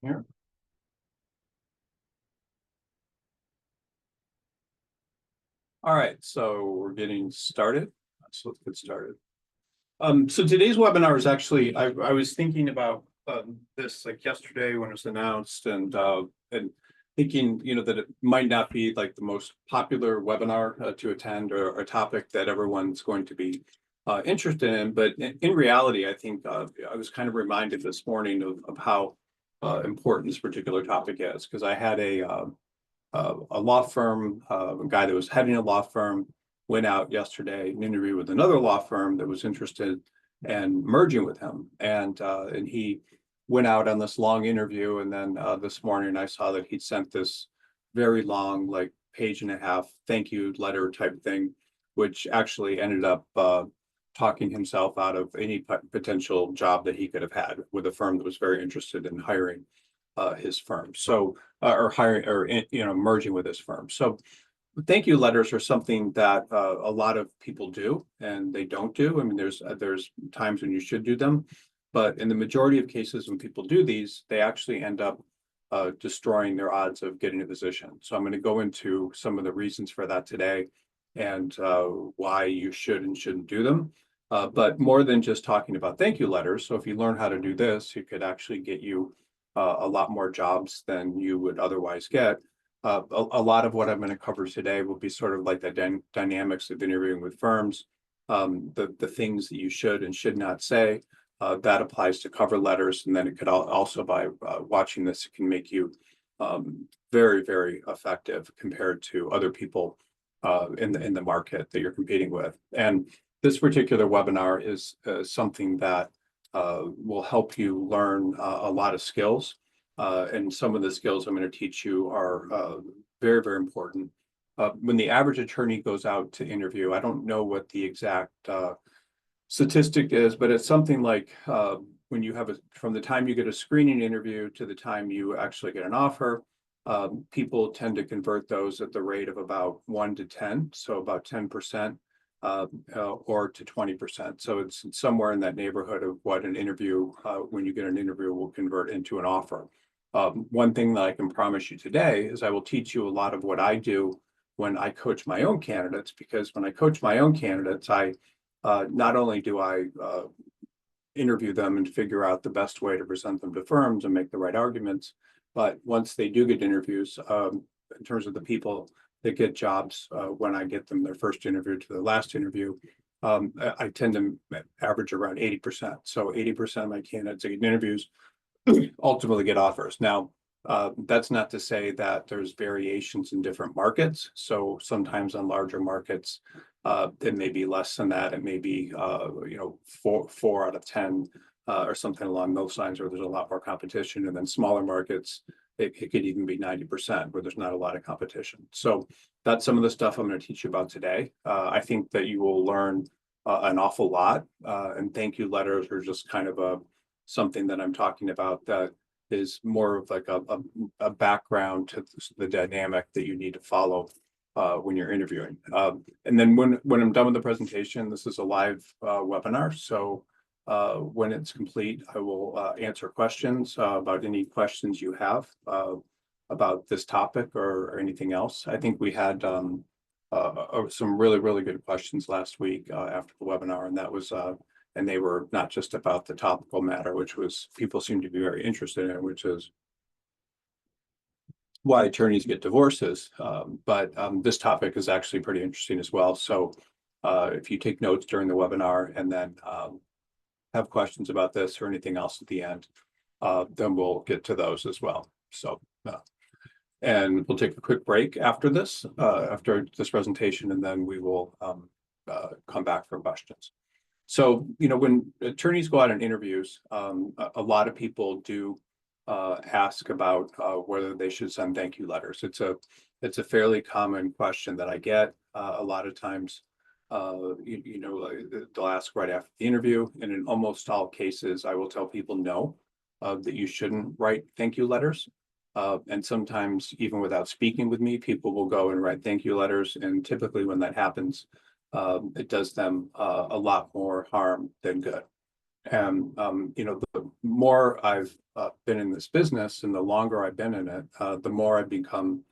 here. All right, so we're getting started. So let's get started. So today's webinar is actually, I was thinking about this like yesterday when it was announced, and thinking, that it might not be like the most popular webinar to attend, or a topic that everyone's going to be interested in. But in reality, I think I was kind of reminded this morning of how important this particular topic is, because I had a law firm, a guy that was heading a law firm, went out yesterday and interviewed with another law firm that was interested in merging with him. And he went out on this long interview. And then this morning I saw that he'd sent this very long, like page-and-a-half thank you letter type thing, which actually ended up talking himself out of any potential job that he could have had with a firm that was very interested in hiring his firm. So, or hiring, or merging with his firm. So thank you letters are something that a lot of people do and they don't do. I mean, there's times when you should do them, but in the majority of cases when people do these, they actually end up destroying their odds of getting a position. So I'm going to go into some of the reasons for that today, and why you should and shouldn't do them. But more than just talking about thank you letters. So if you learn how to do this, it could actually get you a lot more jobs than you would otherwise get. A lot of what I'm going to cover today will be sort of like the dynamics of interviewing with firms, the things that you should and should not say. That applies to cover letters, and then it could also, by watching this, it can make you very, very effective compared to other people in the market that you're competing with. And this particular webinar is something that will help you learn a lot of skills. And some of the skills I'm going to teach you are very, very important. When the average attorney goes out to interview, I don't know what the exact statistic is, but it's something like when you have from the time you get a screening interview to the time you actually get an offer, people tend to convert those at the rate of about 1 to 10, so about 10%. Or to 20%. So it's somewhere in that neighborhood of what an interview, when you get an interview, will convert into an offer. One thing that I can promise you today is I will teach you a lot of what I do when I coach my own candidates, because when I coach my own candidates, I not only do I interview them and figure out the best way to present them to firms and make the right arguments, but once they do get interviews, in terms of the people that get jobs, when I get them their first interview to their last interview, I tend to average around 80%. So 80% of my candidates that get interviews ultimately get offers. Now, that's not to say that there's variations in different markets. So sometimes on larger markets, it may be less than that. It may be, 4 out of 10, or something along those lines, where there's a lot more competition. And then smaller markets, it could even be 90%, where there's not a lot of competition. So that's some of the stuff I'm going to teach you about today. I think that you will learn an awful lot. And thank you letters are just kind of something that I'm talking about that is more of like a background to the dynamic that you need to follow when you're interviewing. And then when I'm done with the presentation, this is a live webinar. So when it's complete, I will answer questions about any questions you have about this topic or anything else. I think we had some really, really good questions last week after the webinar, and that was and they were not just about the topical matter, which was people seem to be very interested in, which is why attorneys get divorces. But this topic is actually pretty interesting as well. So if you take notes during the webinar and then have questions about this or anything else at the end, then we'll get to those as well. So, and we'll take a quick break after this presentation, and then we will come back for questions. So, when attorneys go out on interviews, a lot of people do ask about whether they should send thank you letters. It's a fairly common question that I get a lot of times. They'll ask right after the interview, and in almost all cases, I will tell people no, that you shouldn't write thank you letters. And sometimes, even without speaking with me, people will go and write thank you letters. And typically when that happens, it does them a lot more harm than good. And, the more I've been in this business and the longer I've been in it, the more I've become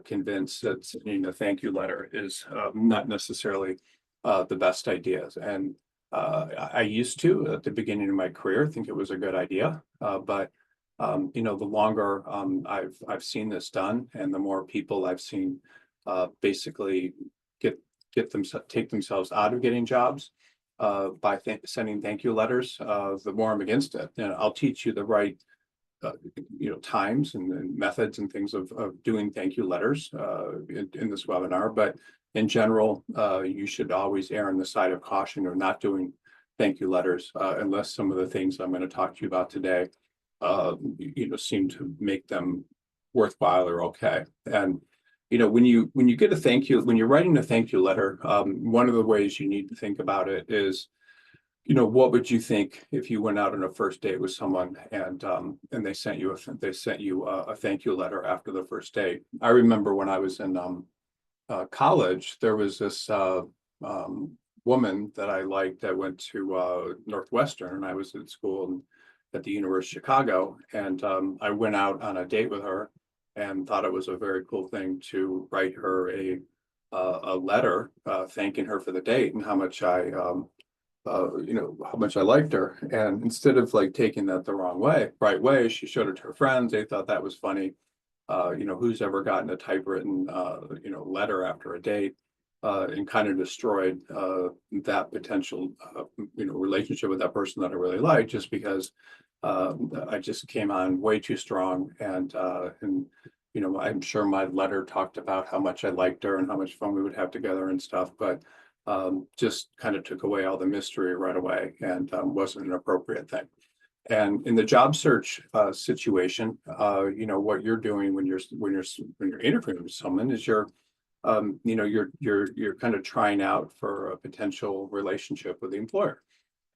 convinced that sending a thank you letter is not necessarily the best idea. And I used to, at the beginning of my career, think it was a good idea. But the longer I've seen this done, and the more people I've seen basically take themselves out of getting jobs by sending thank you letters, the more I'm against it. And I'll teach you the right times and methods and things of doing thank you letters in this webinar. But in general, you should always err on the side of caution or not doing thank you letters unless some of the things I'm going to talk to you about today, seem to make them worthwhile or okay. And when you get a thank you, when you're writing a thank you letter, one of the ways you need to think about it is, what would you think if you went out on a first date with someone and they sent you a thank you letter after the first date? I remember when I was in college, there was this woman that I liked that went to Northwestern, and I was at school at the University of Chicago, and I went out on a date with her and thought it was a very cool thing to write her a letter thanking her for the date and how much how much I liked her. And instead of like taking that the right way, she showed it to her friends. They thought that was funny. Who's ever gotten a typewritten, letter after a date, and kind of destroyed that potential, relationship with that person that I really liked, just because I just came on way too strong. And I'm sure my letter talked about how much I liked her and how much fun we would have together and stuff, but just kind of took away all the mystery right away, and wasn't an appropriate thing. And in the job search situation, what you're doing when you're interviewing with someone is you're kind of trying out for a potential relationship with the employer.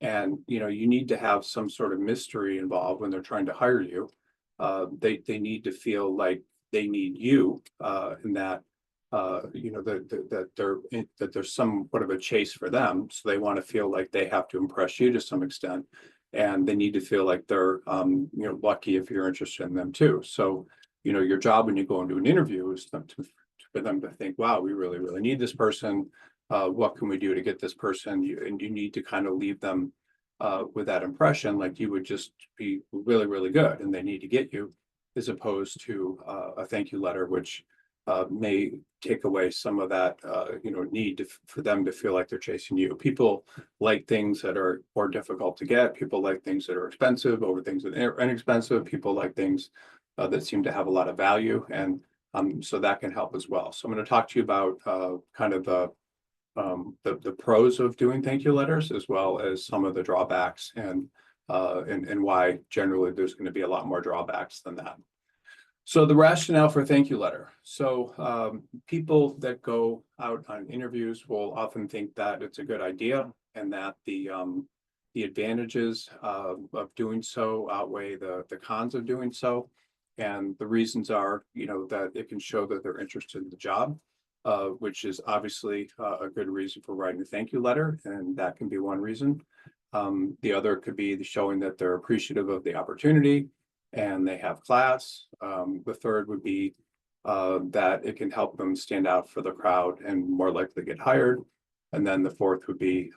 And you need to have some sort of mystery involved when they're trying to hire you. They need to feel like they need you, and that that there's somewhat of a chase for them. So they want to feel like they have to impress you to some extent, and they need to feel like they're lucky if you're interested in them too. So your job when you go into an interview is for them to think, wow, we really, really need this person. What can we do to get this person? And you need to kind of leave them with that impression, like you would just be really, really good, and they need to get you, as opposed to a thank you letter, which may take away some of that, need for them to feel like they're chasing you. People like things that are more difficult to get. People like things that are expensive over things that are inexpensive. People like things that seem to have a lot of value, and so that can help as well. So I'm going to talk to you about kind of the pros of doing thank you letters, as well as some of the drawbacks, and why generally there's going to be a lot more drawbacks than that. So the rationale for thank you letter. So people that go out on interviews will often think that it's a good idea, and that the advantages of doing so outweigh the cons of doing so. And the reasons are, that it can show that they're interested in the job, which is obviously a good reason for writing a thank you letter, and that can be one reason. The other could be showing that they're appreciative of the opportunity and they have class. The third would be that it can help them stand out for the crowd and more likely get hired. And then the fourth would be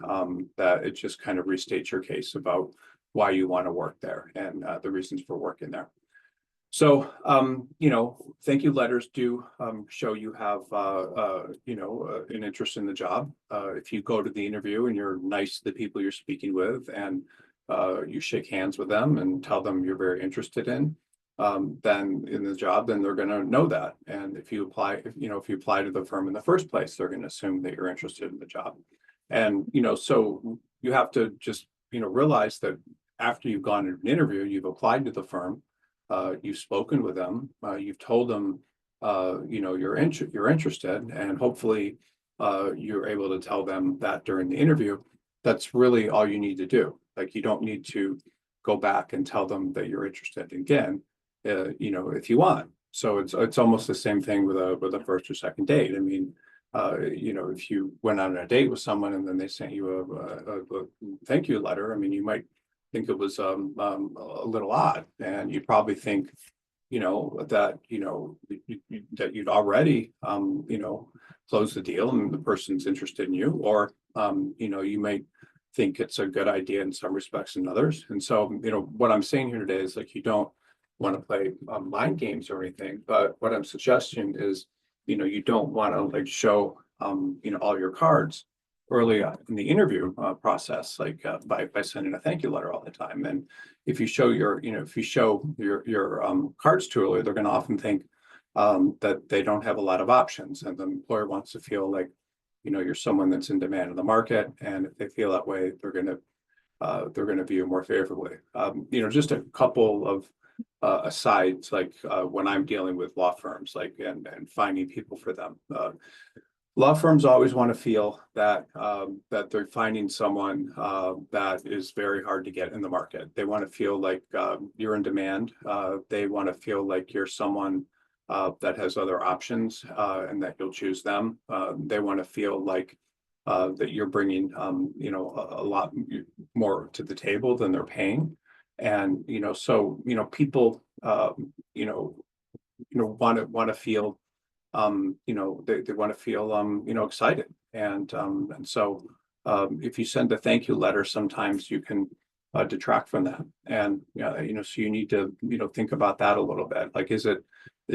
that it just kind of restates your case about why you want to work there and the reasons for working there. So, thank you letters do show you have, an interest in the job. If you go to the interview and you're nice to the people you're speaking with, and you shake hands with them and tell them you're very interested in the job, then they're going to know that. And if you apply to the firm in the first place, they're going to assume that you're interested in the job. And, so you have to just, realize that after you've gone to an interview, you've applied to the firm, you've spoken with them, you've told them, you're interested, and hopefully you're able to tell them that during the interview. That's really all you need to do. Like, you don't need to go back and tell them that you're interested again, if you want. So it's almost the same thing with a first or second date. I mean, if you went on a date with someone and then they sent you a thank you letter, I mean, you might think it was a little odd, and you'd probably think, that that you'd already closed the deal and the person's interested in you, or you might think it's a good idea in some respects and others. And so what I'm saying here today is, like, you don't want to play mind games or anything, but what I'm suggesting is you don't want to, like, show all your cards early on in the interview process, like by sending a thank you letter all the time. And if you show your cards too early, they're going to often think that they don't have a lot of options, and the employer wants to feel like you're someone that's in demand in the market. And if they feel that way, they're going to view you more favorably. Just a couple of asides, like when I'm dealing with law firms, like and finding people for them. Law firms always want to feel that that they're finding someone that is very hard to get in the market. They want to feel like you're in demand. They want to feel like you're someone that has other options, and that you'll choose them. They want to feel like that you're bringing a lot more to the table than they're paying. And so people want to feel they want to feel excited. And so if you send a thank you letter, sometimes you can detract from that. And so you need to think about that a little bit. Like, is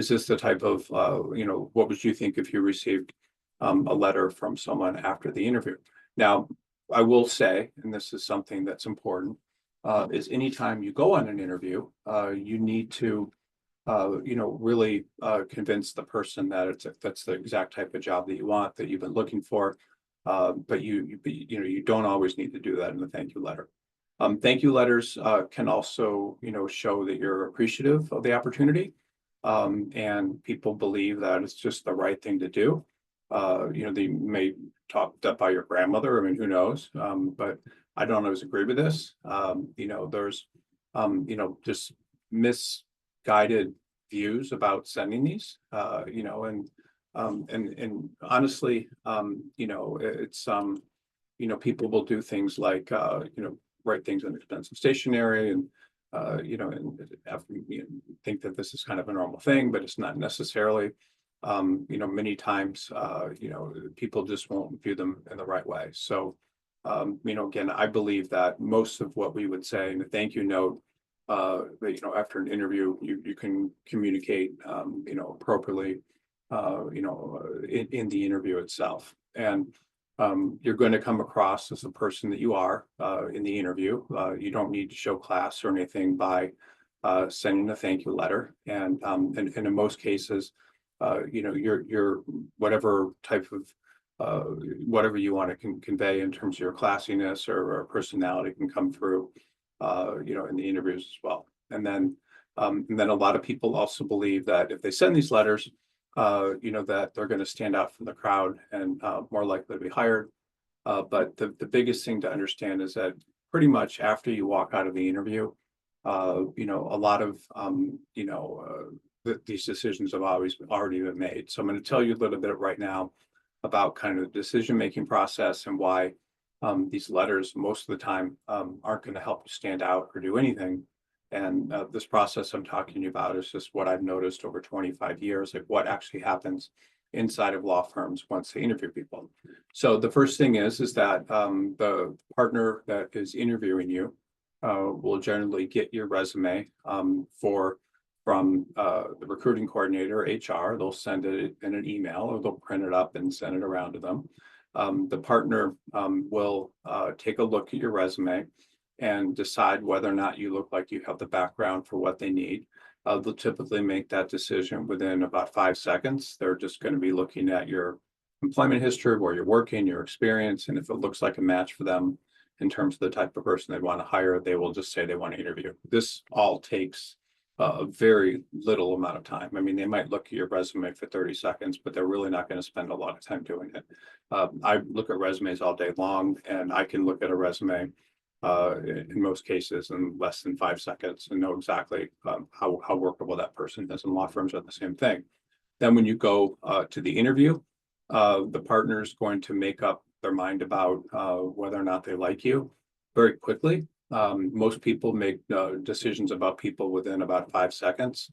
this the type of what would you think if you received a letter from someone after the interview? Now, I will say, and this is something that's important, is anytime you go on an interview, you need to really convince the person that that's the exact type of job that you want, that you've been looking for. But you don't always need to do that in the thank you letter. Thank you letters can also show that you're appreciative of the opportunity, and people believe that it's just the right thing to do. They may talk up by your grandmother. I mean, who knows? But I don't always agree with this. There's just misguided views about sending these, and honestly, it's people will do things like write things on expensive stationery, and think that this is kind of a normal thing, but it's not necessarily. Many times people just won't view them in the right way. So again, I believe that most of what we would say in a thank you note, that after an interview you can communicate appropriately in the interview itself. And you're going to come across as the person that you are in the interview. You don't need to show class or anything by sending a thank you letter. And in most cases, your whatever type of whatever you want to convey in terms of your classiness or personality can come through in the interviews as well. And then a lot of people also believe that if they send these letters, that they're going to stand out from the crowd and more likely to be hired. But the biggest thing to understand is that pretty much after you walk out of the interview, a lot of these decisions have already been made. So I'm going to tell you a little bit right now about kind of the decision-making process and why these letters most of the time aren't going to help you stand out or do anything. And this process I'm talking to you about is just what I've noticed over 25 years, like what actually happens inside of law firms once they interview people. So the first thing is that the partner that is interviewing you will generally get your resume from the recruiting coordinator, HR. They'll send it in an email, or they'll print it up and send it around to them. The partner will take a look at your resume and decide whether or not you look like you have the background for what they need. They'll typically make that decision within about 5 seconds. They're just going to be looking at your employment history, where you're working, your experience, and if it looks like a match for them in terms of the type of person they want to hire, they will just say they want to interview. This all takes a very little amount of time. I mean, they might look at your resume for 30 seconds, but they're really not going to spend a lot of time doing it. I look at resumes all day long, and I can look at a resume in most cases in less than 5 seconds and know exactly how workable that person is. And law firms are the same thing. Then when you go to the interview, the partner is going to make up their mind about whether or not they like you very quickly. Most people make decisions about people within about 5 seconds.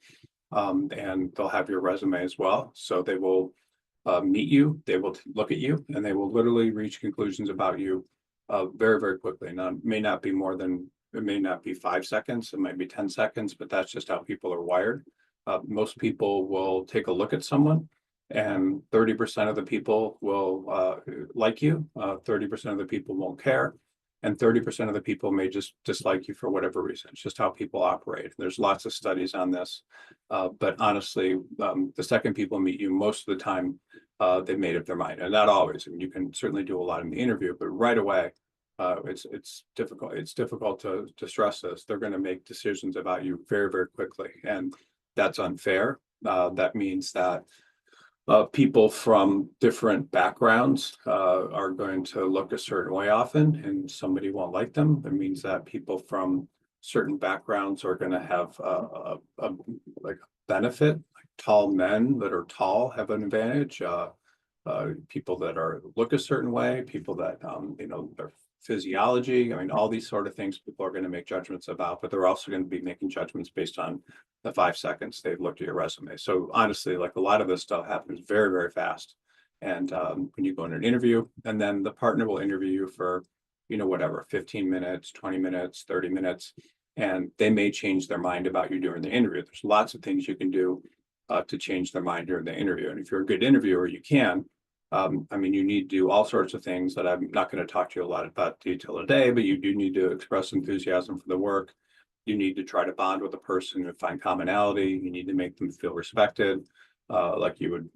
And they'll have your resume as well. So they will meet you, they will look at you, and they will literally reach conclusions about you very, very quickly. Now, it may not be 5 seconds, it might be 10 seconds, but that's just how people are wired. Most people will take a look at someone, and 30% of the people will like you, 30% of the people won't care, and 30% of the people may just dislike you for whatever reason. It's just how people operate. There's lots of studies on this. But honestly, the second people meet you, most of the time, they've made up their mind, and not always. I mean, you can certainly do a lot in the interview, but right away, it's difficult. It's difficult to stress this. They're going to make decisions about you very, very quickly, and that's unfair. That means that people from different backgrounds are going to look a certain way often, and somebody won't like them. That means that people from certain backgrounds are going to have like benefit. Like tall men that are tall have an advantage. People that look a certain way, people that their physiology. I mean, all these sort of things people are going to make judgments about, but they're also going to be making judgments based on the 5 seconds they've looked at your resume. So honestly, like a lot of this stuff happens very, very fast. And when you go in an interview, and then the partner will interview you for, whatever, 15 minutes, 20 minutes, 30 minutes, and they may change their mind about you during the interview. There's lots of things you can do to change their mind during the interview. And if you're a good interviewer, you can. You need to do all sorts of things that I'm not going to talk to you a lot about detail today, but you do need to express enthusiasm for the work. You need to try to bond with the person and find commonality. You need to make them feel respected, like you would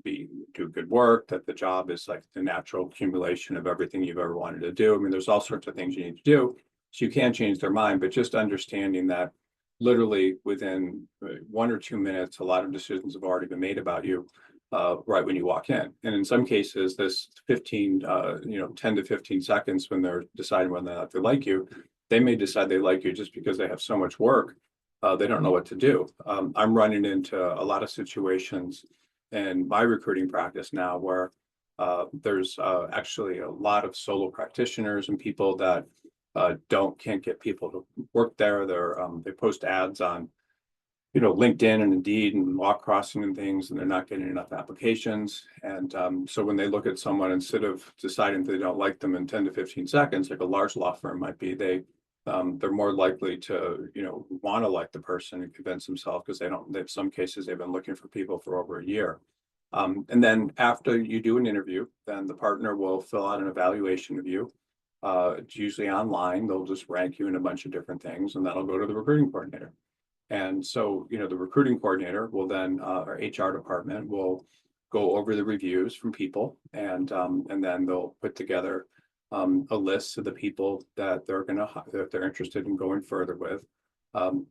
do good work, that the job is like the natural accumulation of everything you've ever wanted to do. I mean, there's all sorts of things you need to do. So you can change their mind, but just understanding that literally within 1 or 2 minutes, a lot of decisions have already been made about you right when you walk in. And in some cases, this 10 to 15 seconds when they're deciding whether or not they like you, they may decide they like you just because they have so much work. They don't know what to do. I'm running into a lot of situations in my recruiting practice now where there's actually a lot of solo practitioners and people that can't get people to work there. They post ads on LinkedIn and Indeed and Walk Crossing and things, and they're not getting enough applications. And so when they look at someone, instead of deciding they don't like them in 10 to 15 seconds, like a large law firm might be, they're more likely to, want to like the person and convince themselves because in some cases, they've been looking for people for over a year. And then after you do an interview, then the partner will fill out an evaluation of you. It's usually online. They'll just rank you in a bunch of different things, and that'll go to the recruiting coordinator. And so, the recruiting coordinator will then, our HR department will go over the reviews from people, and then they'll put together a list of the people that that they're interested in going further with,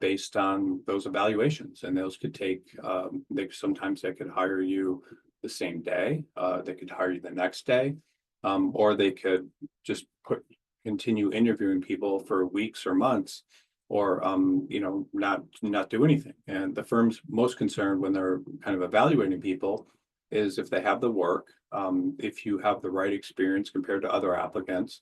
based on those evaluations. And those could take, sometimes they could hire you the same day, they could hire you the next day, or they could just continue interviewing people for weeks or months, or not do anything. And the firm's most concerned when they're kind of evaluating people is if they have the work, if you have the right experience compared to other applicants,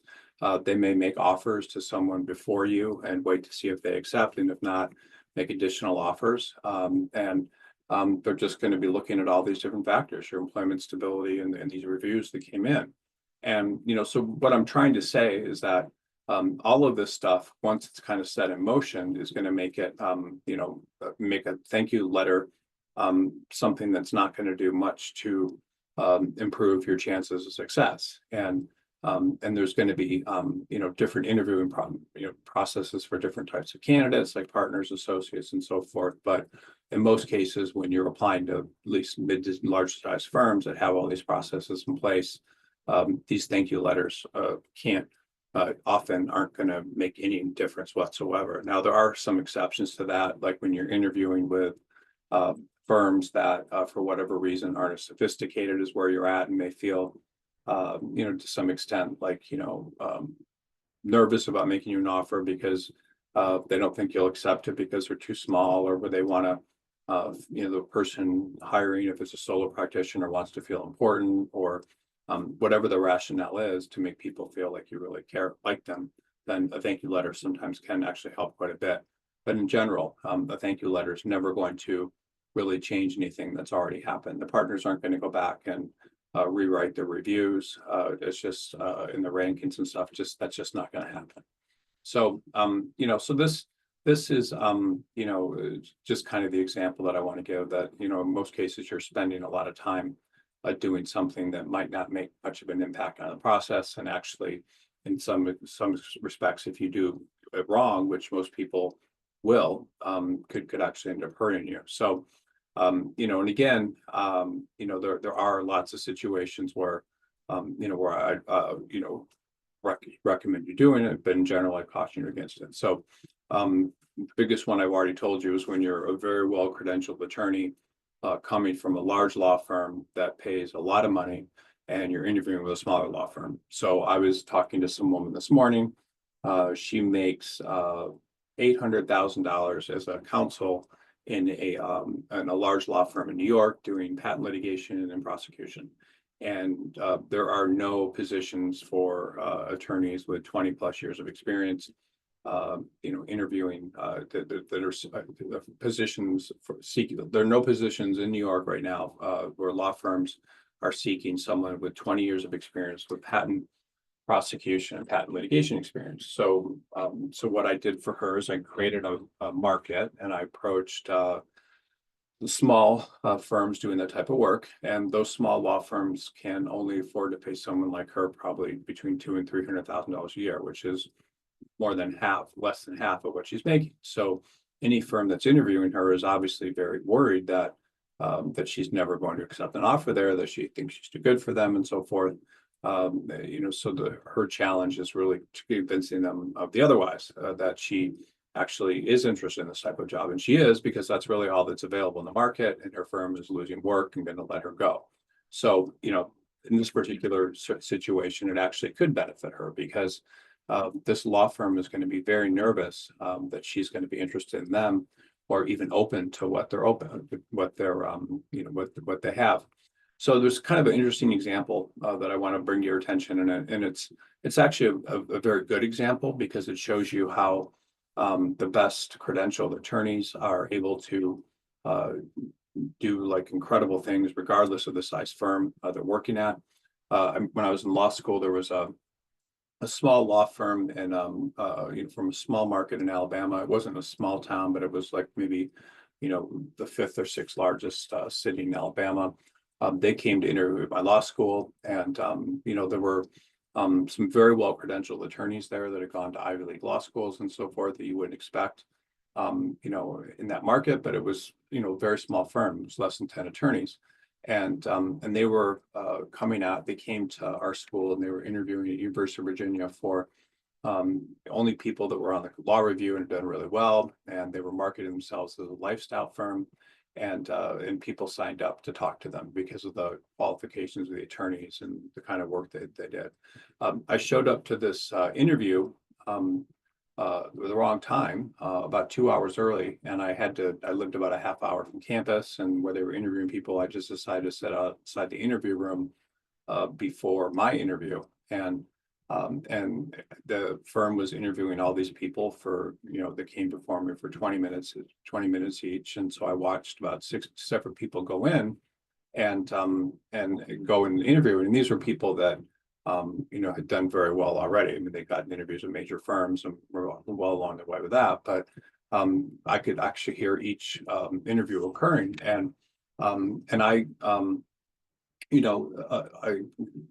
they may make offers to someone before you and wait to see if they accept, and if not, make additional offers. And they're just going to be looking at all these different factors, your employment stability and these reviews that came in. And, so what I'm trying to say is that all of this stuff, once it's kind of set in motion, is going to make it, make a thank you letter, something that's not going to do much to improve your chances of success. And there's going to be, different interviewing processes for different types of candidates, like partners, associates, and so forth. But in most cases, when you're applying to at least mid to large size firms that have all these processes in place, these thank you letters often aren't going to make any difference whatsoever. Now, there are some exceptions to that, like when you're interviewing with firms that, for whatever reason, aren't as sophisticated as where you're at and may feel, to some extent, like, nervous about making you an offer because they don't think you'll accept it because they're too small, or where they want to, the person hiring, if it's a solo practitioner, wants to feel important, or whatever the rationale is to make people feel like you really like them, then a thank you letter sometimes can actually help quite a bit. But in general, a thank you letter is never going to really change anything that's already happened. The partners aren't going to go back and rewrite their reviews. It's just in the rankings and stuff, that's just not going to happen. So, so this is, just kind of the example that I want to give that, in most cases, you're spending a lot of time doing something that might not make much of an impact on the process. And actually, in some respects, if you do it wrong, which most people will, could actually end up hurting you. So, and again, there are lots of situations where, where I, recommend you doing it, but in general, I caution you against it. So, the biggest one I've already told you is when you're a very well credentialed attorney coming from a large law firm that pays a lot of money and you're interviewing with a smaller law firm. So I was talking to some woman this morning. She makes $800,000 as a counsel in a large law firm in New York doing patent litigation and prosecution. And there are no positions for attorneys with 20 plus years of experience, interviewing that are positions for seeking. There are no positions in New York right now where law firms are seeking someone with 20 years of experience with patent prosecution and patent litigation experience. So, so what I did for her is I created a market and I approached the small firms doing that type of work, and those small law firms can only afford to pay someone like her probably between $200,000 and $300,000 a year, which is less than half of what she's making. So any firm that's interviewing her is obviously very worried that that she's never going to accept an offer there, that she thinks she's too good for them, and so forth. So her challenge is really convincing them of the otherwise, that she actually is interested in this type of job, and she is, because that's really all that's available in the market, and her firm is losing work and going to let her go. So, in this particular situation, it actually could benefit her because this law firm is going to be very nervous that she's going to be interested in them or even open to what they're what they have. So there's kind of an interesting example that I want to bring to your attention, and it's actually a very good example because it shows you how the best credentialed attorneys are able to do like incredible things regardless of the size firm they're working at. When I was in law school, there was a small law firm and from a small market in Alabama. It wasn't a small town, but it was like maybe the fifth or sixth largest city in Alabama. They came to interview at my law school, and there were some very well credentialed attorneys there that had gone to Ivy League law schools and so forth that you wouldn't expect in that market, but it was very small firm. It was less than 10 attorneys. And they were coming out, they came to our school and they were interviewing at University of Virginia for only people that were on the law review and had done really well. And they were marketing themselves as a lifestyle firm. And people signed up to talk to them because of the qualifications of the attorneys and the kind of work that they did. I showed up to this interview the wrong time, about 2 hours early, and I lived about a half hour from campus, and where they were interviewing people, I just decided to sit outside the interview room before my interview, and the firm was interviewing all these people for that came before me for 20 minutes each, and so I watched about 6 separate people go in and go and interview, and these were people that had done very well already. I mean, they got interviews with major firms and were well along the way with that. But I could actually hear each interview occurring, and I I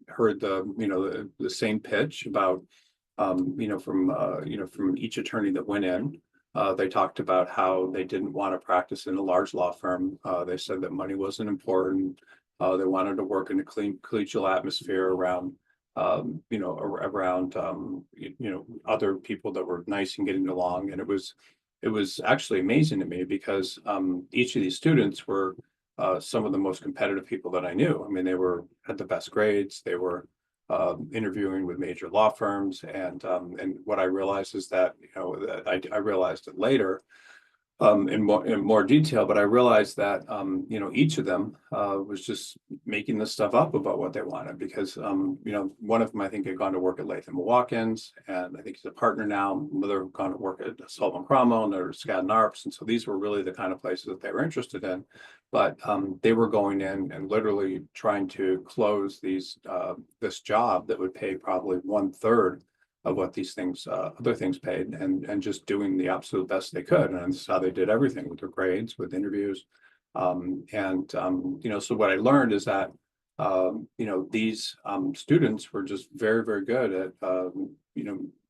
heard the same pitch about from each attorney that went in. They talked about how they didn't want to practice in a large law firm. They said that money wasn't important. They wanted to work in a collegial atmosphere around other people that were nice and getting along. And it was actually amazing to me because each of these students were some of the most competitive people that I knew. I mean, they had the best grades. They were interviewing with major law firms, and what I realized is that I realized it later in more detail, but I realized that each of them was just making this stuff up about what they wanted because one of them I think had gone to work at Latham & Watkins, and I think he's a partner now. Another had gone to work at Sullivan Cromwell, and they're Skadden Arps, and so these were really the kind of places that they were interested in. But they were going in and literally trying to close this job that would pay probably 1/3 of what these things, other things paid, and just doing the absolute best they could. And that's how they did everything with their grades, with interviews. So what I learned is that, these students were just very, very good at,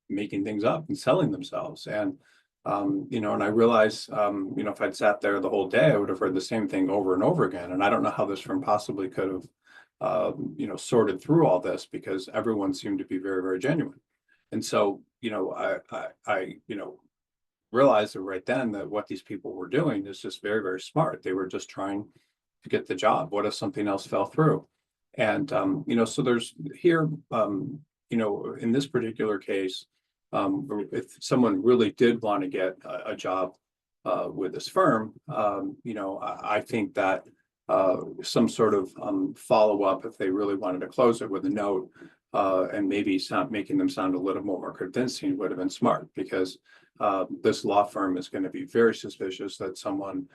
making things up and selling themselves. And I realized, if I'd sat there the whole day, I would have heard the same thing over and over again. And I don't know how this firm possibly could have, sorted through all this because everyone seemed to be very, very genuine. And so, I realized right then that what these people were doing is just very, very smart. They were just trying to get the job. What if something else fell through? And, so there's here, in this particular case, if someone really did want to get a job with this firm, I think that some sort of follow-up, if they really wanted to close it with a note, and maybe making them sound a little more convincing, would have been smart, because this law firm is going to be very suspicious that someone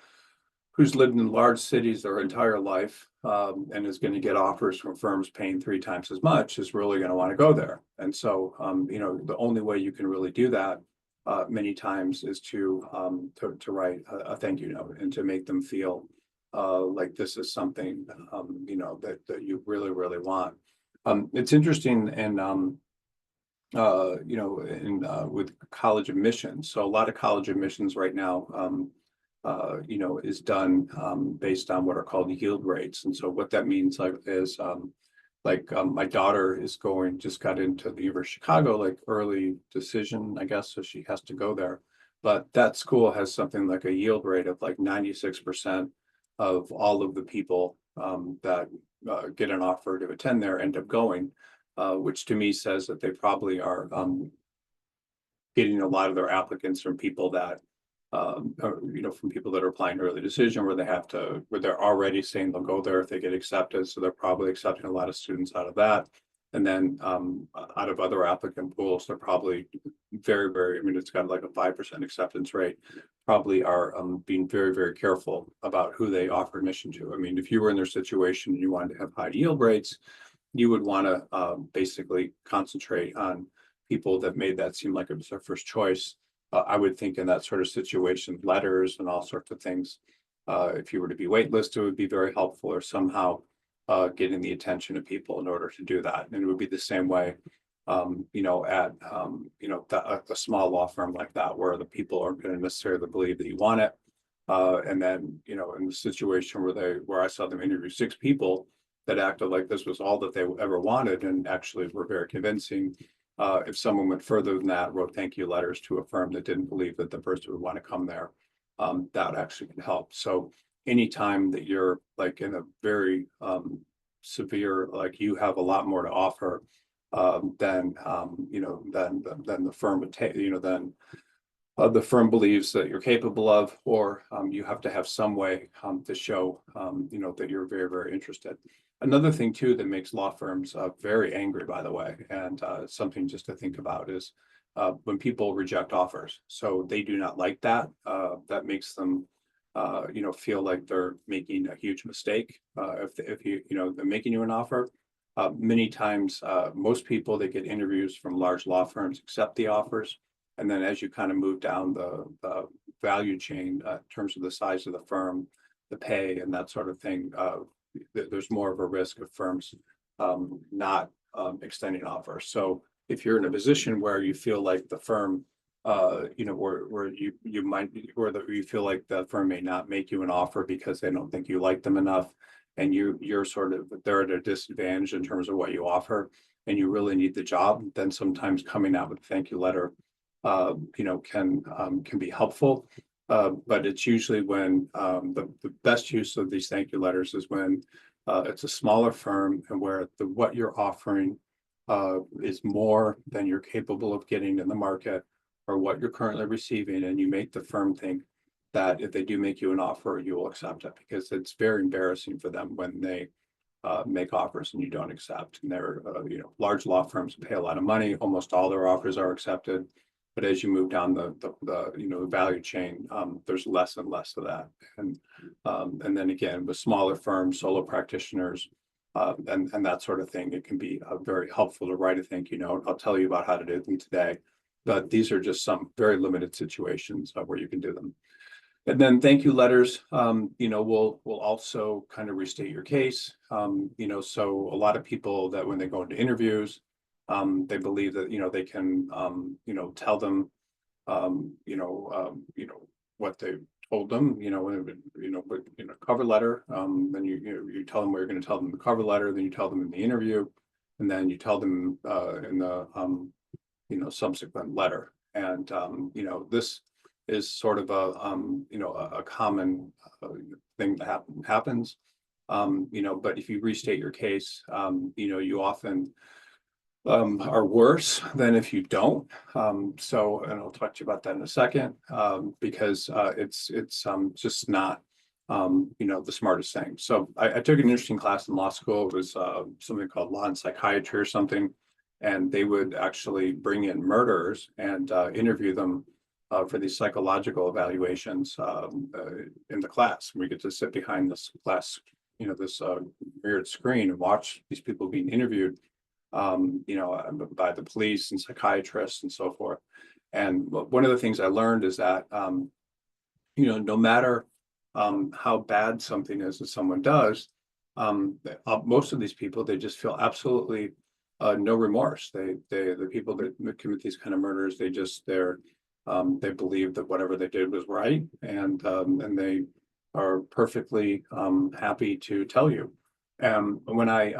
who's lived in large cities their entire life and is going to get offers from firms paying 3 times as much is really going to want to go there. And so, the only way you can really do that many times is to write a thank you note and to make them feel like this is something, that you really, really want. It's interesting, and with college admissions. So a lot of college admissions right now, is done based on what are called yield rates. And so what that means is my daughter just got into the University of Chicago, like early decision, I guess, so she has to go there. But that school has something like a yield rate of like 96% of all of the people that get an offer to attend there end up going, which to me says that they probably are getting a lot of their applicants from people that, from people that are applying early decision, where they're already saying they'll go there if they get accepted. So they're probably accepting a lot of students out of that. And then out of other applicant pools, they're probably very, very, it's got like a 5% acceptance rate, probably are being very, very careful about who they offer admission to. If you were in their situation and you wanted to have high yield rates, you would want to basically concentrate on people that made that seem like it was their first choice. I would think in that sort of situation, letters and all sorts of things, if you were to be waitlisted, would be very helpful, or somehow getting the attention of people in order to do that. And it would be the same way, at a small law firm like that, where the people aren't going to necessarily believe that you want it. And then, in the situation where I saw them interview 6 people that acted like this was all that they ever wanted and actually were very convincing. If someone went further than that, wrote thank you letters to a firm that didn't believe that the person would want to come there, that actually can help. So anytime that you're like in a very severe, like you have a lot more to offer than the firm would take, then the firm believes that you're capable of, or you have to have some way to show, that you're very, very interested. Another thing too that makes law firms very angry, by the way, and something just to think about, is when people reject offers. So they do not like that. That makes them, feel like they're making a huge mistake. If they're making you an offer. Many times, most people that get interviews from large law firms accept the offers. And then as you kind of move down the value chain, in terms of the size of the firm, the pay and that sort of thing, there's more of a risk of firms not extending offers. So if you're in a position where you feel like the firm, where you feel like the firm may not make you an offer because they don't think you like them enough, and they're at a disadvantage in terms of what you offer, and you really need the job, then sometimes coming out with a thank you letter can be helpful. But it's usually when the best use of these thank you letters is when it's a smaller firm, and where what you're offering is more than you're capable of getting in the market, or what you're currently receiving, and you make the firm think that if they do make you an offer, you will accept it, because it's very embarrassing for them when they make offers and you don't accept. And they're, large law firms pay a lot of money. Almost all their offers are accepted. But as you move down the value chain, there's less and less of that. And then again, with smaller firms, solo practitioners, and that sort of thing, it can be very helpful to write a thank you note. I'll tell you about how to do them today. But these are just some very limited situations where you can do them. And then thank you letters, will also kind of restate your case. So a lot of people that when they go into interviews, they believe that, they can, tell them, what they told them, cover letter. Then you tell them what you're going to tell them in the cover letter, then you tell them in the interview, and then you tell them in the, subsequent letter. And, this is sort of a common thing that happens. But if you restate your case, you often are worse than if you don't. And I'll talk to you about that in a second, because it's just not the smartest thing. So I took an interesting class in law school. It was something called law and psychiatry or something, and they would actually bring in murderers and interview them for these psychological evaluations in the class. We get to sit behind this class, this mirrored screen and watch these people being interviewed, by the police and psychiatrists and so forth. And one of the things I learned is that, no matter how bad something is that someone does, most of these people, they just feel absolutely no remorse. The people that commit these kind of murders, they believe that whatever they did was right, and they are perfectly happy to tell you. When I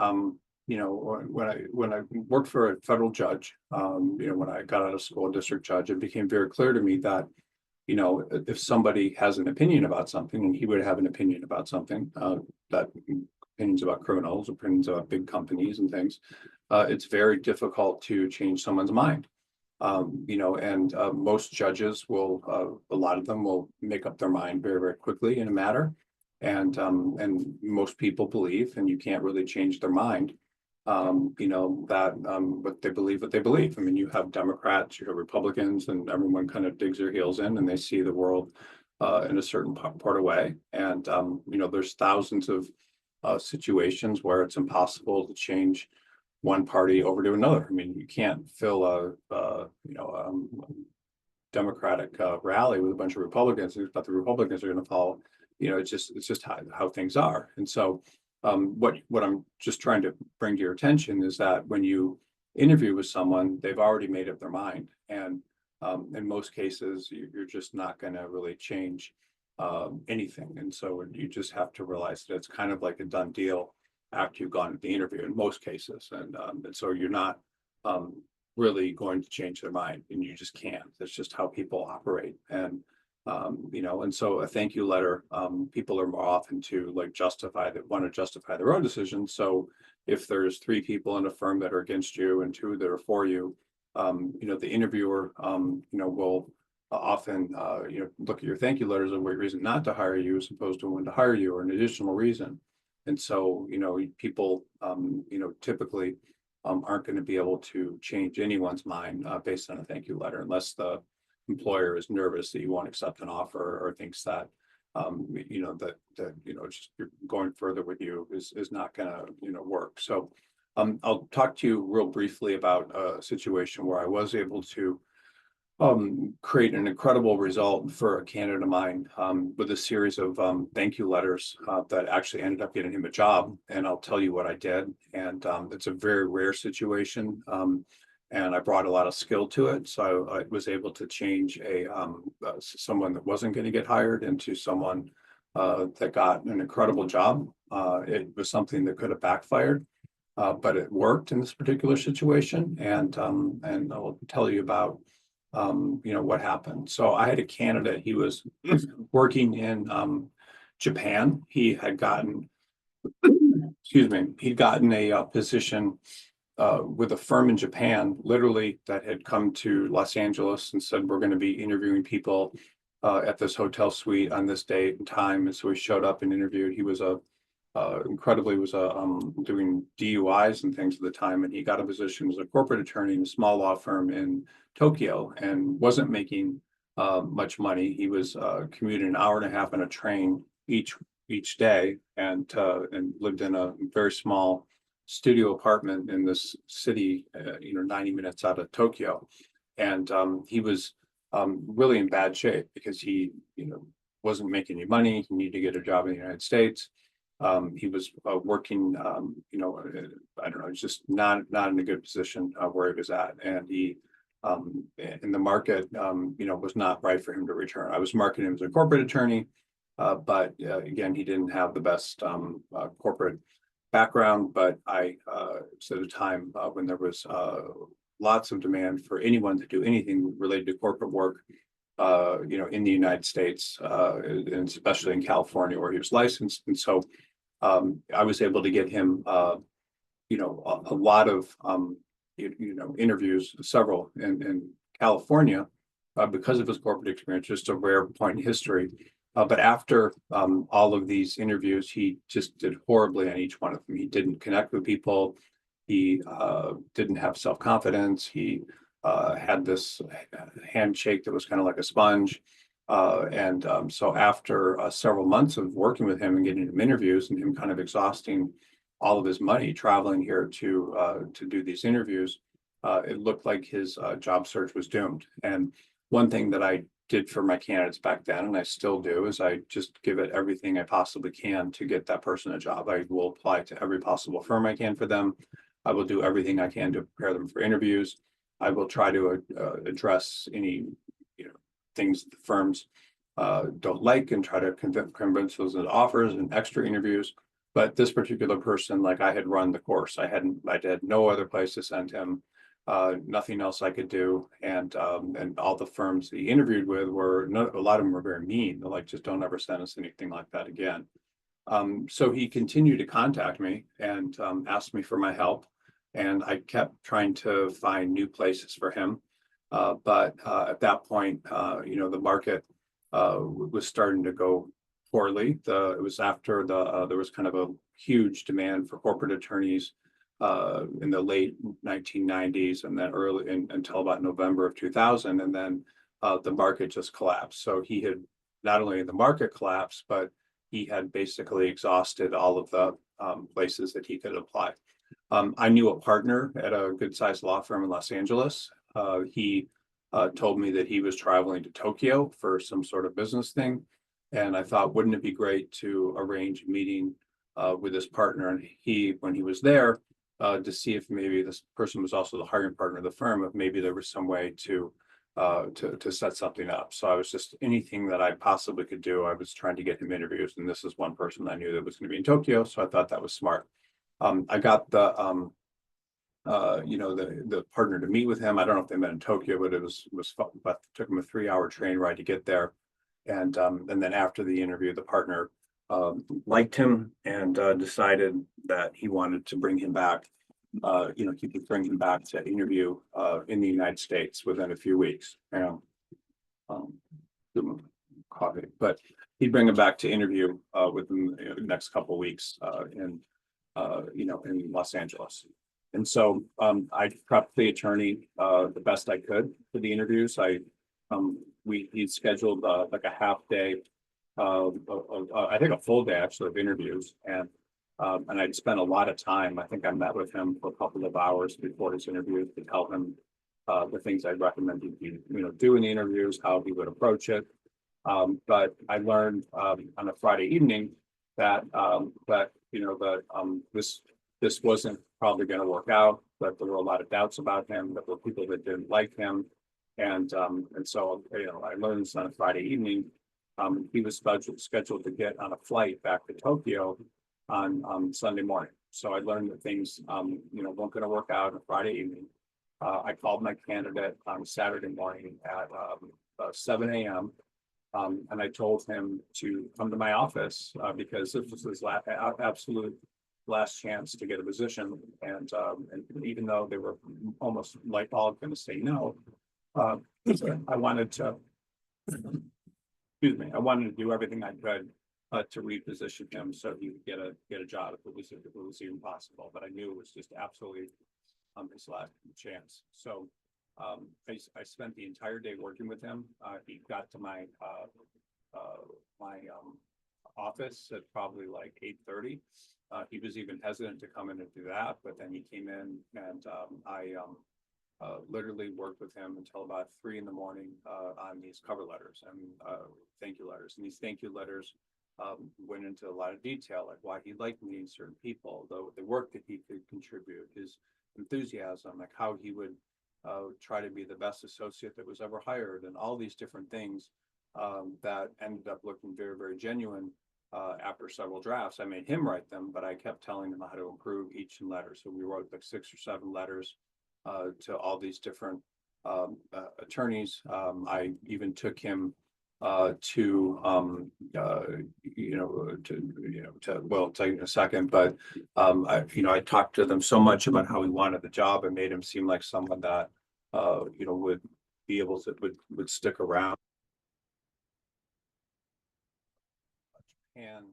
when I worked for a federal judge, when I got out of school, district judge, it became very clear to me that, if somebody has an opinion about something, and he would have an opinion about something, that opinions about criminals, opinions about big companies and things, it's very difficult to change someone's mind. Most judges will, a lot of them will make up their mind very, very quickly in a matter. And most people believe, and you can't really change their mind, what they believe. I mean, you have Democrats, you have Republicans, and everyone kind of digs their heels in, and they see the world in a certain part of way. And, there's thousands of situations where it's impossible to change one party over to another. I mean, you can't fill a Democratic rally with a bunch of Republicans, but the Republicans are going to follow. It's just how things are. And so what I'm just trying to bring to your attention is that when you interview with someone, they've already made up their mind. And in most cases, you're just not going to really change anything. And so you just have to realize that it's kind of like a done deal after you've gone to the interview in most cases. And so you're not really going to change their mind, and you just can't. That's just how people operate. And and so a thank you letter, people are more often to want to justify their own decisions. So if there's 3 people in a firm that are against you and 2 that are for you, the interviewer, will often, look at your thank you letters as a reason not to hire you, as opposed to one to hire you, or an additional reason. And so, people, typically aren't going to be able to change anyone's mind based on a thank you letter, unless the employer is nervous that you won't accept an offer, or thinks that just you're going further with you is not going to work. So I'll talk to you real briefly about a situation where I was able to create an incredible result for a candidate of mine with a series of thank you letters that actually ended up getting him a job. And I'll tell you what I did. And it's a very rare situation. And I brought a lot of skill to it. So I was able to change someone that wasn't going to get hired into someone that got an incredible job. It was something that could have backfired, but it worked in this particular situation. And I'll tell you about what happened. So I had a candidate. He was working in Japan. He had gotten, excuse me, he'd gotten a position with a firm in Japan, literally, that had come to Los Angeles and said, we're going to be interviewing people at this hotel suite on this date and time. And so he showed up and interviewed. He was incredibly doing DUIs and things at the time, and he got a position as a corporate attorney in a small law firm in Tokyo and wasn't making much money. He was commuting an hour and a half on a train each day, and lived in a very small studio apartment in this city, 90 minutes out of Tokyo. And he was really in bad shape because he, wasn't making any money. He needed to get a job in the United States. He was working, I don't know, just not in a good position where he was at. And he, in the market, was not right for him to return. I was marketing him as a corporate attorney, but again, he didn't have the best corporate background. But I, at a time when there was lots of demand for anyone to do anything related to corporate work, in the United States, and especially in California where he was licensed. And so I was able to get him, a lot of, interviews, several in California, because of his corporate experience, just a rare point in history. But after all of these interviews, he just did horribly on each one of them. He didn't connect with people. He didn't have self-confidence. He had this handshake that was kind of like a sponge. So after several months of working with him and getting him interviews and him kind of exhausting all of his money traveling here to do these interviews, it looked like his job search was doomed. And one thing that I did for my candidates back then, and I still do, is I just give it everything I possibly can to get that person a job. I will apply to every possible firm I can for them. I will do everything I can to prepare them for interviews. I will try to address any things the firms don't like and try to convince those into offers and extra interviews. But this particular person, like, I had run the course. I had no other place to send him, nothing else I could do. And all the firms that he interviewed with a lot of them were very mean. They're like, just don't ever send us anything like that again. So he continued to contact me and asked me for my help. And I kept trying to find new places for him. But at that point, the market was starting to go poorly. It was after there was kind of a huge demand for corporate attorneys in the late 1990s, and then until about November of 2000. And then the market just collapsed. So he had not only the market collapsed, but he had basically exhausted all of the places that he could apply. I knew a partner at a good sized law firm in Los Angeles. He told me that he was traveling to Tokyo for some sort of business thing. And I thought, wouldn't it be great to arrange a meeting with this partner? And when he was there, to see if maybe this person was also the hiring partner of the firm, if maybe there was some way to set something up. So I was just, anything that I possibly could do, I was trying to get him interviews. And this is one person I knew that was going to be in Tokyo. So I thought that was smart. I got the partner to meet with him. I don't know if they met in Tokyo, but it was fun. But it took him a 3-hour train ride to get there. And then after the interview, the partner liked him and decided that he wanted to bring him back. He could bring him back to interview in the United States within a few weeks. Coffee, but he'd bring him back to interview within the next couple of weeks in Los Angeles. And so I prepped the attorney the best I could for the interviews. He scheduled like a half day, I think a full day actually of interviews, and I'd spent a lot of time. I think I met with him for a couple of hours before his interview to tell him the things I'd recommend he do in the interviews, how he would approach it. But I learned on a Friday evening that this wasn't probably going to work out, that there were a lot of doubts about him, that there were people that didn't like him. And so I learned this on a Friday evening. He was scheduled to get on a flight back to Tokyo on Sunday morning. So I learned that things weren't going to work out on a Friday evening. I called my candidate on Saturday morning at 7 a.m. And I told him to come to my office because this was his absolute last chance to get a position. And even though they were almost like all going to say no, I wanted to excuse me, I wanted to do everything I could to reposition him so he would get a job if it was even possible. But I knew it was just absolutely his last chance. So I spent the entire day working with him. He got to my office at probably like 8:30. He was even hesitant to come in and do that, but then he came in and I literally worked with him until about 3 in the morning on these cover letters and thank you letters. And these thank you letters went into a lot of detail, like why he liked meeting certain people, the work that he could contribute, his enthusiasm, like how he would try to be the best associate that was ever hired, and all these different things that ended up looking very, very genuine. After several drafts, I made him write them, but I kept telling him how to improve each letter. So we wrote like 6 or 7 letters to all these different attorneys. I even took him to well, I'll tell you in a second, but I talked to them so much about how he wanted the job and made him seem like someone that would be able to would stick around. And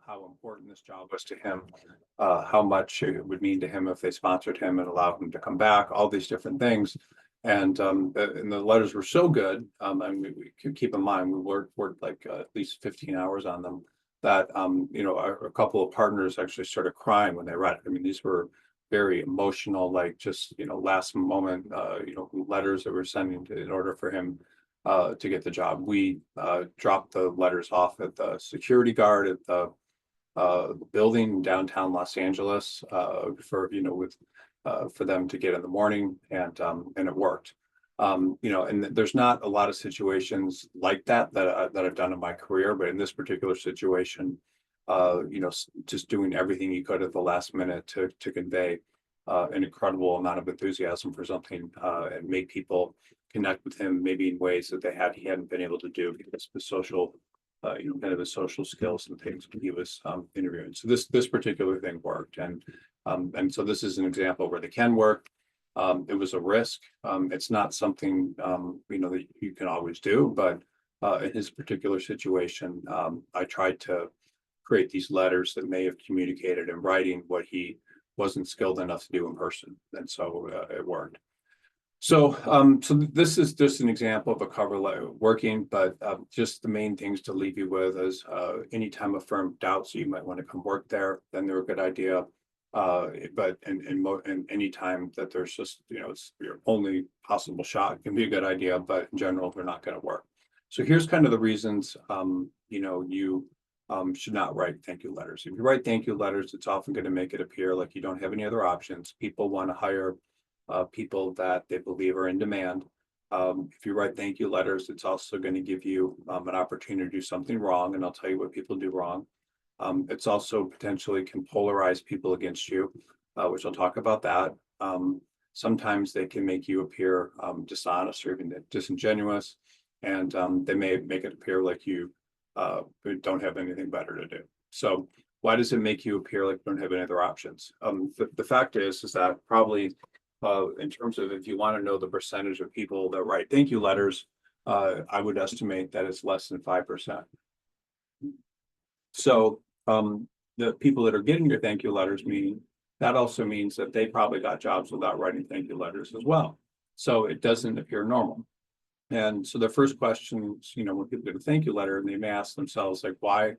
how important this job was to him, how much it would mean to him if they sponsored him and allowed him to come back, all these different things. And the letters were so good. And we could keep in mind, we worked like at least 15 hours on them, that a couple of partners actually started crying when they read it. I mean, these were very emotional, like just last moment letters that we're sending in order for him to get the job. We dropped the letters off at the security guard at the building in downtown Los Angeles for them to get in the morning, and it worked. And there's not a lot of situations like that I've done in my career, but in this particular situation, just doing everything you could at the last minute to convey an incredible amount of enthusiasm for something and make people connect with him maybe in ways that he hadn't been able to do because of the social, kind of his social skills and things when he was interviewing. So this particular thing worked, and so this is an example where they can work. It was a risk. It's not something that you can always do, but in his particular situation, I tried to create these letters that may have communicated in writing what he wasn't skilled enough to do in person, and so it worked. So this is just an example of a cover letter working, but just the main things to leave you with is anytime a firm doubts you might want to come work there, then they're a good idea. But in any time that there's just it's your only possible shot, can be a good idea, but in general they're not going to work. So here's kind of the reasons you should not write thank you letters. If you write thank you letters, it's often going to make it appear like you don't have any other options. People want to hire people that they believe are in demand. If you write thank you letters, it's also going to give you an opportunity to do something wrong, and I'll tell you what people do wrong. It's also potentially can polarize people against you, which I'll talk about that. Sometimes they can make you appear dishonest or even disingenuous, and they may make it appear like you don't have anything better to do. So why does it make you appear like you don't have any other options? The fact is that probably in terms of if you want to know the percentage of people that write thank you letters, I would estimate that it's less than 5%. So the people that are getting your thank you letters, that also means that they probably got jobs without writing thank you letters as well. So it doesn't appear normal. And so the first questions, when people get a thank you letter, and they may ask themselves, like, why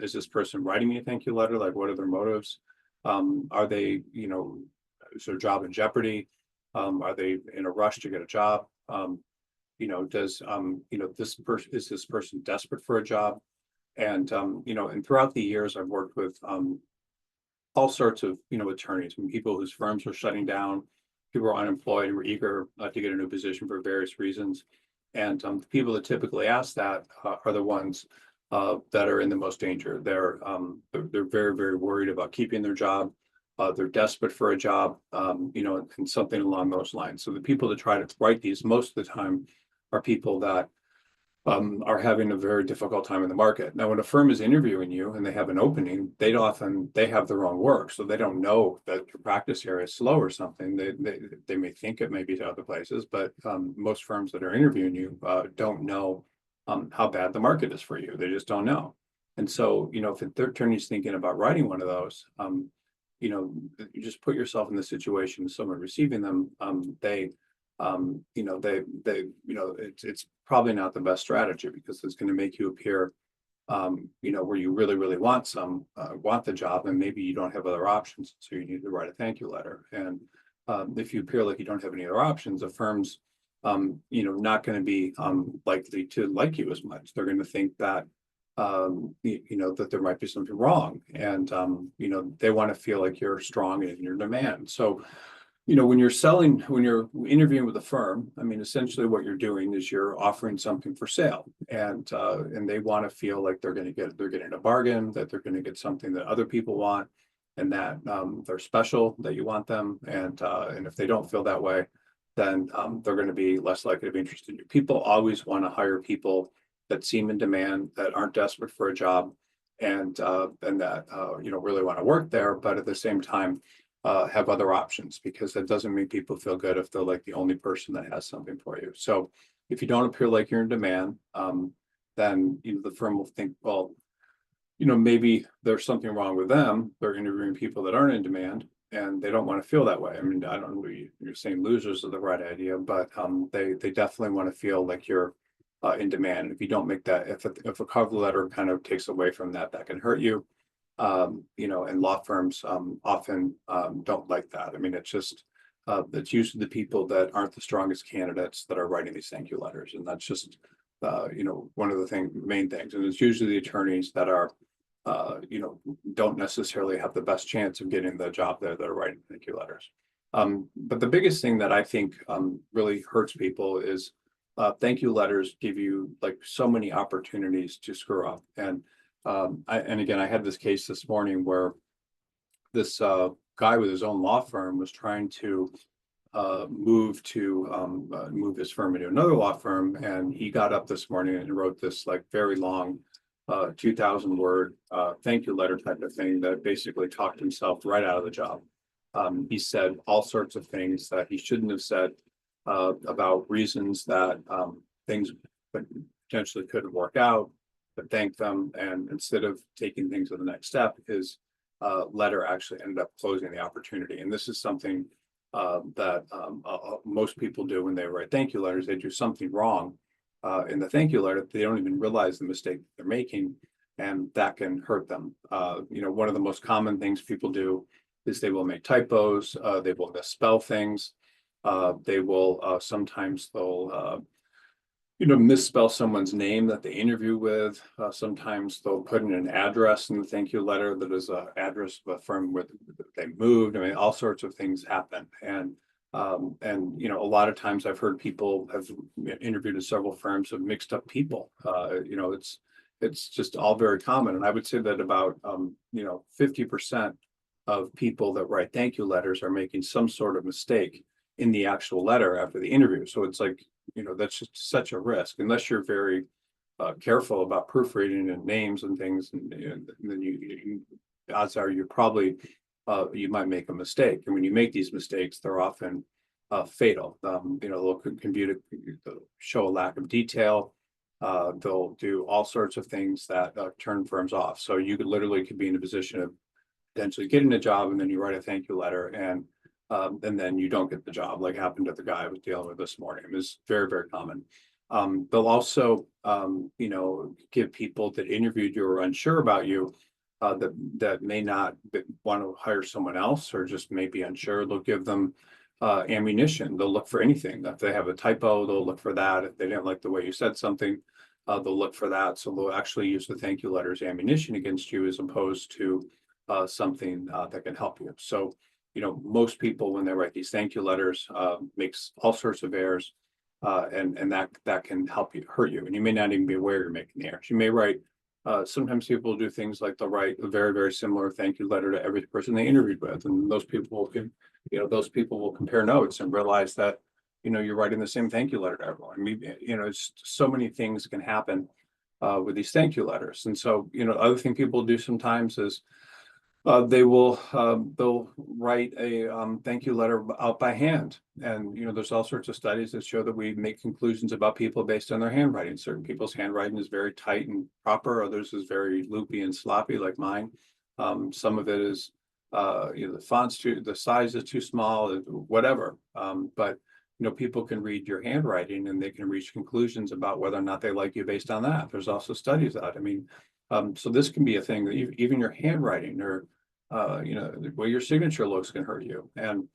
is this person writing me a thank you letter? Like, what are their motives? Are they, is their job in jeopardy? Are they in a rush to get a job? Is this person desperate for a job? And and throughout the years, I've worked with all sorts of attorneys, and people whose firms were shutting down, people were unemployed and were eager to get a new position for various reasons. And the people that typically ask that are the ones that are in the most danger. They're very, very worried about keeping their job. They're desperate for a job, and something along those lines. So the people that try to write these most of the time are people that are having a very difficult time in the market. Now, when a firm is interviewing you and they have an opening, they have their own work, so they don't know that your practice area is slow or something. They may think it may be to other places, but most firms that are interviewing you don't know how bad the market is for you. They just don't know. And so, if a third attorney's thinking about writing one of those, you just put yourself in the situation of someone receiving them. It's probably not the best strategy because it's going to make you appear, where you really, really want the job, and maybe you don't have other options. So you need to write a thank you letter. And if you appear like you don't have any other options, the firm's, not going to be likely to like you as much. They're going to think that, that there might be something wrong. And, they want to feel like you're strong in your demand. So, when you're interviewing with a firm, I mean, essentially what you're doing is you're offering something for sale, and they want to feel like they're getting a bargain, that they're going to get something that other people want, and that they're special, that you want them, and if they don't feel that way, then they're going to be less likely to be interested in you. People always want to hire people that seem in demand, that aren't desperate for a job, and that really want to work there, but at the same time have other options, because that doesn't make people feel good if they're like the only person that has something for you. So if you don't appear like you're in demand, then the firm will think, well, maybe there's something wrong with them. They're interviewing people that aren't in demand, and they don't want to feel that way. I mean, I don't know, you're saying losers are the right idea, but they definitely want to feel like you're in demand. If you don't make that, if a cover letter kind of takes away from that, that can hurt you. And law firms often don't like that. I mean, it's usually the people that aren't the strongest candidates that are writing these thank you letters, and that's just one of the main things. And it's usually the attorneys that are don't necessarily have the best chance of getting the job there that are writing thank you letters. But the biggest thing that I think really hurts people is thank you letters give you like so many opportunities to screw up. And again, I had this case this morning where this guy with his own law firm was trying to move his firm into another law firm, and he got up this morning and wrote this like very long 2,000 word thank you letter type of thing that basically talked himself right out of the job. He said all sorts of things that he shouldn't have said about reasons that things potentially couldn't work out, but thanked them. And instead of taking things to the next step, his letter actually ended up closing the opportunity. And this is something that most people do when they write thank you letters. They do something wrong in the thank you letter. They don't even realize the mistake they're making, and that can hurt them. One of the most common things people do is they will make typos. They will misspell things. They will sometimes they'll misspell someone's name that they interview with. Sometimes they'll put in an address in the thank you letter that is an address of a firm where they moved. I mean, all sorts of things happen. And a lot of times I've heard people have interviewed at several firms have mixed up people. It's just all very common. And I would say that about 50% of people that write thank you letters are making some sort of mistake in the actual letter after the interview. So it's like, that's just such a risk unless you're very careful about proofreading and names and things. And then you odds are you probably you might make a mistake. And when you make these mistakes, they're often fatal. They'll show a lack of detail. They'll do all sorts of things that turn firms off. So you could be in a position of potentially getting a job, and then you write a thank you letter, and then you don't get the job, like happened to the guy I was dealing with this morning. It was very, very common. They'll also, give people that interviewed you or are unsure about you that may not want to hire someone else or just may be unsure. They'll give them ammunition. They'll look for anything. If they have a typo, they'll look for that. If they didn't like the way you said something, they'll look for that. So they'll actually use the thank you letter as ammunition against you, as opposed to something that can help you. So, most people, when they write these thank you letters, makes all sorts of errors, and that can hurt you. And you may not even be aware you're making the errors. You may write. Sometimes people do things like they'll write a very, very similar thank you letter to every person they interviewed with, and those people will compare notes and realize that you're writing the same thank you letter to everyone. It's so many things can happen with these thank you letters. And so other thing people do sometimes is They'll write a thank you letter out by hand. And, there's all sorts of studies that show that we make conclusions about people based on their handwriting. Certain people's handwriting is very tight and proper, others is very loopy and sloppy like mine. Some of it is, the size is too small, whatever. But, people can read your handwriting and they can reach conclusions about whether or not they like you based on that. There's also studies out. I mean, so this can be a thing that even your handwriting or the way your signature looks can hurt you. And,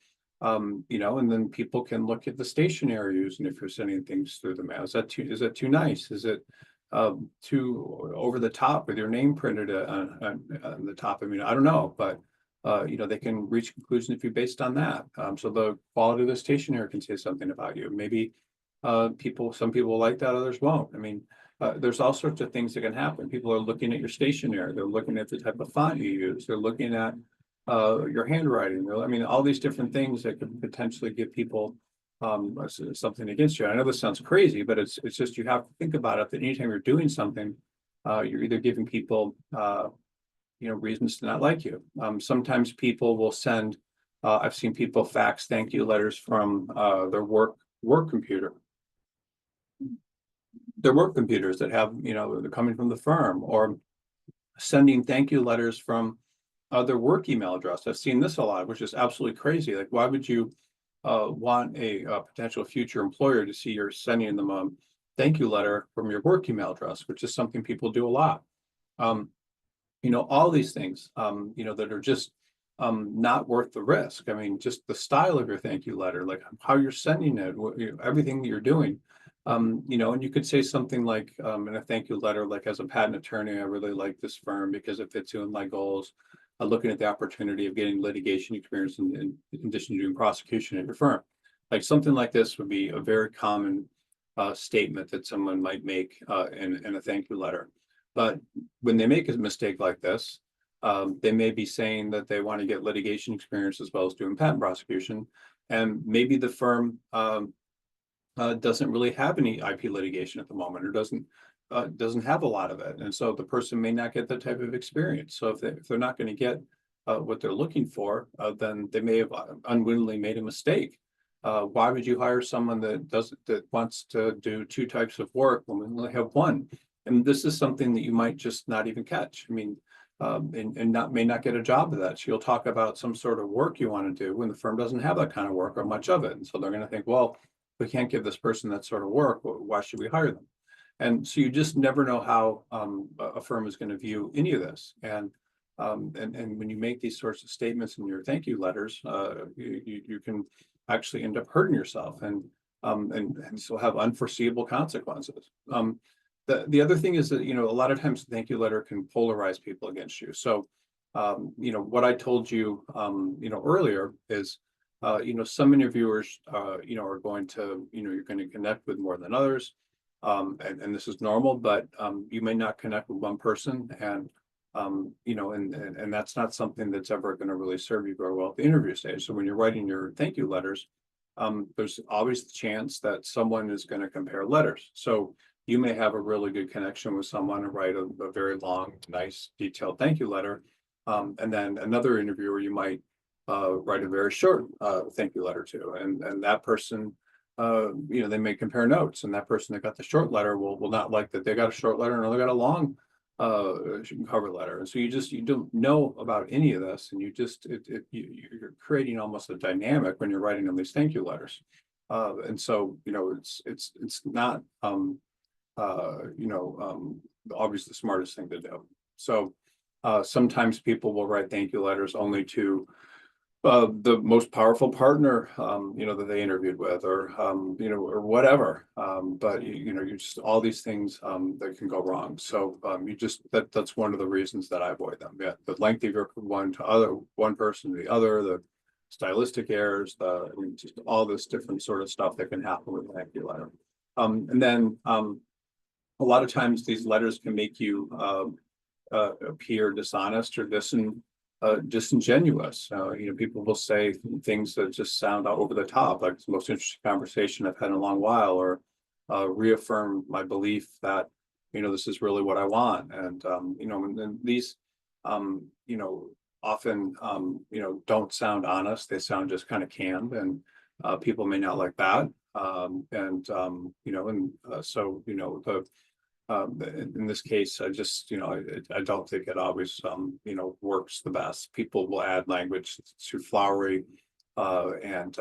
and then people can look at the stationery used, and if you're sending things through the mail, is that too nice? Is it too over the top with your name printed on the top? I mean, I don't know, but they can reach conclusions if you based on that. So the quality of the stationery can say something about you. Maybe some people like that, others won't. I mean, there's all sorts of things that can happen. People are looking at your stationery. They're looking at the type of font you use. They're looking at your handwriting. I mean, all these different things that could potentially give people something against you. I know this sounds crazy, but it's just you have to think about it. That anytime you're doing something, you're either giving people reasons to not like you. Sometimes people will send. I've seen people fax thank you letters from their work computer. Their work computers that have, they're coming from the firm, or sending thank you letters from their work email address. I've seen this a lot, which is absolutely crazy. Like, why would you want a potential future employer to see you're sending them a thank you letter from your work email address, which is something people do a lot. All these things, that are just not worth the risk. I mean, just the style of your thank you letter, like how you're sending it, everything that you're doing. And you could say something like in a thank you letter, like, as a patent attorney, I really like this firm because it fits in my goals. Looking at the opportunity of getting litigation experience in addition to doing prosecution at your firm. Like something like this would be a very common statement that someone might make in a thank you letter. But when they make a mistake like this, they may be saying that they want to get litigation experience as well as doing patent prosecution. And maybe the firm doesn't really have any IP litigation at the moment, or doesn't have a lot of it. And so the person may not get that type of experience. So if they're not going to get what they're looking for, then they may have unwittingly made a mistake. Why would you hire someone that wants to do two types of work when we only have one? And this is something that you might just not even catch. I mean, may not get a job of that. So you'll talk about some sort of work you want to do when the firm doesn't have that kind of work or much of it. And so they're going to think, well, we can't give this person that sort of work. Why should we hire them? And so you just never know how a firm is going to view any of this. And when you make these sorts of statements in your thank you letters, you can actually end up hurting yourself, and so have unforeseeable consequences. The other thing is that, a lot of times the thank you letter can polarize people against you. So, what I told you, earlier is, some interviewers, are going to, you're going to connect with more than others. And this is normal, but you may not connect with one person, and and that's not something that's ever going to really serve you very well at the interview stage. So when you're writing your thank you letters, there's always the chance that someone is going to compare letters. So you may have a really good connection with someone and write a very long, nice, detailed thank you letter, and then another interviewer you might write a very short thank you letter to, and that person. They may compare notes, and that person that got the short letter will not like that they got a short letter and they got a long cover letter. And so you don't know about any of this, and you're creating almost a dynamic when you're writing them these thank you letters. And so it's not always the smartest thing to do. So sometimes people will write thank you letters only to the most powerful partner, that they interviewed with, or or whatever. But you just all these things that can go wrong. So that's one of the reasons that I avoid them. Yeah, the length of your one person to the other, the stylistic errors, just all this different sort of stuff that can happen with a thank you letter. And then a lot of times these letters can make you appear dishonest or disingenuous. People will say things that just sound over the top, like it's the most interesting conversation I've had in a long while, or reaffirm my belief that this is really what I want. And and then these often, don't sound honest. They sound just kind of canned, and people may not like that. So, in this case, I don't think it always, works the best. People will add language too flowery, and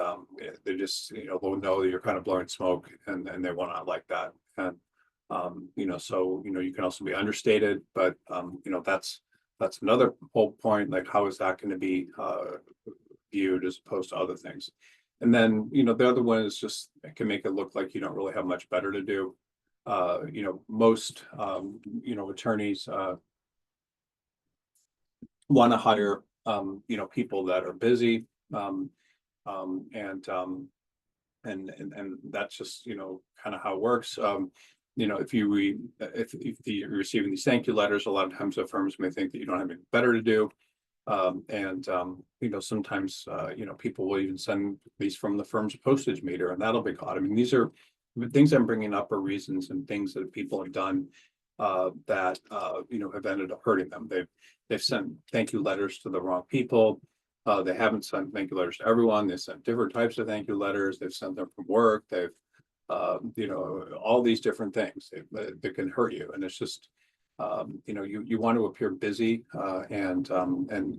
they just, they'll know that you're kind of blowing smoke, and they will not like that. And you can also be understated, but that's another whole point. Like, how is that going to be viewed as opposed to other things? And then, the other one is just, it can make it look like you don't really have much better to do. Most attorneys want to hire people that are busy, and that's just kind of how it works. If you're receiving these thank you letters, a lot of times the firms may think that you don't have anything better to do. Sometimes people will even send these from the firm's postage meter, and that'll be caught. I mean, these are the things I'm bringing up are reasons and things that people have done that have ended up hurting them. They've sent thank you letters to the wrong people. They haven't sent thank you letters to everyone. They sent different types of thank you letters. They've sent them from work. They've all these different things that can hurt you. And it's just you want to appear busy, and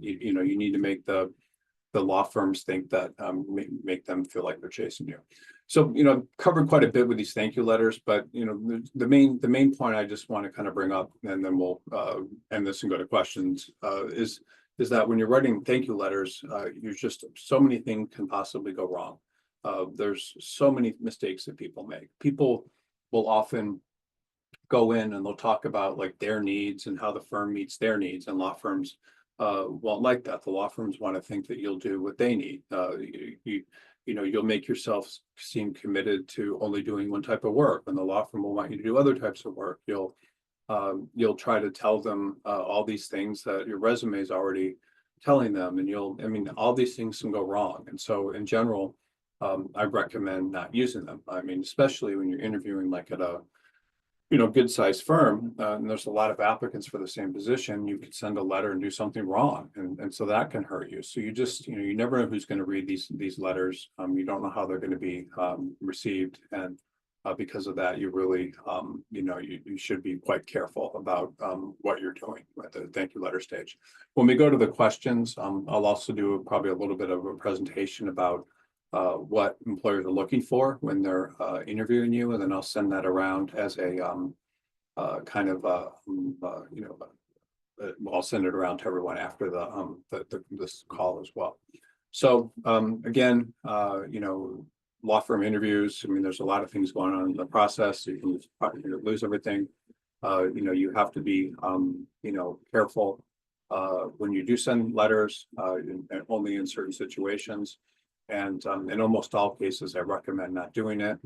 you need to make the law firms think that make them feel like they're chasing you. So covered quite a bit with these thank you letters, but the main point I just want to kind of bring up, and then we'll end this and go to questions, is that when you're writing thank you letters, you're just so many things can possibly go wrong. There's so many mistakes that people make. People will often go in and they'll talk about like their needs and how the firm meets their needs, and law firms won't like that. The law firms want to think that you'll do what they need. You'll make yourself seem committed to only doing one type of work, and the law firm will want you to do other types of work. You'll try to tell them all these things that your resume is already telling them, and all these things can go wrong. And so in general, I recommend not using them. I mean, especially when you're interviewing like at a good sized firm, and there's a lot of applicants for the same position, you could send a letter and do something wrong. And so that can hurt you. So you never know who's going to read these letters. You don't know how they're going to be received. And because of that, you really, you should be quite careful about what you're doing at the thank you letter stage. When we go to the questions, I'll also do probably a little bit of a presentation about what employers are looking for when they're interviewing you, and then I'll send that around as a I'll send it around to everyone after this call as well. So again, law firm interviews. I mean, there's a lot of things going on in the process. You can lose everything. You have to be careful when you do send letters, and only in certain situations. And in almost all cases, I recommend not doing it.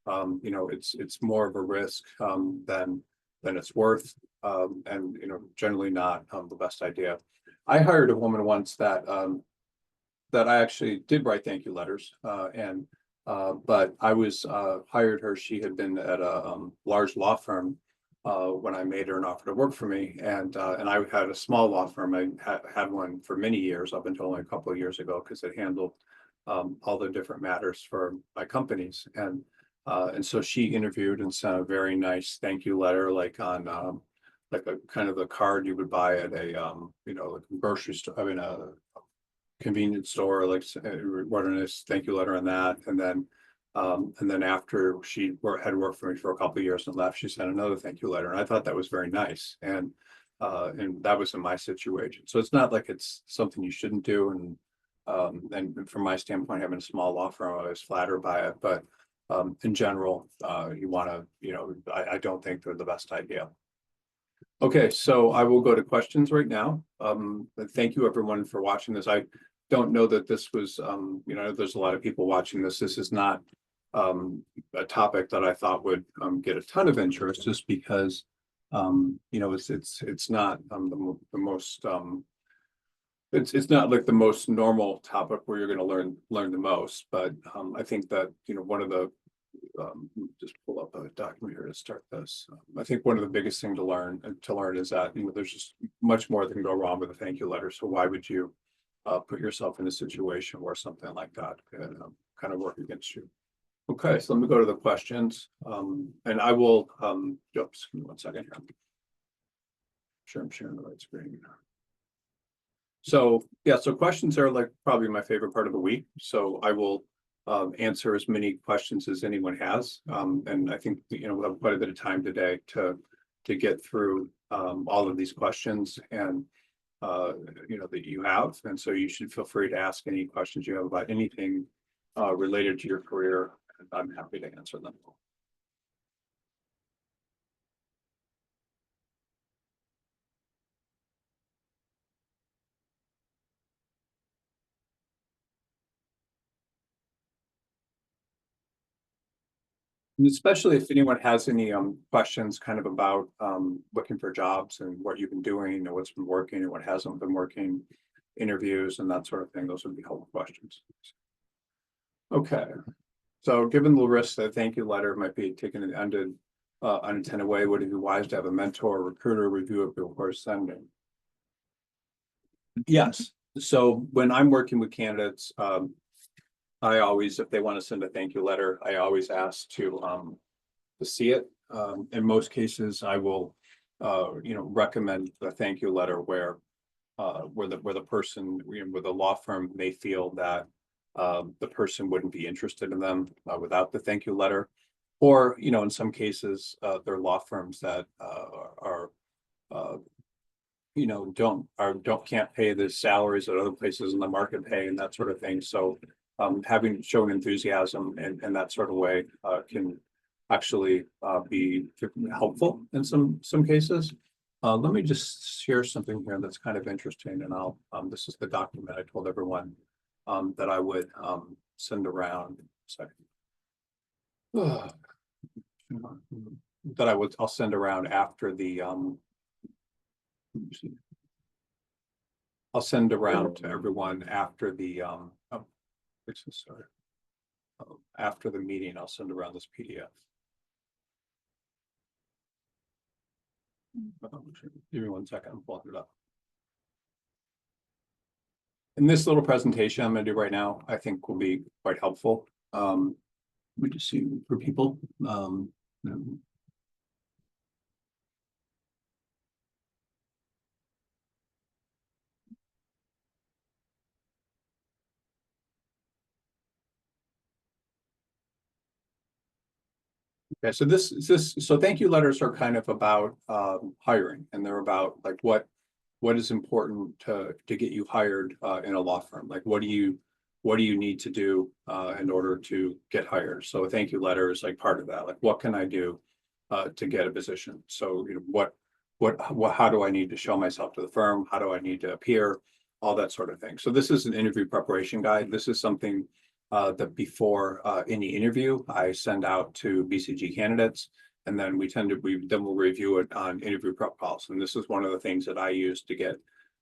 It's more of a risk than it's worth, and generally not the best idea. I hired a woman once that I actually did write thank you letters, but I was hired her. She had been at a large law firm when I made her an offer to work for me, and I had a small law firm. I had one for many years, up until only a couple of years ago, because it handled all the different matters for my companies. And so she interviewed and sent a very nice thank you letter, like on like a kind of the card you would buy at a like a grocery store, I mean a convenience store, like wrote a nice thank you letter on that. And then after she had worked for me for a couple of years and left, she sent another thank you letter, and I thought that was very nice. And that was in my situation. So it's not like it's something you shouldn't do. And from my standpoint, having a small law firm, I was flattered by it. But in general, you want to, I don't think they're the best idea. Okay, so I will go to questions right now. Thank you everyone for watching this. I don't know that this was, there's a lot of people watching this. This is not a topic that I thought would get a ton of interest, just because, it's not the most, it's not like the most normal topic where you're going to learn the most. But I think that one of the just pull up a document here to start this. I think one of the biggest thing to learn is that, there's just much more that can go wrong with a thank you letter. So why would you put yourself in a situation where something like that could kind of work against you? Okay, so let me go to the questions. And I will, just give me 1 second here. Sure, I'm sharing the right screen. So yeah, so questions are like probably my favorite part of the week. So I will answer as many questions as anyone has. And I think, we'll have quite a bit of time today to get through all of these questions and that you have. And so you should feel free to ask any questions you have about anything related to your career, and I'm happy to answer them. And especially if anyone has any questions kind of about looking for jobs and what you've been doing and what's been working and what hasn't been working, interviews and that sort of thing, those would be helpful questions. Okay, so given the risk that a thank you letter might be taken in an unintended way, would it be wise to have a mentor or recruiter review it before sending? Yes. So when I'm working with candidates, I always, if they want to send a thank you letter, I always ask to see it. In most cases, I will, recommend a thank you letter where the person, where the law firm may feel that the person wouldn't be interested in them without the thank you letter. Or, in some cases, there are law firms that are can't pay the salaries that other places in the market pay and that sort of thing. So having shown enthusiasm and that sort of way can actually be helpful in some cases. Let me just share something here that's kind of interesting, and I'll this is the document I told everyone that I would send around. I'll send around after the I'll send around to everyone after the after the meeting. I'll send around this PDF. Give me 1 second, I'm pulling it up. And this little presentation I'm going to do right now, I think will be quite helpful. We just see for people. Okay, so thank you letters are kind of about hiring, and they're about like what is important to get you hired in a law firm. Like what do you need to do in order to get hired? So a thank you letter is like part of that. Like what can I do to get a position? So how do I need to show myself to the firm? How do I need to appear? All that sort of thing. So this is an interview preparation guide. This is something that before any interview I send out to BCG candidates, and then we'll review it on interview prep calls. And this is one of the things that I use to get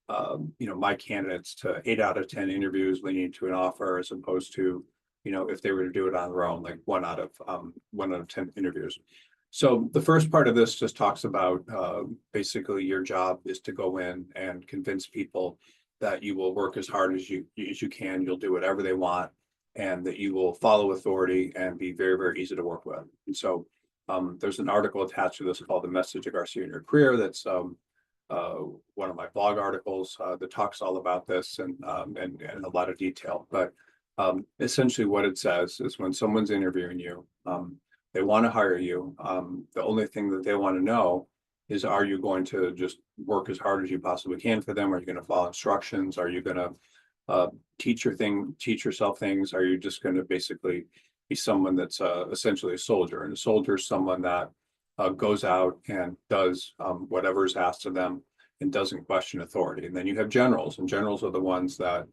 my candidates to 8 out of 10 interviews leading to an offer, as opposed to if they were to do it on their own, like 1 out of 10 interviews. So the first part of this just talks about basically your job is to go in and convince people that you will work as hard as you can. You'll do whatever they want, and that you will follow authority and be very, very easy to work with. And so there's an article attached to this called "The Message of Garcia in Your Career." That's one of my blog articles that talks all about this and in a lot of detail. But essentially what it says is when someone's interviewing you, they want to hire you. The only thing that they want to know is, are you going to just work as hard as you possibly can for them? Are you going to follow instructions? Are you going to teach yourself things? Are you just going to basically be someone that's essentially a soldier? And a soldier is someone that goes out and does whatever is asked of them and doesn't question authority. And then you have generals, and generals are the ones that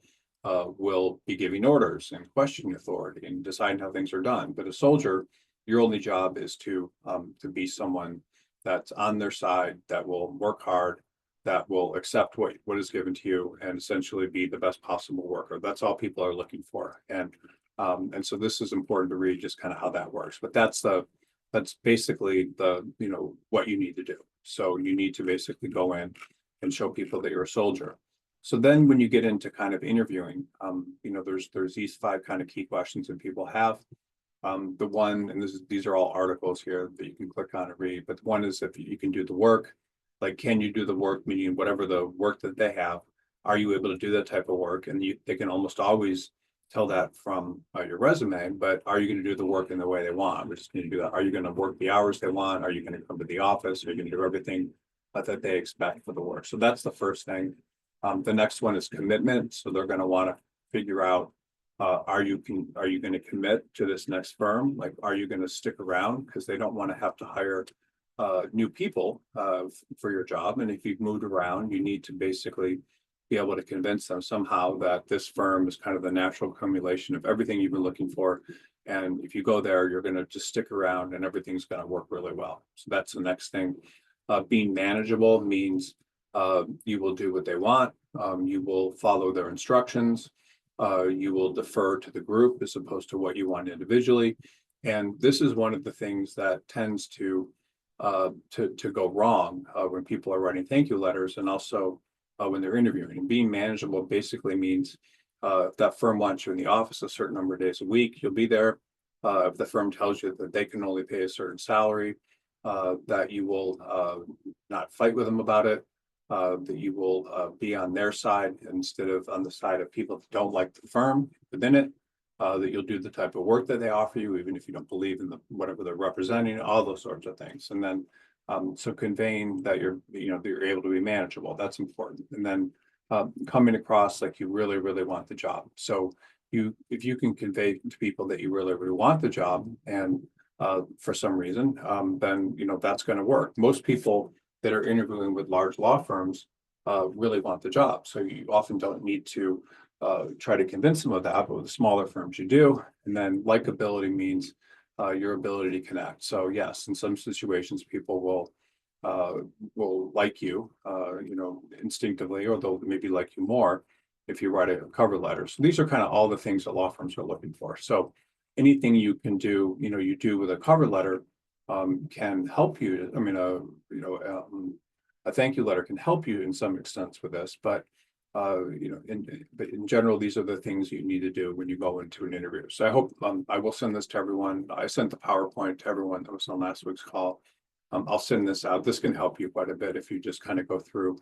will be giving orders and questioning authority and deciding how things are done. But a soldier, your only job is to be someone that's on their side, that will work hard, that will accept what is given to you, and essentially be the best possible worker. That's all people are looking for. And And so this is important to read just kind of how that works, but that's basically what you need to do. So you need to basically go in and show people that you're a soldier. So then when you get into kind of interviewing, there's these 5 kind of key questions that people have. The one, and these are all articles here that you can click on and read, but one is if you can do the work, like, can you do the work, meaning whatever the work that they have, are you able to do that type of work? And they can almost always tell that from your resume, but are you going to do the work in the way they want? We're just going to do that. Are you going to work the hours they want? Are you going to come to the office? Are you going to do everything that they expect for the work? So that's the first thing. The next one is commitment. So they're going to want to figure out, are you going to commit to this next firm? Like, are you going to stick around? Because they don't want to have to hire new people for your job. And if you've moved around, you need to basically be able to convince them somehow that this firm is kind of the natural accumulation of everything you've been looking for. And if you go there, you're going to just stick around and everything's going to work really well. So that's the next thing. Being manageable means you will do what they want. You will follow their instructions. You will defer to the group as opposed to what you want individually. And this is one of the things that tends to go wrong when people are writing thank you letters, and also when they're interviewing. And being manageable basically means if that firm wants you in the office a certain number of days a week, you'll be there. If the firm tells you that they can only pay a certain salary, that you will not fight with them about it, that you will be on their side instead of on the side of people that don't like the firm within it, that you'll do the type of work that they offer you, even if you don't believe in whatever they're representing, all those sorts of things. And then so conveying that you're able to be manageable, that's important. And then coming across like you really, really want the job. So if you can convey to people that you really, really want the job, and for some reason, then that's going to work. Most people that are interviewing with large law firms really want the job. So you often don't need to try to convince them of that, but with the smaller firms you do. And then likability means your ability to connect. So yes, in some situations, people will like you, instinctively, or they'll maybe like you more if you write a cover letter. So these are kind of all the things that law firms are looking for. So anything you can do, you do with a cover letter can help you. I mean, a thank you letter can help you in some extent with this, but but in general, these are the things you need to do when you go into an interview. So I hope I will send this to everyone. I sent the PowerPoint to everyone that was on last week's call. I'll send this out. This can help you quite a bit if you just kind of go through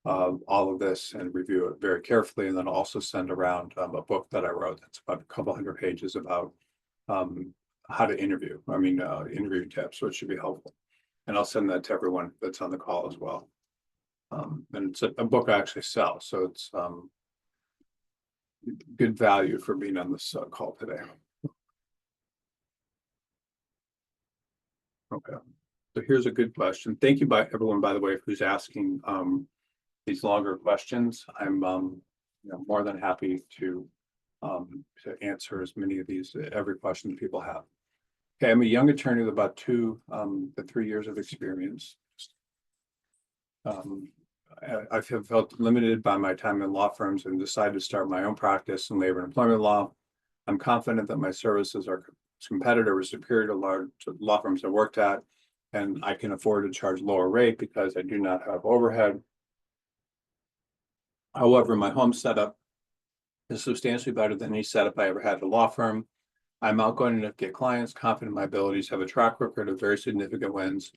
all of this and review it very carefully. And then I'll also send around a book that I wrote that's about a couple hundred pages about how to interview. I mean, interview tips, so it should be helpful. And I'll send that to everyone that's on the call as well. And it's a book I actually sell, so it's good value for being on this call today. Okay, so here's a good question. Thank you by everyone, by the way, who's asking these longer questions. I'm more than happy to answer as many of these, every question people have. Okay, I'm a young attorney with about 2 to 3 years of experience. I have felt limited by my time in law firms and decided to start my own practice in labor and employment law. I'm confident that my services are competitive or superior to large law firms I worked at, and I can afford to charge lower rate because I do not have overhead. However, my home setup is substantially better than any setup I ever had at a law firm. I'm outgoing enough to get clients, confident in my abilities, have a track record of very significant wins,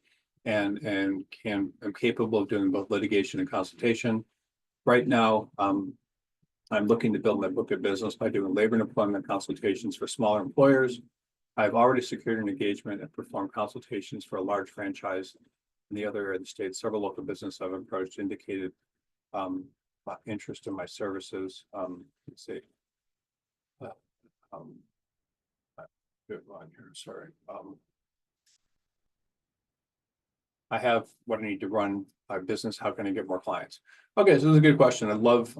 and am capable of doing both litigation and consultation. Right now, I'm looking to build my book of business by doing labor and employment consultations for smaller employers. I've already secured an engagement and performed consultations for a large franchise in the other area of the state. Several local businesses I've approached indicated interest in my services. Let's see. Good one here, sorry. I have what I need to run my business. How can I get more clients? Okay, so this is a good question. I love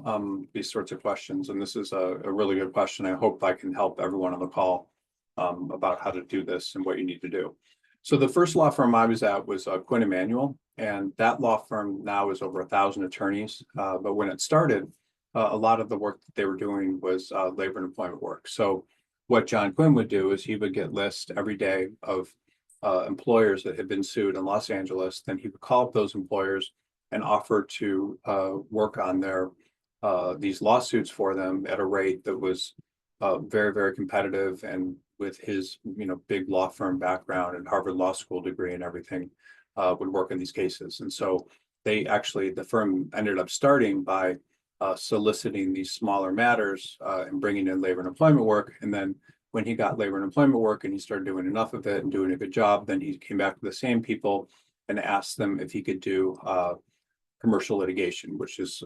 these sorts of questions, and this is a really good question. I hope I can help everyone on the call about how to do this and what you need to do. So the first law firm I was at was Quinn Emanuel, and that law firm now is over 1,000 attorneys. But when it started, a lot of the work that they were doing was labor and employment work. So what John Quinn would do is he would get lists every day of employers that had been sued in Los Angeles. Then he would call up those employers and offer to work on their these lawsuits for them at a rate that was very, very competitive. And with his, big law firm background and Harvard Law School degree and everything, would work in these cases. And so the firm ended up starting by soliciting these smaller matters and bringing in labor and employment work. And then when he got labor and employment work and he started doing enough of it and doing a good job, then he came back to the same people and asked them if he could do commercial litigation, which is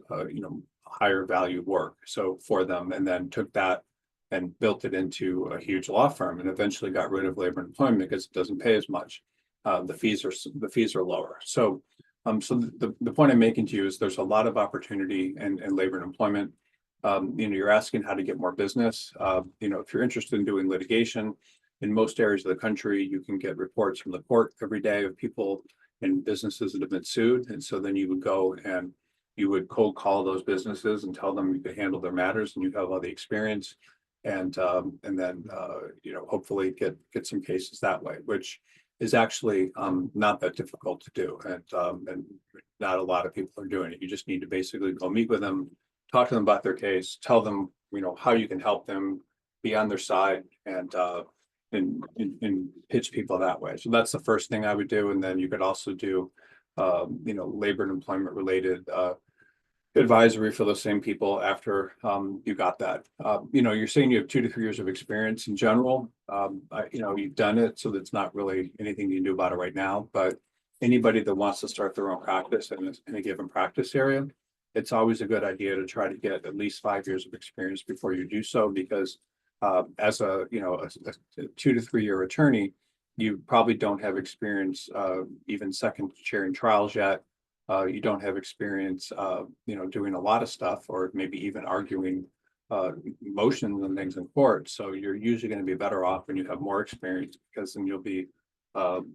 higher value work. So for them, and then took that and built it into a huge law firm, and eventually got rid of labor and employment because it doesn't pay as much. The fees are lower. So the point I'm making to you is there's a lot of opportunity in labor and employment. You're asking how to get more business. If you're interested in doing litigation in most areas of the country, you can get reports from the court every day of people and businesses that have been sued. And so then you would go and you would cold call those businesses and tell them you could handle their matters and you have all the experience. And then hopefully get some cases that way, which is actually not that difficult to do, and not a lot of people are doing it. You just need to basically go meet with them, talk to them about their case, tell them how you can help them, be on their side, and pitch people that way. So that's the first thing I would do, and then you could also do labor and employment related advisory for those same people after you got that. You're saying you have 2 to 3 years of experience in general. You've done it, so that's not really anything you can do about it right now. But anybody that wants to start their own practice in a given practice area, it's always a good idea to try to get at least 5 years of experience before you do so, because as a 2 to 3 year attorney, you probably don't have experience even second chairing trials yet. You don't have experience, doing a lot of stuff, or maybe even arguing motions and things in court. So you're usually going to be better off when you have more experience, because then you'll be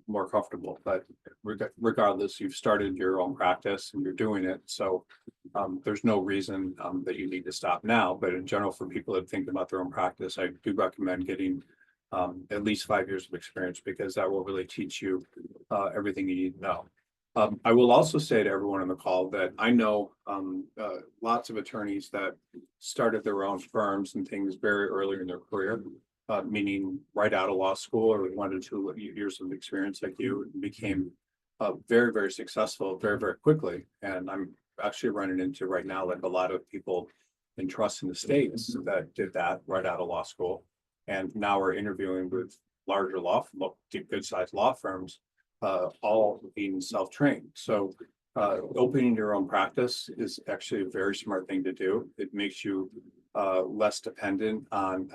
more comfortable. But regardless, you've started your own practice and you're doing it. So there's no reason that you need to stop now. But in general, for people that think about their own practice, I do recommend getting at least 5 years of experience, because that will really teach you everything you need to know. I will also say to everyone on the call that I know lots of attorneys that started their own firms and things very early in their career, meaning right out of law school or with 1 to 2 years of experience like you, and became very, very successful very, very quickly. And I'm actually running into right now like a lot of people in trusts in the States that did that right out of law school, and now we're interviewing with larger good sized law firms, all being self-trained. So opening your own practice is actually a very smart thing to do. It makes you less dependent on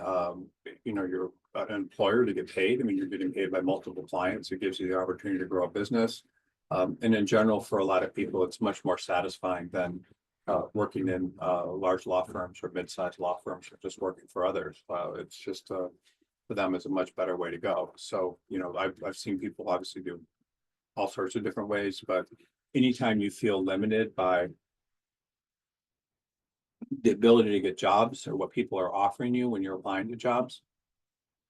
your employer to get paid. I mean, you're getting paid by multiple clients. It gives you the opportunity to grow a business. And in general, for a lot of people, it's much more satisfying than working in large law firms or mid-sized law firms, or just working for others. It's just for them, it's a much better way to go. So I've seen people obviously do all sorts of different ways, but anytime you feel limited by the ability to get jobs or what people are offering you when you're applying to jobs,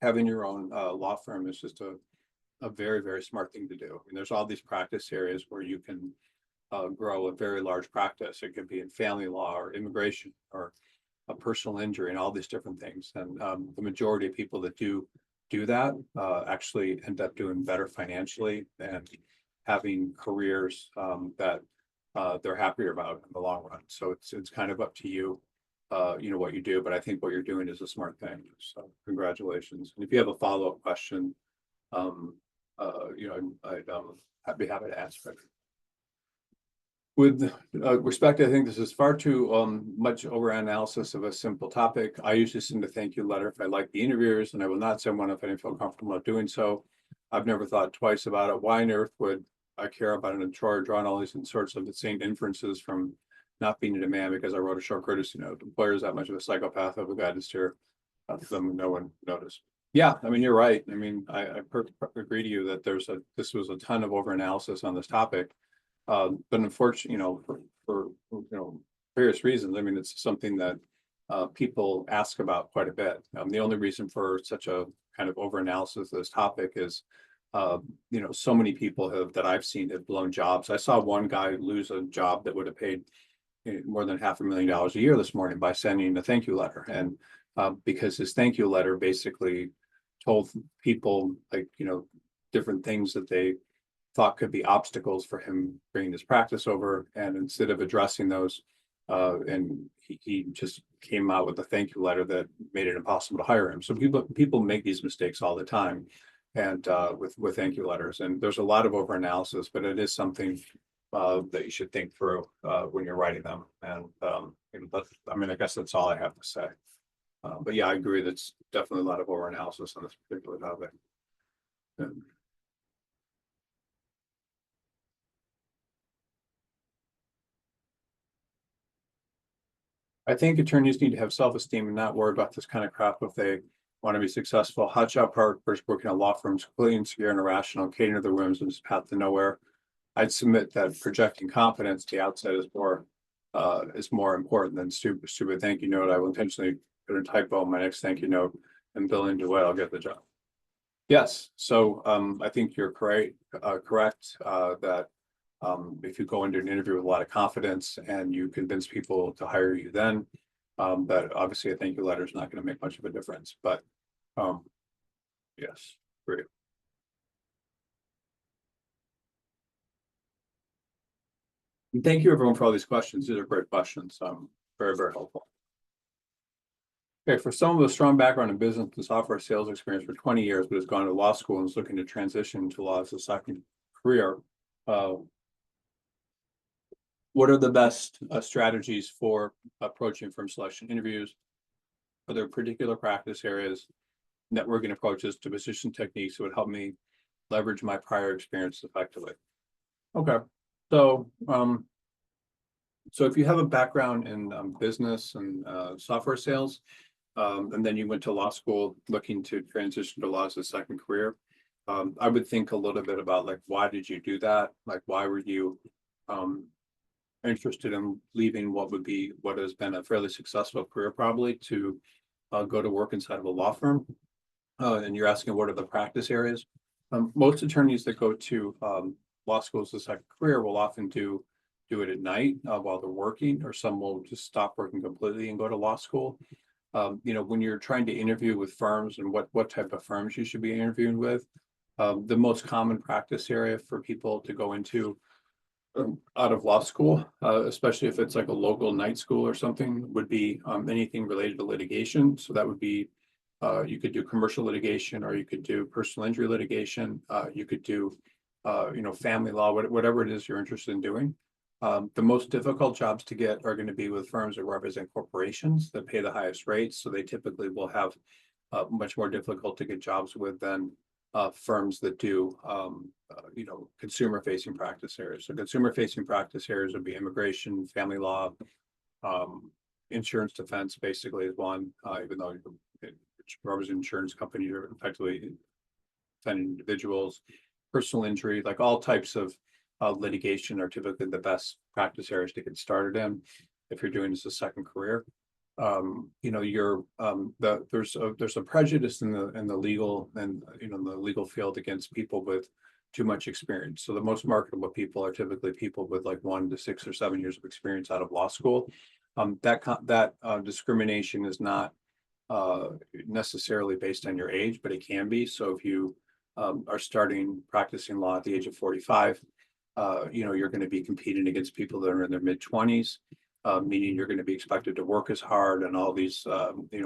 having your own law firm is just a very, very smart thing to do. And there's all these practice areas where you can grow a very large practice. It could be in family law or immigration or a personal injury and all these different things. And the majority of people that do that actually end up doing better financially and having careers that they're happier about in the long run. So it's kind of up to you, what you do, but I think what you're doing is a smart thing. So congratulations. And if you have a follow-up question, I'd be happy to answer it. With respect, I think this is far too much overanalysis of a simple topic. I usually send a thank you letter if I like the interviewers, and I will not send one if I didn't feel comfortable not doing so. I've never thought twice about it. Why on earth would I care about an employer drawing all these sorts of insane inferences from not being in demand because I wrote a short courtesy note? Employer is that much of a psychopath of a guy to steer them, no one noticed. Yeah, I mean, you're right. I mean, I agree to you that this was a ton of overanalysis on this topic. But unfortunately, for various reasons, I mean, it's something that people ask about quite a bit. The only reason for such a kind of over-analysis of this topic is, so many people that I've seen have blown jobs. I saw one guy lose a job that would have paid more than $500,000 a year this morning by sending a thank you letter. And because his thank you letter basically told people, like, different things that they thought could be obstacles for him bringing his practice over. And instead of addressing those, and he just came out with a thank you letter that made it impossible to hire him. So people make these mistakes all the time, and with thank you letters. And there's a lot of over analysis, but it is something that you should think through when you're writing them. And I guess that's all I have to say. But yeah, I agree. That's definitely a lot of over analysis on this particular topic. I think attorneys need to have self-esteem and not worry about this kind of crap if they want to be successful. Hotshot partners working at law firms, completely insecure and irrational, catering to their whims and just path to nowhere. I'd submit that projecting confidence to the outset is more important than stupid thank you note. I will intentionally put a typo on my next thank you note and bill into it. I'll get the job. Yes. So I think you're correct that if you go into an interview with a lot of confidence and you convince people to hire you, then that obviously a thank you letter is not going to make much of a difference. But yes, great. And thank you everyone for all these questions. These are great questions. Very, very helpful. Okay, for someone with a strong background in business and software sales experience for 20 years, but has gone to law school and is looking to transition to law as a second career, what are the best strategies for approaching firm selection interviews? Are there particular practice areas, networking approaches to position techniques that would help me leverage my prior experience effectively? Okay, so if you have a background in business and software sales, and then you went to law school looking to transition to law as a second career, I would think a little bit about, like, why did you do that? Like, why were you interested in leaving what has been a fairly successful career, probably, to go to work inside of a law firm? And you're asking what are the practice areas? Most attorneys that go to law school as a second career will often do it at night while they're working, or some will just stop working completely and go to law school. When you're trying to interview with firms and what type of firms you should be interviewing with, the most common practice area for people to go into out of law school, especially if it's like a local night school or something, would be anything related to litigation. So that would be, you could do commercial litigation, or you could do personal injury litigation. You could do, family law, whatever it is you're interested in doing. The most difficult jobs to get are going to be with firms that represent corporations that pay the highest rates. So they typically will have much more difficult to get jobs with than firms that do, consumer-facing practice areas. So consumer-facing practice areas would be immigration, family law, insurance defense, basically, is one. Even though it represents insurance companies are effectively defending individuals, personal injury, like all types of litigation are typically the best practice areas to get started in if you're doing this as a second career. There's a prejudice in the legal and the legal field against people with too much experience. So the most marketable people are typically people with like 1 to 6 or 7 years of experience out of law school. That discrimination is not necessarily based on your age, but it can be. So if you are starting practicing law at the age of 45, you're going to be competing against people that are in their mid-20s. Meaning you're going to be expected to work as hard and all these,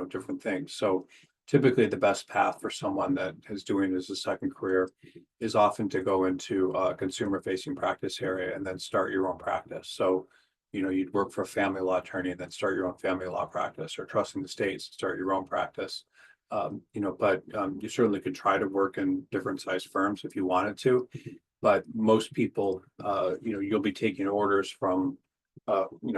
different things. So typically the best path for someone that is doing this as a second career is often to go into a consumer-facing practice area and then start your own practice. So, you'd work for a family law attorney and then start your own family law practice, or trusting the states, start your own practice. But you certainly could try to work in different size firms if you wanted to. But most people, you'll be taking orders from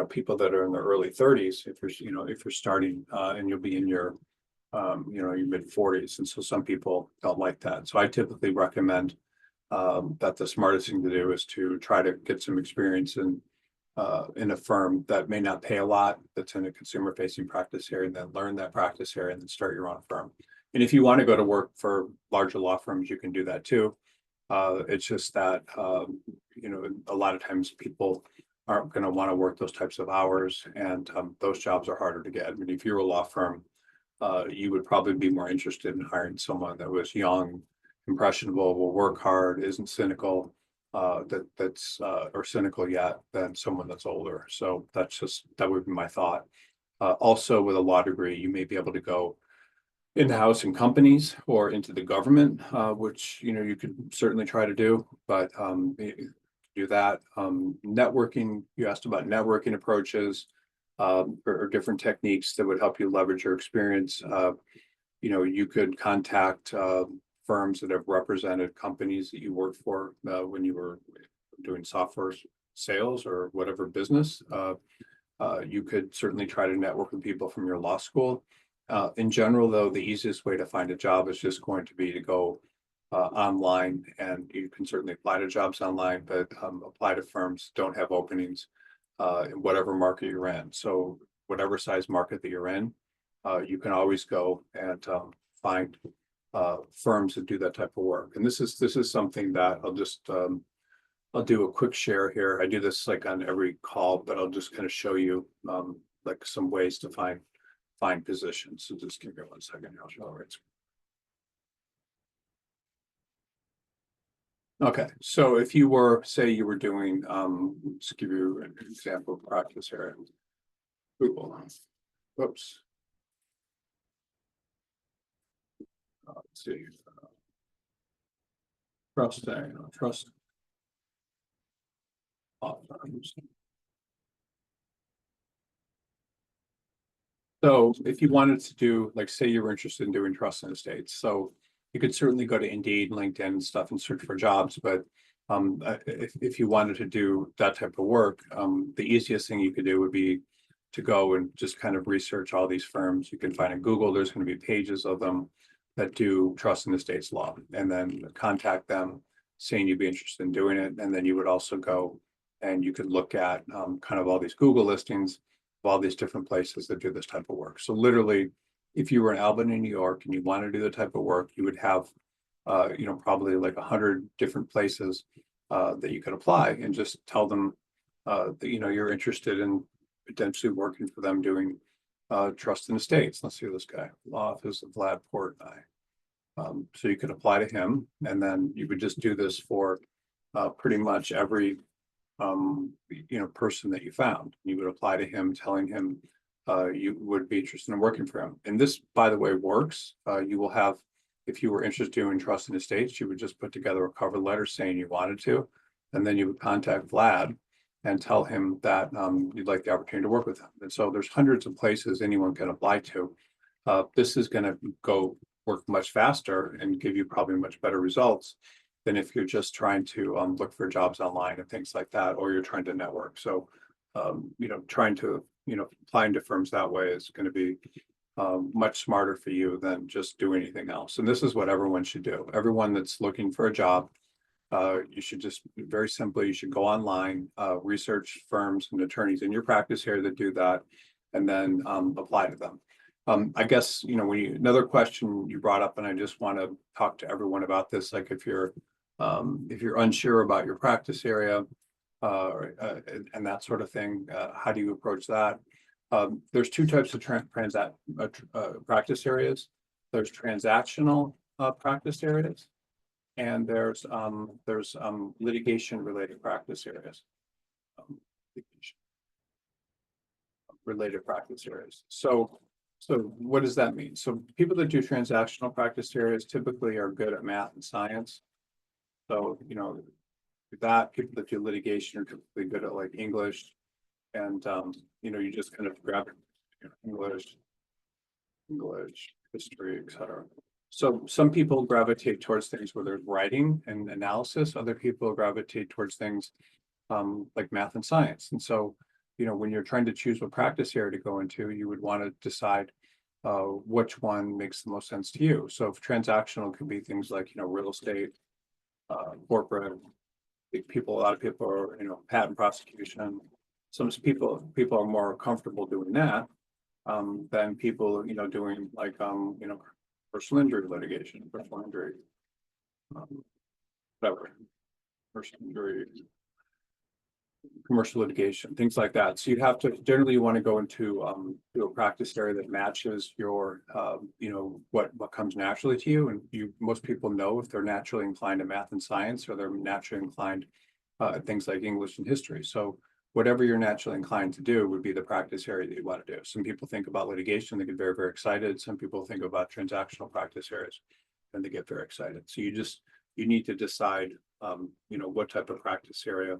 people that are in their early 30s if you're starting, and you'll be in your your mid 40s. And so some people don't like that. So I typically recommend that the smartest thing to do is to try to get some experience in in a firm that may not pay a lot, that's in a consumer facing practice area, and then learn that practice area and then start your own firm. And if you want to go to work for larger law firms, you can do that too. It's just that, a lot of times people aren't going to want to work those types of hours, and those jobs are harder to get. I mean, if you're a law firm, you would probably be more interested in hiring someone that was young, impressionable, will work hard, isn't cynical, or cynical yet, than someone that's older. So that would be my thought. Also, with a law degree, you may be able to go in-house in companies or into the government, which you could certainly try to do, but do that. Networking, you asked about networking approaches, or different techniques that would help you leverage your experience. You could contact firms that have represented companies that you worked for when you were doing software sales or whatever business. You could certainly try to network with people from your law school. In general, though, the easiest way to find a job is just going to be to go online, and you can certainly apply to jobs online, but apply to firms that don't have openings in whatever market you're in. So whatever size market that you're in, you can always go and find firms that do that type of work. And this is something that I'll do a quick share here. I do this like on every call, but I'll just kind of show you like some ways to find positions. So just give me 1 second. I'll show it. Okay, so if you were, say you were doing, let's give you an example of practice here. Google. Whoops. Let's see. Trust. So if you wanted to do, like, say you were interested in doing trust and estates, so you could certainly go to Indeed, LinkedIn and stuff and search for jobs. But if you wanted to do that type of work, the easiest thing you could do would be to go and just kind of research all these firms. You can find in Google, there's going to be pages of them that do trust and estates law, and then contact them saying you'd be interested in doing it. And then you would also go and you could look at kind of all these Google listings of all these different places that do this type of work. So literally, if you were in Albany, New York, and you wanted to do the type of work, you would have, probably like 100 different places that you could apply, and just tell them that you're interested in potentially working for them doing trust and estates. Let's see this guy, law office of Vlad Portnoy. So you could apply to him, and then you would just do this for pretty much every person that you found. You would apply to him, telling him you would be interested in working for him. And this, by the way, works. You will have, if you were interested in trust and estates, you would just put together a cover letter saying you wanted to, and then you would contact Vlad and tell him that you'd like the opportunity to work with him. And so there's hundreds of places anyone can apply to. This is going to go work much faster and give you probably much better results than if you're just trying to look for jobs online and things like that, or you're trying to network. So, trying to, applying to firms that way is going to be much smarter for you than just do anything else. And this is what everyone should do. Everyone that's looking for a job, you should just, very simply, you should go online, research firms and attorneys in your practice area that do that, and then apply to them. I guess, another question you brought up, and I just want to talk to everyone about this, like if you're unsure about your practice area and that sort of thing, how do you approach that? There's two types of practice areas. There's transactional practice areas, and there's litigation related practice areas. So what does that mean? So people that do transactional practice areas typically are good at math and science. So, that people that do litigation are typically good at like English, and you just kind of grab English, history, etc. So some people gravitate towards things where there's writing and analysis. Other people gravitate towards things like math and science. And so, when you're trying to choose what practice area to go into, you would want to decide which one makes the most sense to you. So if transactional could be things like, real estate, corporate, a lot of people are, patent prosecution, some people are more comfortable doing that than people, doing like, personal injury litigation, personal injury, whatever, personal injury, commercial litigation, things like that. So you have to generally you want to go into to a practice area that matches your what comes naturally to you. And most people know if they're naturally inclined to math and science, or they're naturally inclined at things like English and history. So whatever you're naturally inclined to do would be the practice area that you want to do. Some people think about litigation, they get very, very excited. Some people think about transactional practice areas and they get very excited. So you need to decide what type of practice area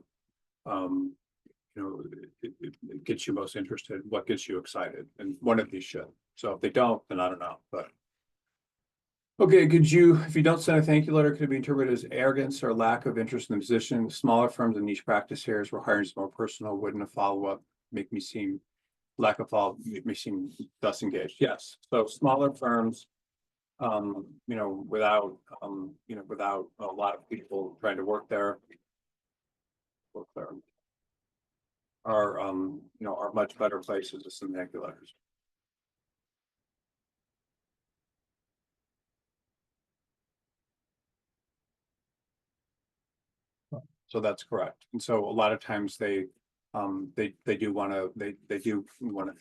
it gets you most interested, what gets you excited, and one of these should. So if they don't, then I don't know. But okay, if you don't send a thank you letter, could it be interpreted as arrogance or lack of interest in the position? Smaller firms and niche practice areas where hiring is more personal, wouldn't a follow-up make me seem lack of follow, make me seem thus engaged? Yes. So smaller firms, without without a lot of people trying to work there are much better places to send thank you letters. So that's correct. And so a lot of times they do want to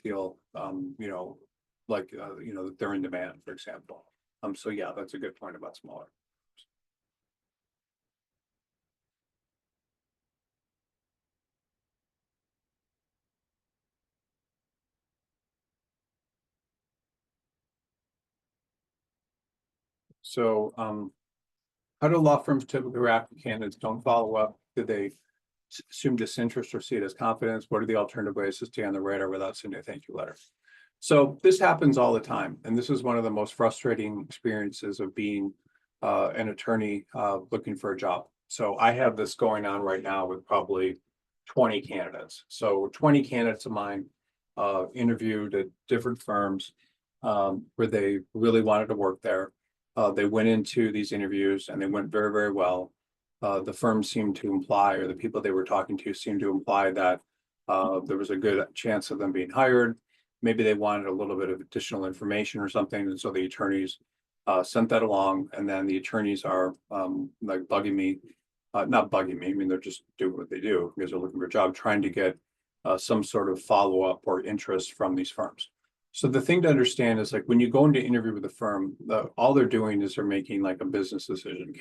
feel like that they're in demand, for example. So yeah, that's a good point about smaller. So how do law firms typically react to candidates don't follow up? Do they assume disinterest or see it as confidence? What are the alternative ways to stay on the radar without sending a thank you letter? So this happens all the time. And this is one of the most frustrating experiences of being an attorney looking for a job. So I have this going on right now with probably 20 candidates. So 20 candidates of mine interviewed at different firms where they really wanted to work there. They went into these interviews and they went very, very well. The firm seemed to imply, or the people they were talking to seemed to imply that there was a good chance of them being hired. Maybe they wanted a little bit of additional information or something. And so the attorneys sent that along. And then the attorneys are like bugging me, not bugging me. I mean, they're just doing what they do because they're looking for a job, trying to get some sort of follow-up or interest from these firms. So the thing to understand is like when you go into interview with a firm, all they're doing is they're making like a business decision.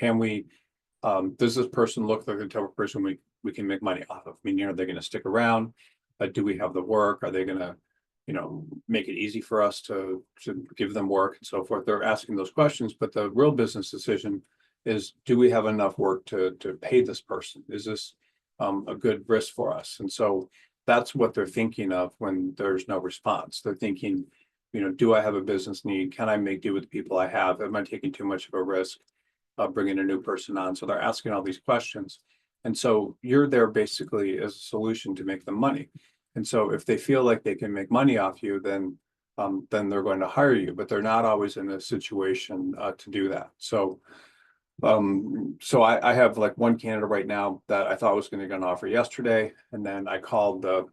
Does this person look like the type of person we can make money off of? I mean, are they going to stick around? Do we have the work? Are they going to, make it easy for us to give them work and so forth? They're asking those questions, but the real business decision is, do we have enough work to pay this person? Is this a good risk for us? And so that's what they're thinking of when there's no response. They're thinking, do I have a business need? Can I make do with the people I have? Am I taking too much of a risk of bringing a new person on? So they're asking all these questions. And so you're there basically as a solution to make them money. And so if they feel like they can make money off you, then they're going to hire you, but they're not always in a situation to do that. So I have like one candidate right now that I thought was going to get an offer yesterday, and then I called the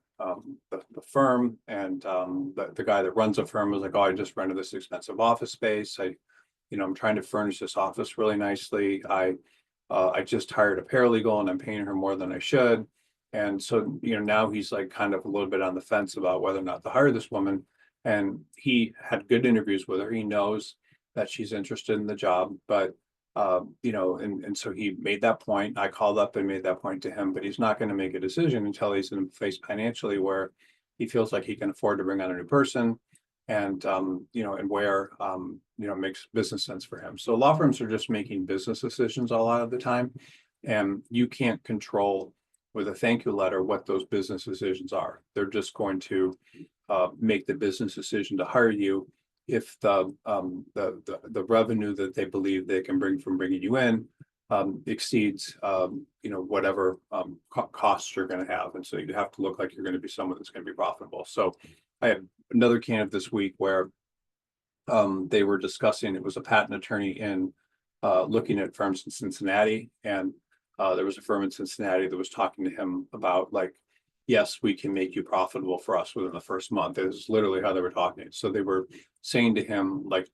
firm, and the guy that runs the firm was like, "Oh, I just rented this expensive office space. I'm trying to furnish this office really nicely. I just hired a paralegal, and I'm paying her more than I should." And so now he's like kind of a little bit on the fence about whether or not to hire this woman. And he had good interviews with her. He knows that she's interested in the job, but and so he made that point. I called up and made that point to him, but he's not going to make a decision until he's in a place financially where he feels like he can afford to bring on a new person, and and where makes business sense for him. So law firms are just making business decisions a lot of the time, and you can't control with a thank you letter what those business decisions are. They're just going to make the business decision to hire you if the revenue that they believe they can bring from bringing you in exceeds whatever costs you're going to have. And so you have to look like you're going to be someone that's going to be profitable. So I had another candidate this week where they were discussing, it was a patent attorney in looking at firms in Cincinnati, and there was a firm in Cincinnati that was talking to him about like, yes, we can make you profitable for us within the first month. It was literally how they were talking. So they were saying to him, like,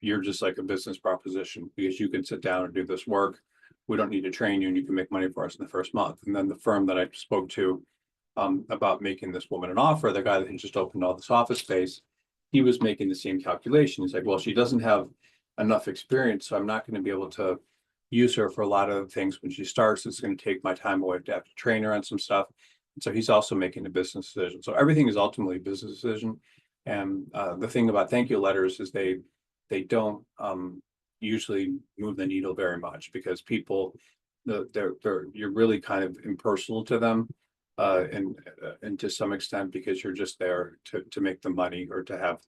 you're just like a business proposition because you can sit down and do this work. We don't need to train you and you can make money for us in the first month. And then the firm that I spoke to about making this woman an offer, the guy that had just opened all this office space, he was making the same calculation. He's like, well, she doesn't have enough experience, so I'm not going to be able to use her for a lot of things when she starts. It's going to take my time away to have to train her on some stuff. And so he's also making a business decision. So everything is ultimately a business decision. And the thing about thank you letters is they don't usually move the needle very much because people, you're really kind of impersonal to them. And to some extent because you're just there to make the money or to have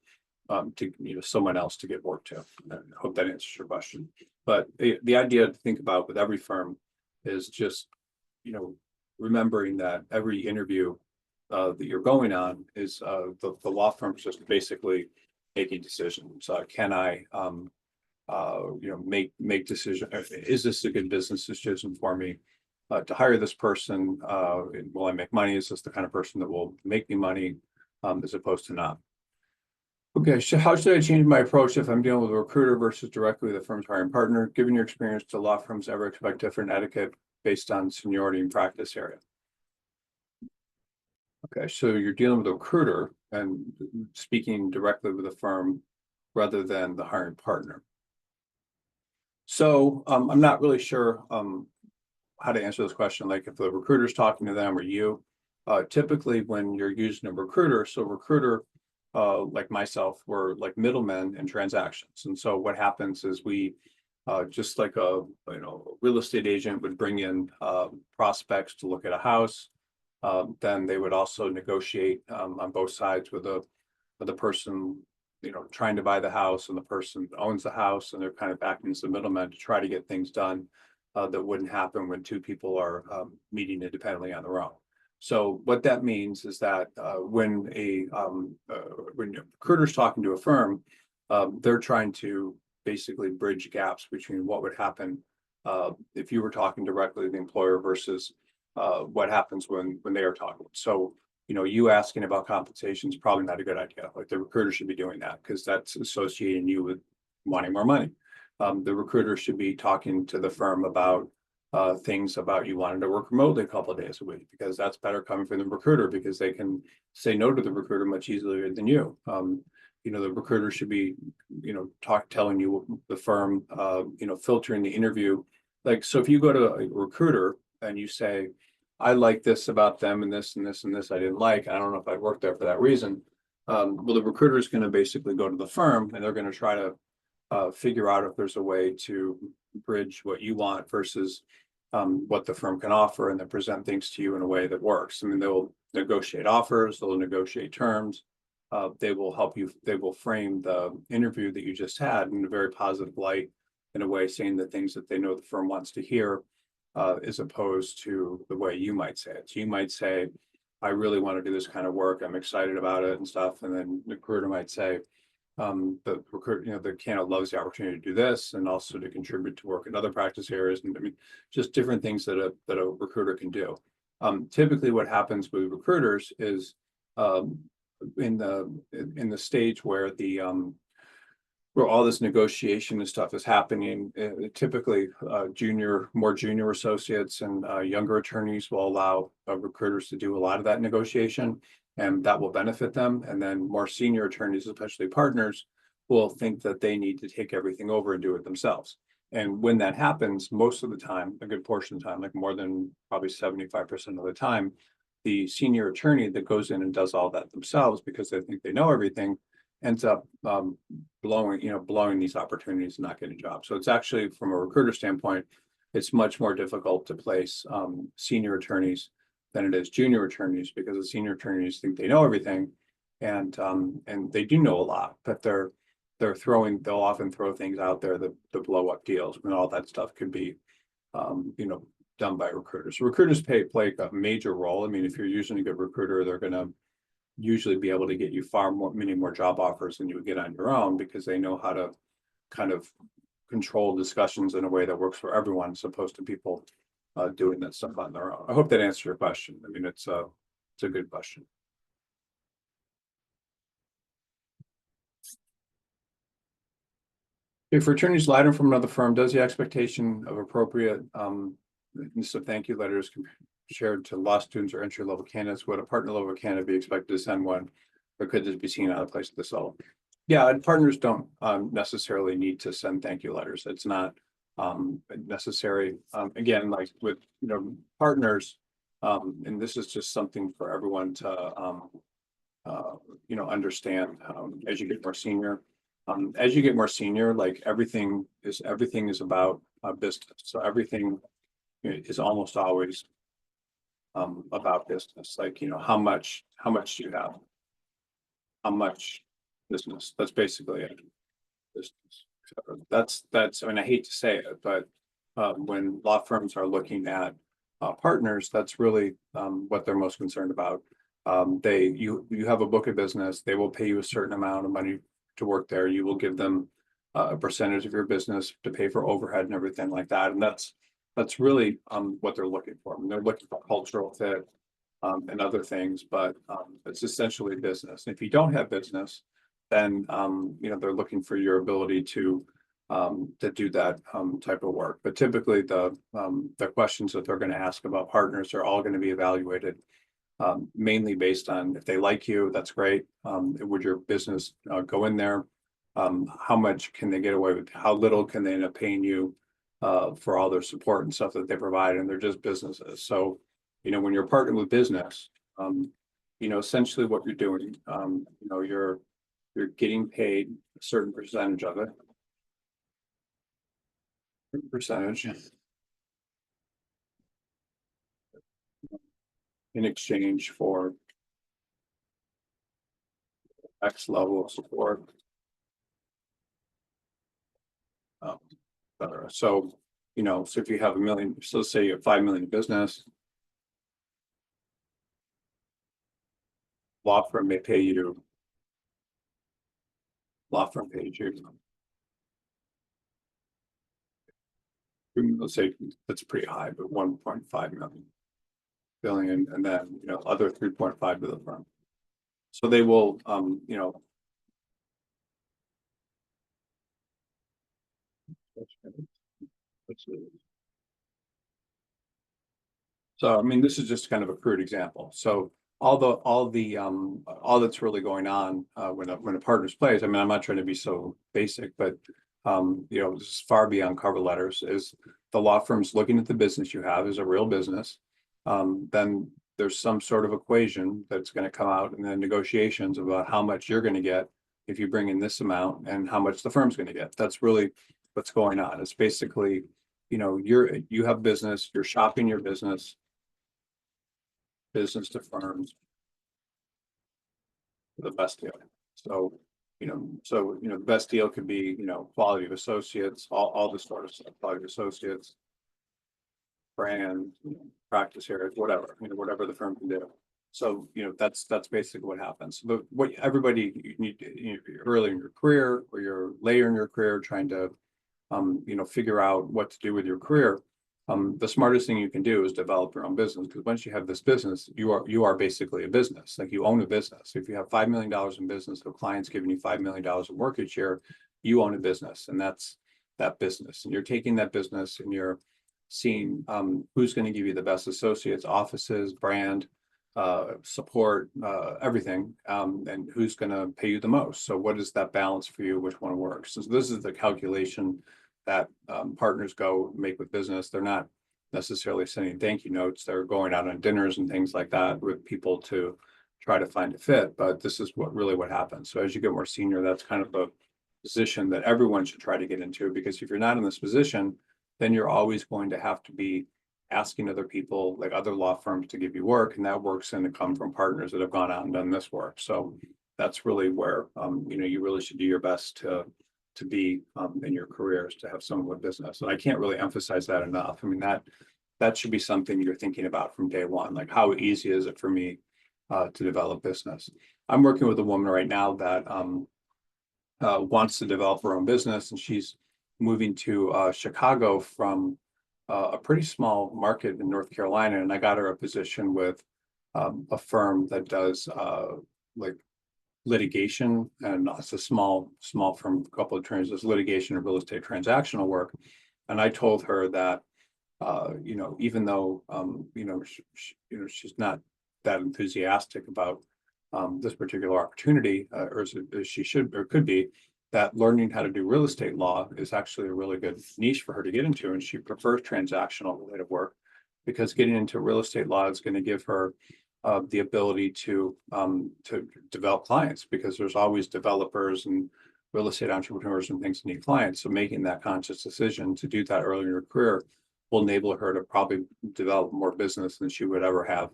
someone else to get work to. I hope that answers your question. But the idea to think about with every firm is just remembering that every interview that you're going on is the law firm is just basically making decisions. Can I make decision? Is this a good business decision for me? To hire this person, will I make money? Is this the kind of person that will make me money as opposed to not? Okay, so how should I change my approach if I'm dealing with a recruiter versus directly with the firm's hiring partner? Given your experience, do law firms ever expect different etiquette based on seniority and practice area? Okay, so you're dealing with a recruiter and speaking directly with the firm rather than the hiring partner. So I'm not really sure how to answer this question, like if the recruiter's talking to them or you. Typically when you're using a recruiter, so recruiter like myself, we're like middlemen in transactions. And so what happens is we just like a real estate agent would bring in prospects to look at a house. Then they would also negotiate on both sides with the person trying to buy the house and the person that owns the house, and they're kind of acting as the middleman to try to get things done that wouldn't happen when two people are meeting independently on their own. So what that means is that when a recruiter's talking to a firm, they're trying to basically bridge gaps between what would happen if you were talking directly to the employer versus what happens when they are talking. So you asking about compensation is probably not a good idea. Like the recruiter should be doing that because that's associating you with wanting more money. The recruiter should be talking to the firm about things about you wanting to work remotely a couple of days a week, because that's better coming from the recruiter because they can say no to the recruiter much easier than you. The recruiter should be, telling you the firm, filtering the interview. Like, so if you go to a recruiter and you say, I like this about them and this and this and this I didn't like, I don't know if I'd work there for that reason. Well, the recruiter is going to basically go to the firm and they're going to try to figure out if there's a way to bridge what you want versus what the firm can offer, and then present things to you in a way that works. I mean, they'll negotiate offers, they'll negotiate terms, they will help you, they will frame the interview that you just had in a very positive light, in a way saying the things that they know the firm wants to hear, as opposed to the way you might say it. So you might say, I really want to do this kind of work, I'm excited about it and stuff. And then the recruiter might say, the recruiter, the candidate loves the opportunity to do this and also to contribute to work in other practice areas. And I mean, just different things that a recruiter can do. Typically what happens with recruiters is in the stage where where all this negotiation and stuff is happening, typically more junior associates and younger attorneys will allow recruiters to do a lot of that negotiation, and that will benefit them. And then more senior attorneys, especially partners, will think that they need to take everything over and do it themselves. And when that happens, most of the time, a good portion of the time, like more than probably 75% of the time, the senior attorney that goes in and does all that themselves because they think they know everything ends up blowing these opportunities and not getting jobs. So it's actually, from a recruiter standpoint, it's much more difficult to place senior attorneys than it is junior attorneys, because the senior attorneys think they know everything, and they do know a lot, but they'll often throw things out there that blow up deals when all that stuff could be done by recruiters. So recruiters play a major role. I mean, if you're using a good recruiter, they're going to usually be able to get you many more job offers than you would get on your own, because they know how to kind of control discussions in a way that works for everyone, as opposed to people doing that stuff on their own. I hope that answers your question. I mean, it's It's a good question. If attorneys lie from another firm, does the expectation of appropriate so thank you letters shared to law students or entry level candidates, would a partner level candidate be expected to send one, or could this be seen out of place at this level? Yeah, and partners don't necessarily need to send thank you letters. It's not necessary. Again, like with partners, and this is just something for everyone to understand as you get more senior. Like everything is about business. So everything is almost always about business. Like, how much do you have? How much business? That's basically it. Business. So that's, I mean, I hate to say it, but when law firms are looking at partners, that's really what they're most concerned about. You have a book of business, they will pay you a certain amount of money to work there. You will give them a percentage of your business to pay for overhead and everything like that. And that's really what they're looking for. I mean, they're looking for cultural fit and other things, but it's essentially business. And if you don't have business, then they're looking for your ability to do that type of work. But typically the questions that they're going to ask about partners are all going to be evaluated mainly based on if they like you, that's great. Would your business go in there? How much can they get away with? How little can they end up paying you for all their support and stuff that they provide? And they're just businesses. So, when you're partnering with business, essentially what you're doing, you're getting paid a certain percentage of it. Percentage in exchange for X level of support. So, so if you have $1 million, so let's say you have 5 million in business, law firm pays you. Let's say that's pretty high, but 1.5 billion, and then other 3.5 to the firm. So they will so I mean, this is just kind of a crude example. So all that's really going on when a partner's plays, I mean, I'm not trying to be so basic, but this is far beyond cover letters, is the law firm's looking at the business you have as a real business. Then there's some sort of equation that's going to come out in the negotiations about how much you're going to get if you bring in this amount and how much the firm's going to get. That's really what's going on. It's basically, you have business, you're shopping your business to firms for the best deal. So, the best deal could be, quality of associates, all this sort of stuff, quality of associates, brand, practice areas, whatever, whatever the firm can do. So, that's basically what happens. But what everybody, early in your career or you're later in your career trying to, figure out what to do with your career, the smartest thing you can do is develop your own business, because once you have this business, you are basically a business. Like, you own a business. If you have $5 million in business, so clients giving you $5 million in work each year, you own a business, and that's that business. And you're taking that business and you're seeing who's going to give you the best associates, offices, brand, support, everything, and who's going to pay you the most. So what is that balance for you? Which one works? So this is the calculation that partners go make with business. They're not necessarily sending thank you notes. They're going out on dinners and things like that with people to try to find a fit. But this is what happens. So as you get more senior, that's kind of a position that everyone should try to get into, because if you're not in this position, then you're always going to have to be asking other people, like other law firms, to give you work, and that work's going to come from partners that have gone out and done this work. So that's really where you really should do your best to be in your careers, to have someone with business. And I can't really emphasize that enough. I mean, that should be something you're thinking about from day one. Like, how easy is it for me to develop business? I'm working with a woman right now that wants to develop her own business, and she's moving to Chicago from a pretty small market in North Carolina. And I got her a position with a firm that does like litigation, and it's a small firm, a couple of attorneys, does litigation and real estate transactional work. And I told her that even though she's not that enthusiastic about this particular opportunity, or as she should or could be, that learning how to do real estate law is actually a really good niche for her to get into, and she prefers transactional related work because getting into real estate law is going to give her the ability to develop clients, because there's always developers and real estate entrepreneurs and things that need clients. So making that conscious decision to do that early in her career will enable her to probably develop more business than she would ever have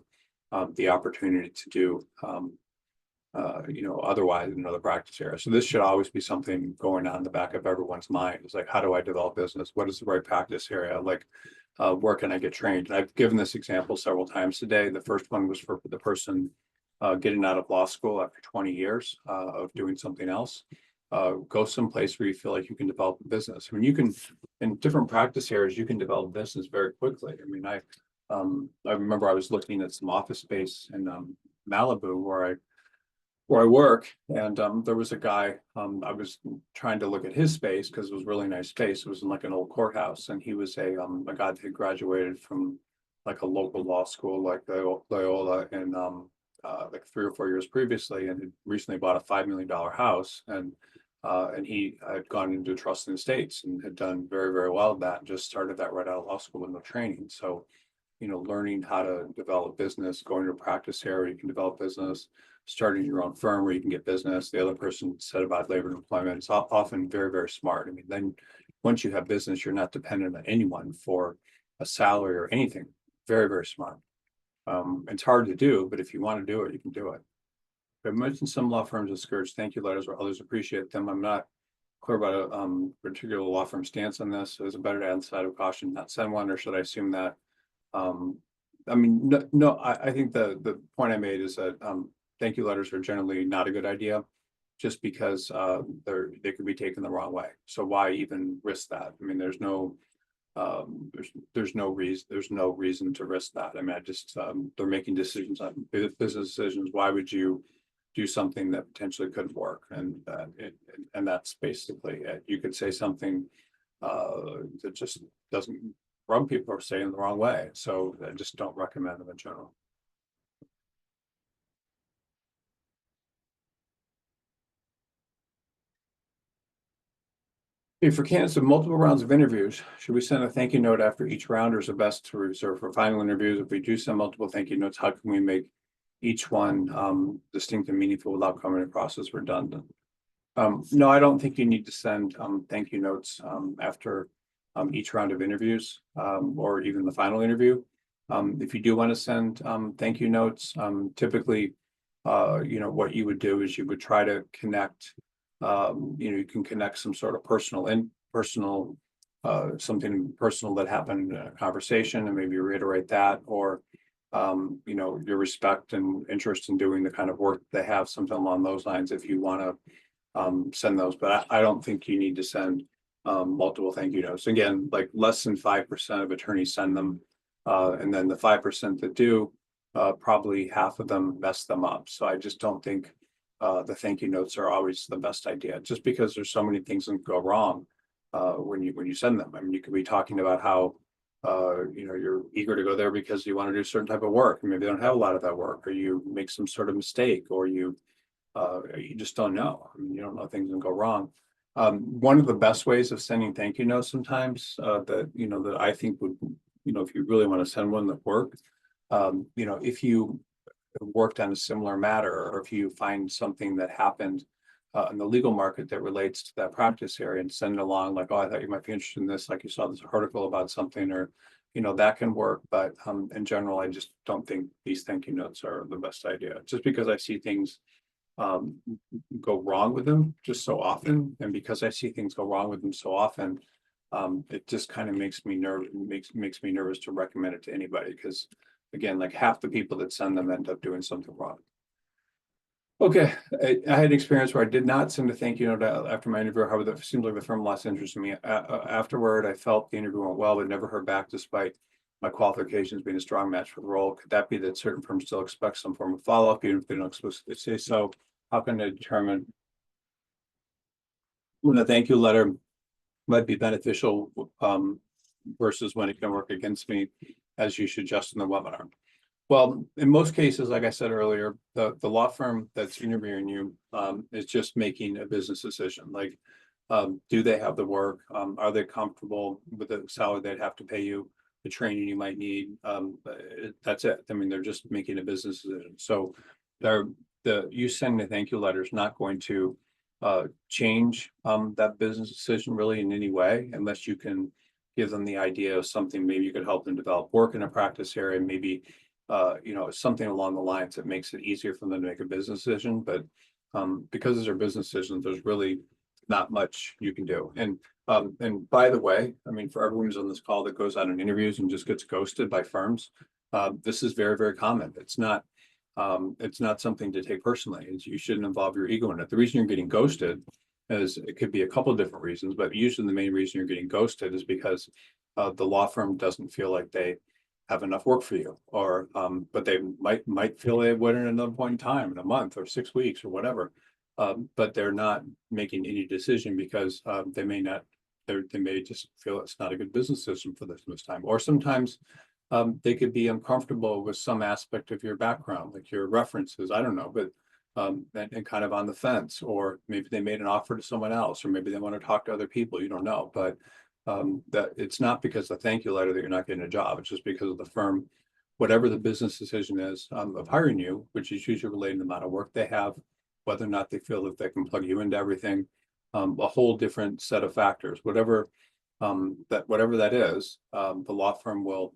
the opportunity to do otherwise in another practice area. So this should always be something going on in the back of everyone's mind. It's like, how do I develop business? What is the right practice area? Like, where can I get trained? And I've given this example several times today. The first one was for the person getting out of law school after 20 years of doing something else. Go someplace where you feel like you can develop a business. I mean, you can, in different practice areas, you can develop business very quickly. I mean, I remember I was looking at some office space in Malibu where I work, and there was a guy, I was trying to look at his space because it was really nice space. It was in like an old courthouse, and he was a guy that had graduated from like a local law school like Loyola in like 3 or 4 years previously, and had recently bought a $5 million house, and he had gone into trust and estates and had done very, very well at that, and just started that right out of law school with no training. So learning how to develop business, going to a practice area, you can develop business, starting your own firm where you can get business. The other person said about labor and employment, it's often very, very smart. I mean, then once you have business, you're not dependent on anyone for a salary or anything. Very, very smart. It's hard to do, but if you want to do it, you can do it. I mentioned some law firms discourage thank you letters where others appreciate them. I'm not clear about a particular law firm stance on this. Is it better to add side of caution, not send one, or should I assume that? I mean, no, I think the point I made is that thank you letters are generally not a good idea, just because they could be taken the wrong way. So why even risk that? I mean, there's no reason to risk that. I mean, they're making decisions on business decisions. Why would you do something that potentially couldn't work? And that's basically it. You could say something that just doesn't rub people are saying the wrong way. So I just don't recommend them in general. For candidates with multiple rounds of interviews, should we send a thank you note after each round, or is it best to reserve for final interviews? If we do send multiple thank you notes, how can we make each one distinct and meaningful without coming across as redundant? No, I don't think you need to send thank you notes after each round of interviews or even the final interview. If you do want to send thank you notes, typically, what you would do is you would try to connect. You can connect some sort of something personal that happened in a conversation, and maybe reiterate that, or your respect and interest in doing the kind of work they have, something along those lines, if you want to send those. But I don't think you need to send multiple thank you notes. Again, like less than 5% of attorneys send them, and then the 5% that do, probably half of them mess them up. So I just don't think the thank you notes are always the best idea, just because there's so many things that go wrong when you send them. I mean, you could be talking about how you're eager to go there because you want to do a certain type of work, and maybe they don't have a lot of that work, or you make some sort of mistake, or you just don't know. I mean, you don't know, things can go wrong. One of the best ways of sending thank you notes sometimes that I think would, if you really want to send one that works, if you worked on a similar matter, or if you find something that happened in the legal market that relates to that practice area, and send it along, like, oh, I thought you might be interested in this, like you saw this article about something, or that can work. But in general, I just don't think these thank you notes are the best idea, just because I see things go wrong with them just so often. And because I see things go wrong with them so often, it just kind of makes me nervous to recommend it to anybody, because again, like half the people that send them end up doing something wrong. Okay, I had an experience where I did not send a thank you note after my interview. However, that seemed like the firm lost interest in me. Afterward, I felt the interview went well, but never heard back despite my qualifications being a strong match for the role. Could that be that certain firms still expect some form of follow-up, even if they don't explicitly say so? How can they determine when a thank you letter might be beneficial versus when it can work against me, as you suggest in the webinar? Well, in most cases, like I said earlier, the law firm that's interviewing you is just making a business decision. Like, do they have the work? Are they comfortable with the salary they'd have to pay you, the training you might need? That's it. I mean, they're just making a business decision. So you sending a thank you letter is not going to change that business decision really in any way, unless you can give them the idea of something. Maybe you could help them develop work in a practice area, maybe something along the lines that makes it easier for them to make a business decision. But because these are business decisions, there's really not much you can do. And by the way, I mean, for everyone who's on this call that goes out and interviews and just gets ghosted by firms, this is very, very common. It's not something to take personally. You shouldn't involve your ego in it. The reason you're getting ghosted is, it could be a couple of different reasons, but usually the main reason you're getting ghosted is because the law firm doesn't feel like they have enough work for you, or but they might feel they would at another point in time, in a month or 6 weeks or whatever. But they're not making any decision because they may just feel it's not a good business system for this time. Or sometimes they could be uncomfortable with some aspect of your background, like your references, I don't know, but and kind of on the fence. Or maybe they made an offer to someone else, or maybe they want to talk to other people, you don't know. But that it's not because of the thank you letter that you're not getting a job. It's just because of the firm, whatever the business decision is of hiring you, which is usually related to the amount of work they have, whether or not they feel that they can plug you into everything, a whole different set of factors. Whatever that is, the law firm will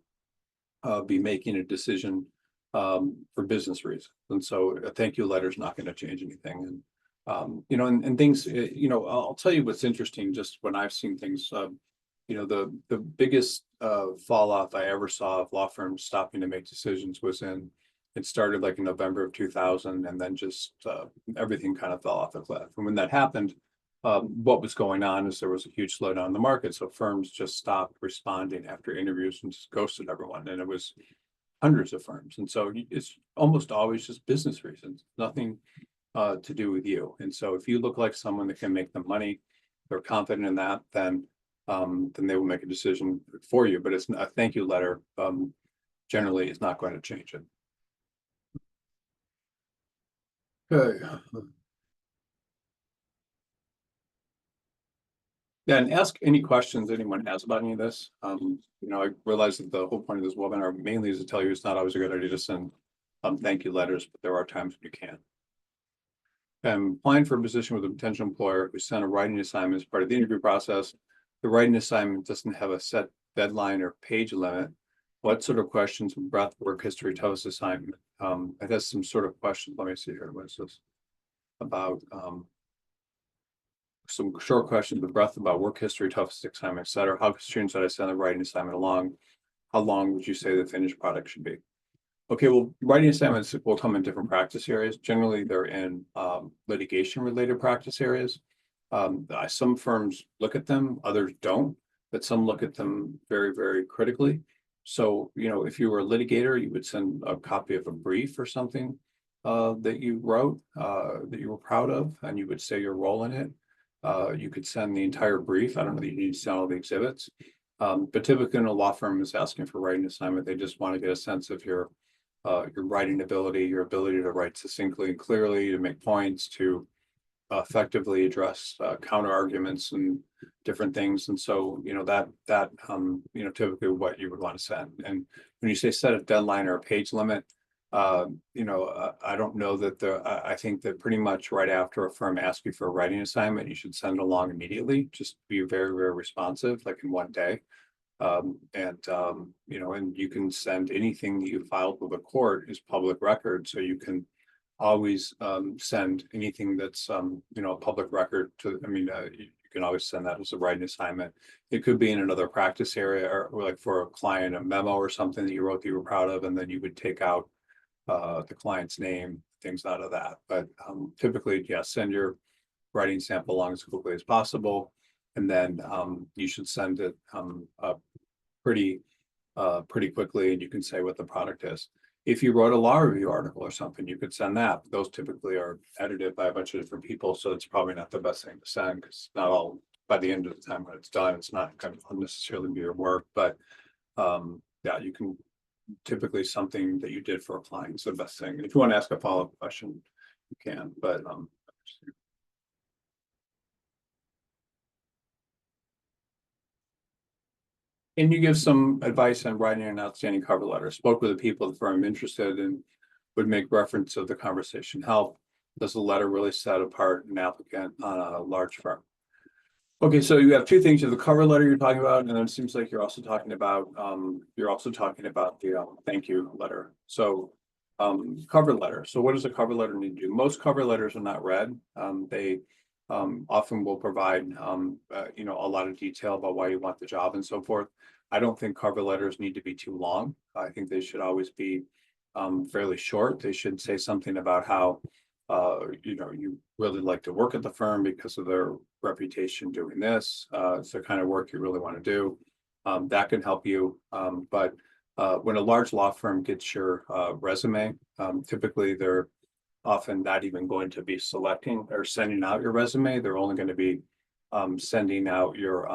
be making a decision for business reasons. And so a thank you letter is not going to change anything. And things, I'll tell you what's interesting, just when I've seen things, the biggest fall off I ever saw of law firms stopping to make decisions it started like in November of 2000, and then just everything kind of fell off the cliff. And when that happened, what was going on is there was a huge slowdown in the market. So firms just stopped responding after interviews and just ghosted everyone. And it was hundreds of firms. And so it's almost always just business reasons, nothing to do with you. And so if you look like someone that can make them money, they're confident in that, then they will make a decision for you. But it's a thank you letter generally is not going to change it. Okay. Yeah, and ask any questions anyone has about any of this. I realize that the whole point of this webinar mainly is to tell you it's not always a good idea to send thank you letters, but there are times when you can. Applying for a position with a potential employer who sent a writing assignment as part of the interview process. The writing assignment doesn't have a set deadline or page limit. What sort of questions, breadth, work history, toughest assignment? It has some sort of questions. Let me see here. What is this about? Some short questions, the breadth about work history, toughest assignment, etc. How soon should I send the writing assignment along? How long would you say the finished product should be? Okay, well, writing assignments will come in different practice areas. Generally, they're in litigation-related practice areas. Some firms look at them, others don't, but some look at them very, very critically. So, if you were a litigator, you would send a copy of a brief or something that you wrote that you were proud of, and you would say your role in it. You could send the entire brief. I don't know that you need to send all the exhibits, but typically when a law firm is asking for writing assignment, they just want to get a sense of your writing ability, your ability to write succinctly and clearly, to make points, to effectively address counter arguments and different things. And so, typically what you would want to send. And when you say set a deadline or a page limit, I don't know that I think that pretty much right after a firm asks you for a writing assignment, you should send it along immediately. Just be very, very responsive, like in one day. And you can send anything that you filed with a court is public record. So you can always send anything that's, a public record to, you can always send that as a writing assignment. It could be in another practice area, or like for a client, a memo or something that you wrote that you were proud of, and then you would take out the client's name, things out of that. But typically, send your writing sample along as quickly as possible. And then you should send it pretty pretty quickly, and you can say what the product is. If you wrote a law review article or something, you could send that. Those typically are edited by a bunch of different people, so it's probably not the best thing to send, because not all, by the end of the time when it's done, it's not going to unnecessarily be your work. But yeah, you can typically something that you did for a client is the best thing. If you want to ask a follow-up question, you can, but and you give some advice on writing an outstanding cover letter. Spoke with the people at the firm interested and would make reference of the conversation help. Does the letter really set apart an applicant on a large firm? Okay, so you have two things. You have the cover letter you're talking about, and then it seems like you're also talking about the thank you letter. So cover letter. So what does a cover letter need to do? Most cover letters are not read. They often will provide a lot of detail about why you want the job and so forth. I don't think cover letters need to be too long. I think they should always be fairly short. They should say something about how you really like to work at the firm because of their reputation doing this. It's the kind of work you really want to do. That can help you. But when a large law firm gets your resume, typically they're often not even going to be selecting or sending out your resume. They're only going to be sending out your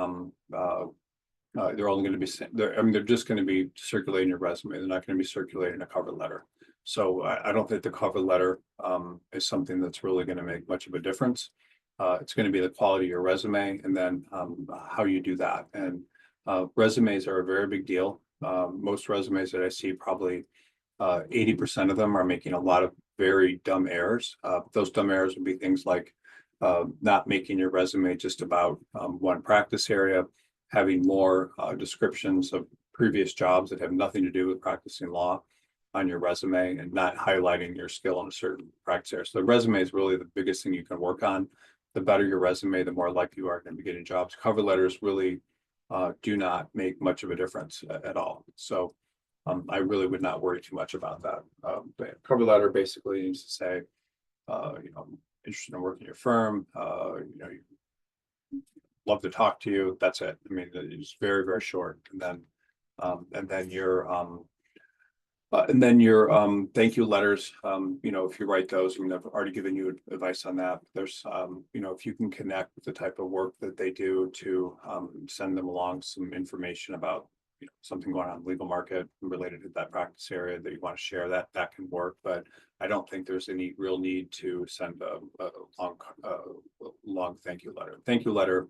they're only going to be they're just going to be circulating your resume. They're not going to be circulating a cover letter. So I don't think the cover letter is something that's really going to make much of a difference. It's going to be the quality of your resume, and then how you do that. And resumes are a very big deal. Most resumes that I see, probably 80% of them are making a lot of very dumb errors. Those dumb errors would be things like not making your resume just about one practice area, having more descriptions of previous jobs that have nothing to do with practicing law on your resume, and not highlighting your skill in a certain practice area. So the resume is really the biggest thing you can work on. The better your resume, the more likely you are going to be getting jobs. Cover letters really do not make much of a difference at all. So I really would not worry too much about that. The cover letter basically needs to say, interested in working in your firm, love to talk to you. That's it. I mean, it's very, very short. And then your thank you letters, if you write those, I mean, I've already given you advice on that. There's, if you can connect with the type of work that they do to send them along some information about, something going on in the legal market related to that practice area that you want to share, that can work. But I don't think there's any real need to send a long thank you letter. Thank you letter,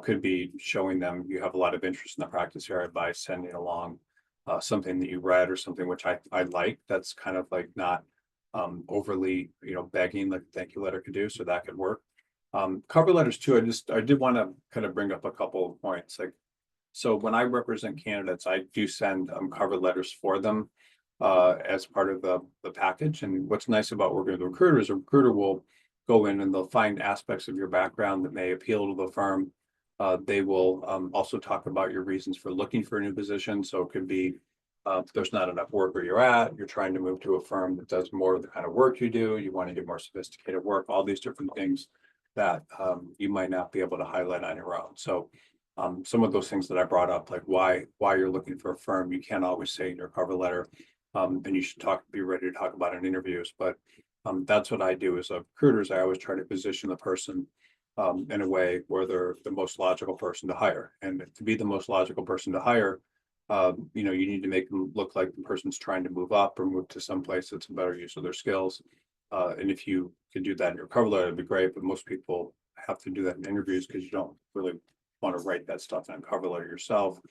could be showing them you have a lot of interest in the practice area by sending along something that you read or something which I like. That's kind of like not overly, begging like a thank you letter could do. So that could work. Cover letters too. I did want to kind of bring up a couple of points. Like, so when I represent candidates, I do send cover letters for them as part of the package. And what's nice about working with a recruiter is a recruiter will go in and they'll find aspects of your background that may appeal to the firm. They will also talk about your reasons for looking for a new position. So it could be there's not enough work where you're at, you're trying to move to a firm that does more of the kind of work you do, you want to get more sophisticated work, all these different things that you might not be able to highlight on your own. So some of those things that I brought up, like why you're looking for a firm, you can't always say in your cover letter, and you should be ready to talk about in interviews. But that's what I do as a recruiter. Is I always try to position the person in a way where they're the most logical person to hire. And to be the most logical person to hire, you need to make them look like the person's trying to move up or move to some place that's a better use of their skills. And if you can do that in your cover letter, it'd be great. But most people have to do that in interviews because you don't really want to write that stuff in a cover letter yourself.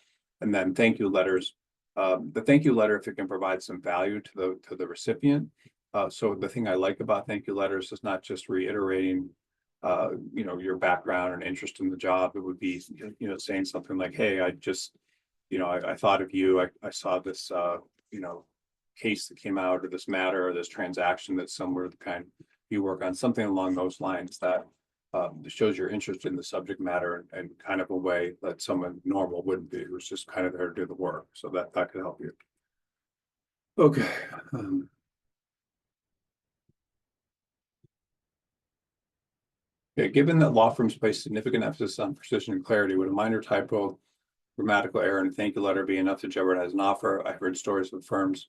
And then thank you letters. The thank you letter, if it can provide some value to the recipient. So the thing I like about thank you letters is not just reiterating your background and interest in the job. It would be, saying something like, hey, I just, I thought of you. I saw this, case that came out, or this matter, or this transaction that's somewhere the kind you work on, something along those lines that shows your interest in the subject matter and kind of a way that someone normal wouldn't be, who's just kind of there to do the work. So that could help you. Okay. Yeah, given that law firms place significant emphasis on precision and clarity, would a minor typo grammatical error in a thank you letter be enough to jeopardize an offer? I've heard stories of firms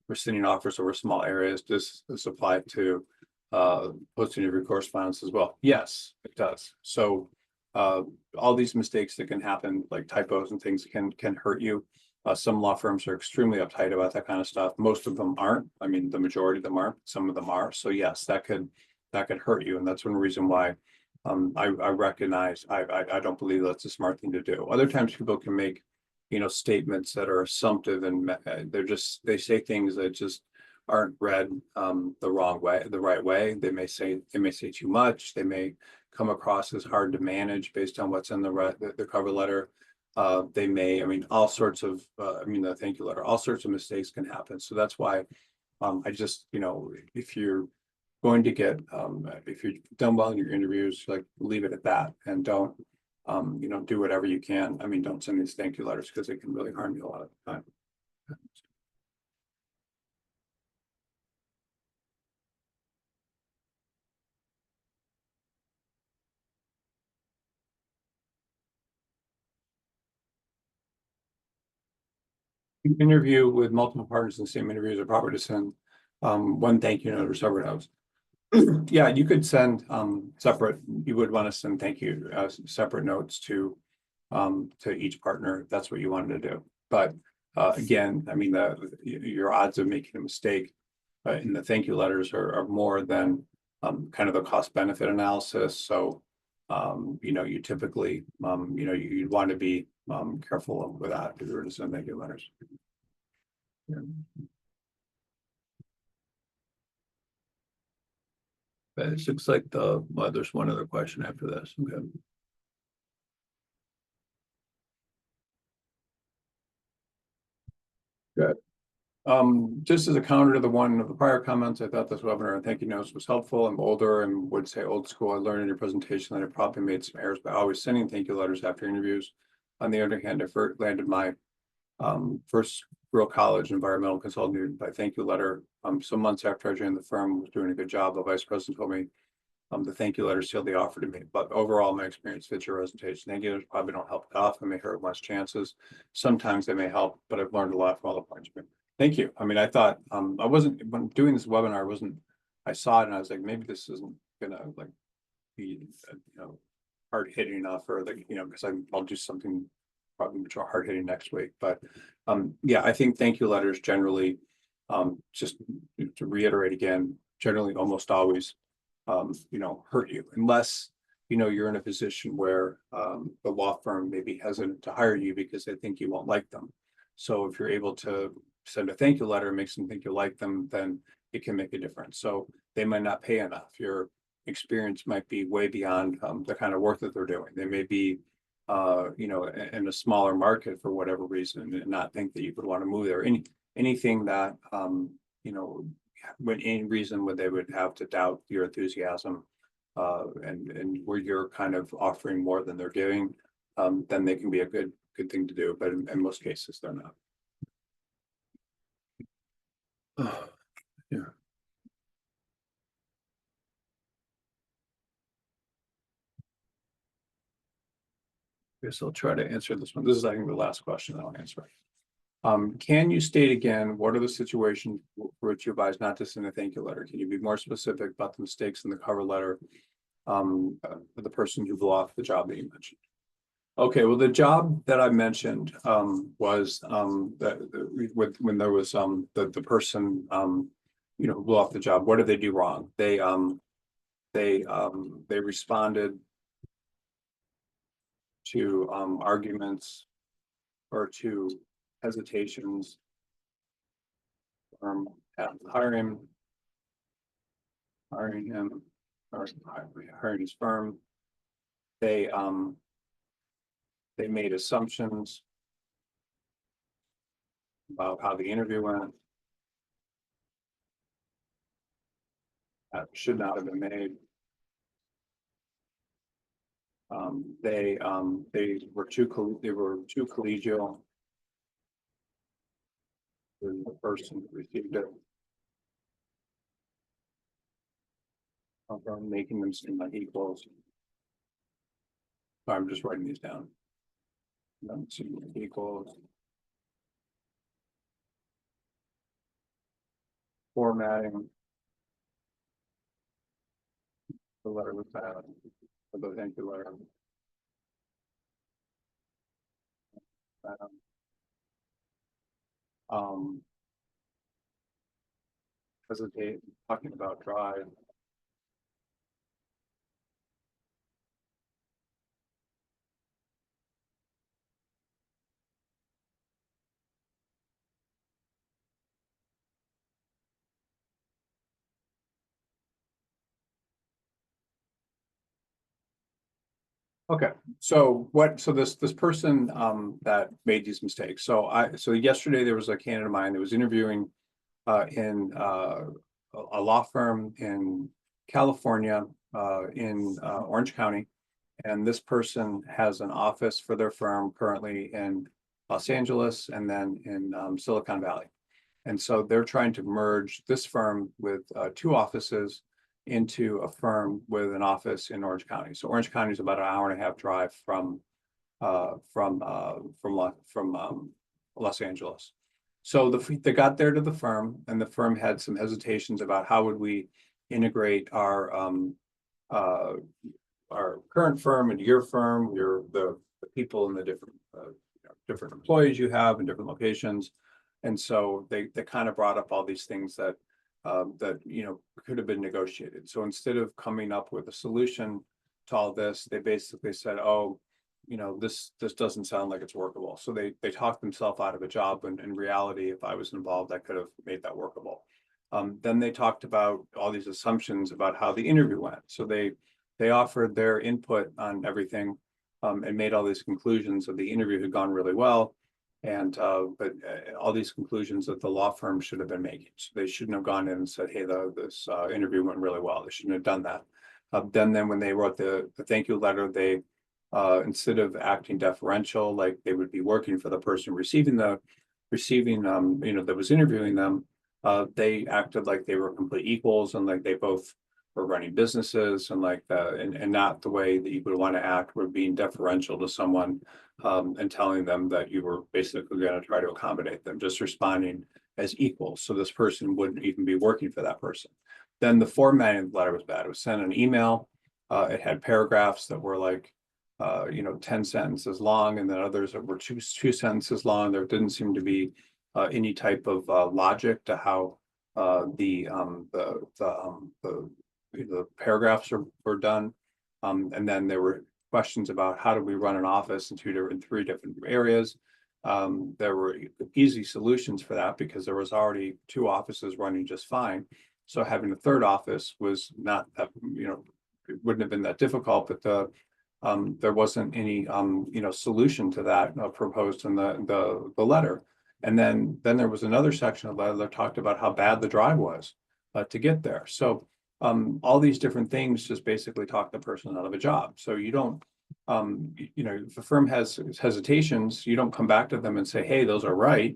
rescinding offers over small areas. Does this apply to post-interview correspondence as well? Yes, it does. So all these mistakes that can happen, like typos and things, can hurt you. Some law firms are extremely uptight about that kind of stuff. Most of them aren't. I mean, the majority of them aren't. Some of them are. So yes, that could hurt you, and that's one reason why I recognize I don't believe that's a smart thing to do. Other times people can make statements that are assumptive, and they say things that just aren't read the right way. They may say too much. They may come across as hard to manage based on what's in the cover letter. They may, all sorts of, the thank you letter, all sorts of mistakes can happen. So that's why I just, if you're going to get, if you've done well in your interviews, like leave it at that, and don't, do whatever you can. Don't send these thank you letters because it can really harm you a lot of the time. Interview with multiple partners in the same interview is proper to send one thank you note or separate notes. Yeah, you could send separate. You would want to send thank you separate notes to each partner if that's what you wanted to do. But again, your odds of making a mistake in the thank you letters are more than kind of the cost benefit analysis. So you typically you'd want to be careful with that if you were to send thank you letters. Yeah. But it looks like there's one other question after this. Okay. Good. Just as a counter to one of the prior comments, I thought this webinar and thank you notes was helpful. I'm older and would say old school. I learned in your presentation that I probably made some errors by always sending thank you letters after interviews. On the other hand, I landed my first real college environmental consultant by thank you letter. Some months after I joined the firm, was doing a good job. The vice president told me the thank you letter sealed the offer to me. But overall, my experience fits your presentation. Thank you letters probably don't help it off. They may hurt less chances. Sometimes they may help, but I've learned a lot from all the points. Thank you. I thought I wasn't, when doing this webinar, I saw it and I was like, maybe this isn't gonna like be hard hitting enough, or because I'll do something probably much more hard hitting next week. But yeah, I think thank you letters generally, just to reiterate again, generally almost always hurt you, unless you're in a position where the law firm may be hesitant to hire you because they think you won't like them. So if you're able to send a thank you letter and makes them think you like them, then it can make a difference. So they might not pay enough. Your experience might be way beyond the kind of work that they're doing. They may be in a smaller market for whatever reason, and not think that you would want to move there. Anything that when any reason where they would have to doubt your enthusiasm, and where you're kind of offering more than they're giving, then they can be a good thing to do. But in most cases, they're not. Yeah. Guess I'll try to answer this one. This is, I think, the last question I'll answer. Can you state again, what are the situations for which you advise not to send a thank you letter? Can you be more specific about the mistakes in the cover letter for the person who blew off the job that you mentioned? Okay, well, the job that I mentioned was that when there was the person blew off the job. What did they do wrong? They responded to arguments or to hesitations at hiring him or hiring his firm. They made assumptions about how the interview went that should not have been made. They were too collegial with the person who received it, making them seem like equals. So I'm just writing these down. Let's see, equals. Formatting. The letter was bad. For the thank you letter. Um, hesitate talking about drive. Okay, so this person that made these mistakes. So yesterday there was a candidate of mine that was interviewing in a law firm in California, in Orange County. And this person has an office for their firm currently in Los Angeles and then in Silicon Valley. And so they're trying to merge this firm with two offices into a firm with an office in Orange County. So Orange County is about an hour and a half drive from Los Angeles. So they got there to the firm, and the firm had some hesitations about how would we integrate uh, our current firm into your firm, the people and the different employees you have in different locations. And so they kind of brought up all these things that could have been negotiated. So instead of coming up with a solution to all this, they basically said, oh, this doesn't sound like it's workable. So they talked themselves out of a job, when in reality, if I was involved, I could have made that workable. Then they talked about all these assumptions about how the interview went. So they offered their input on everything, and made all these conclusions that the interview had gone really well. And but all these conclusions that the law firm should have been making. So they shouldn't have gone in and said, hey, this interview went really well. They shouldn't have done that. Then when they wrote the thank you letter, they instead of acting deferential, like they would be working for the person receiving that was interviewing them, they acted like they were complete equals, and like they both were running businesses, and like and not the way that you would want to act, were being deferential to someone, and telling them that you were basically going to try to accommodate them, just responding as equals. So this person wouldn't even be working for that person. Then the formatting of the letter was bad. It was sent an email. It had paragraphs that were like 10 sentences long, and then others that were two sentences long. There didn't seem to be any type of logic to how the paragraphs were done. And then there were questions about how do we run an office in three different areas. There were easy solutions for that because there was already two offices running just fine. So having a third office was not that, it wouldn't have been that difficult, but there wasn't any solution to that proposed in the letter. And then there was another section of the letter that talked about how bad the drive was to get there. So all these different things just basically talk the person out of a job. So you don't, if a firm has hesitations, you don't come back to them and say, hey, those are right.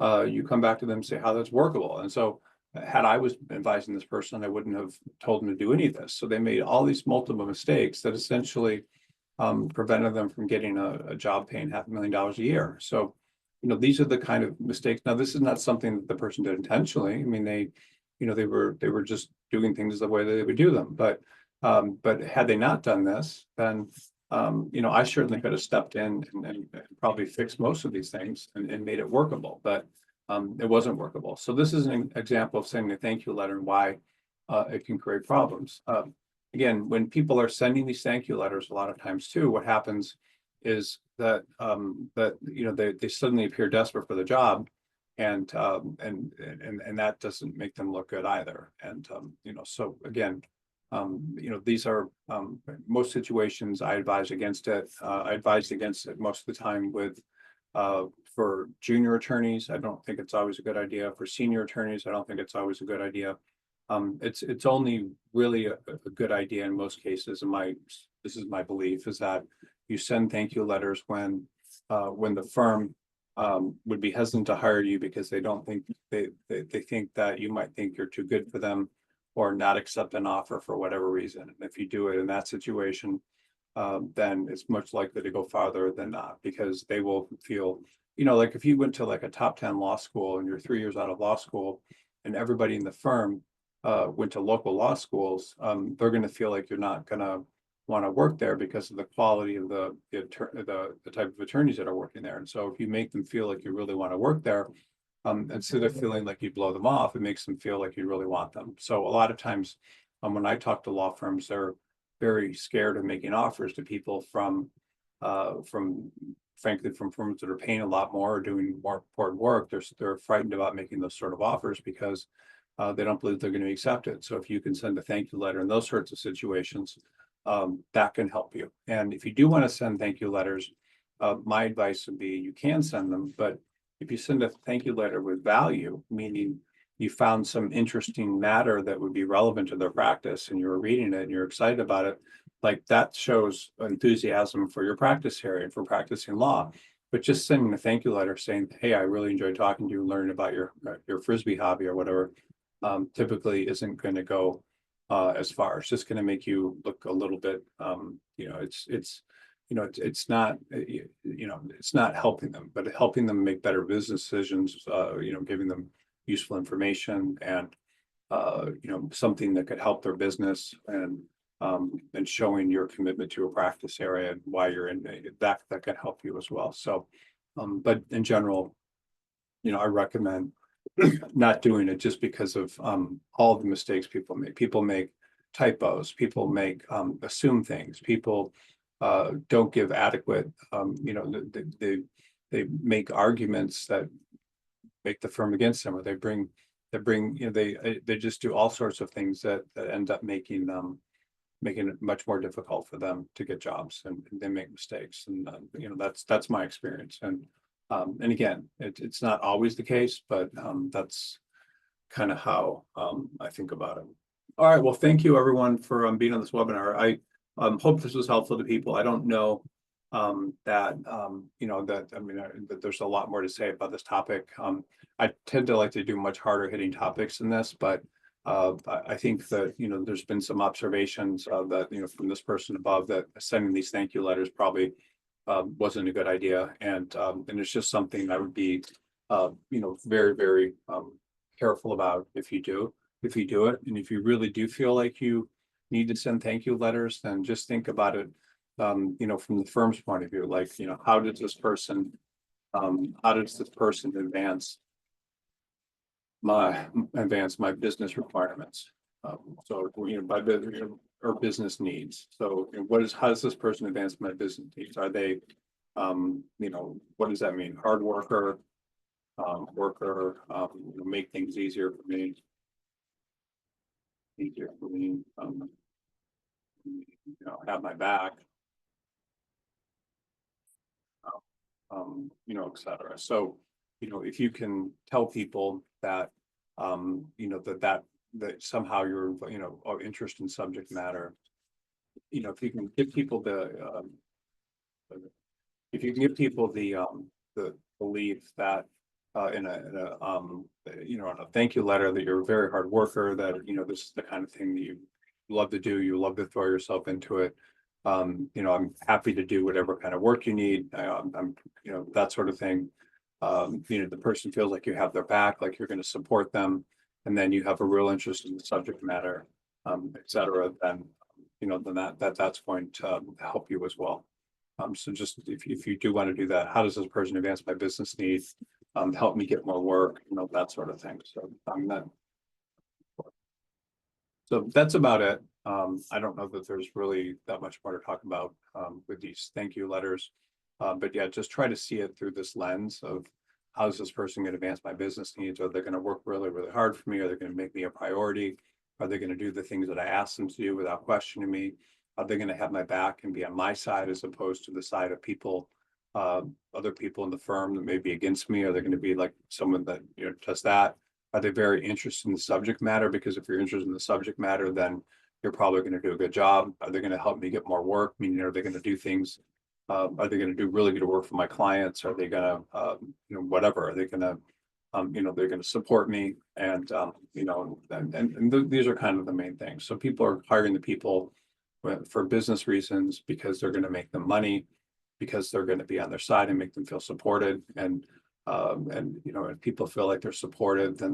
You come back to them and say how that's workable. And so had I was advising this person, I wouldn't have told them to do any of this. So they made all these multiple mistakes that essentially prevented them from getting a job paying $500,000 a year. So, these are the kind of mistakes. Now, this is not something that the person did intentionally. I mean, they were just doing things the way that they would do them. But had they not done this, then I certainly could have stepped in and probably fixed most of these things and made it workable. But it wasn't workable. So this is an example of sending a thank you letter and why it can create problems. Again, when people are sending these thank you letters, a lot of times too, what happens is that they suddenly appear desperate for the job, and that doesn't make them look good either. And so again, these are most situations I advise against it. I advised against it most of the time with for junior attorneys. I don't think it's always a good idea. For senior attorneys, I don't think it's always a good idea. It's only really a good idea in most cases. And this is my belief, is that you send thank you letters when the firm would be hesitant to hire you because they don't think they think that you might think you're too good for them, or not accept an offer for whatever reason. And if you do it in that situation, then it's much likely to go farther than not, because they will feel, like if you went to like a top 10 law school and you're 3 years out of law school and everybody in the firm went to local law schools, they're going to feel like you're not going to want to work there because of the quality of the type of attorneys that are working there. And so if you make them feel like you really want to work there, instead of feeling like you blow them off, it makes them feel like you really want them. So a lot of times, when I talk to law firms, they're very scared of making offers to people from frankly, from firms that are paying a lot more or doing more important work. They're frightened about making those sort of offers because they don't believe they're going to be accepted. So if you can send a thank you letter in those sorts of situations, that can help you. And if you do want to send thank you letters, my advice would be you can send them, but if you send a thank you letter with value, meaning you found some interesting matter that would be relevant to their practice and you're reading it and you're excited about it, like that shows enthusiasm for your practice area and for practicing law. But just sending a thank you letter saying, hey, I really enjoyed talking to you and learning about your Frisbee hobby or whatever, typically isn't going to go as far. It's just going to make you look a little bit, it's not, it's not helping them, but helping them make better business decisions, giving them useful information and, something that could help their business and showing your commitment to a practice area and why you're in that can help you as well. So, but in general, I recommend not doing it just because of all the mistakes people make. People make typos, people make assume things, people don't give adequate, they make arguments that make the firm against them, or they bring, they just do all sorts of things that end up making it much more difficult for them to get jobs, and they make mistakes. And that's my experience. And again, it's not always the case, but that's kind of how I think about it. All right, well, thank you everyone for being on this webinar. I hope this was helpful to people. I don't know that there's a lot more to say about this topic. I tend to like to do much harder hitting topics than this, but I think that there's been some observations that from this person above that sending these thank you letters probably wasn't a good idea, and it's just something I would be very, very careful about if you do it. And if you really do feel like you need to send thank you letters, then just think about it from the firm's point of view. Like, how does this person advance my business requirements? So by or business needs. So how does this person advance my business needs? Are they what does that mean? Hard worker, make things easier for me, have my back, et cetera. So, if you can tell people that, that somehow you're, of interest in subject matter, if you can give people the belief that in a thank you letter that you're a very hard worker, that this is the kind of thing that you love to do, you love to throw yourself into it. I'm happy to do whatever kind of work you need. I'm that sort of thing. The person feels like you have their back, like you're going to support them, and then you have a real interest in the subject matter, et cetera. Then that's going to help you as well. So just if you do want to do that, how does this person advance my business needs? Help me get more work, that sort of thing. So that's about it. I don't know that there's really that much more to talk about with these thank you letters. But yeah, just try to see it through this lens of how is this person going to advance my business needs? Are they going to work really, really hard for me? Are they going to make me a priority? Are they going to do the things that I asked them to do without questioning me? Are they going to have my back and be on my side as opposed to the side of people, other people in the firm that may be against me? Are they going to be like someone that does that? Are they very interested in the subject matter? Because if you're interested in the subject matter, then you're probably going to do a good job. Are they going to help me get more work? Meaning, are they going to do things? Are they going to do really good work for my clients? Are they going to, whatever? Are they going to, they're going to support me? And, these are kind of the main things. So people are hiring the people for business reasons, because they're going to make them money, because they're going to be on their side and make them feel supported. And if people feel like they're supported, then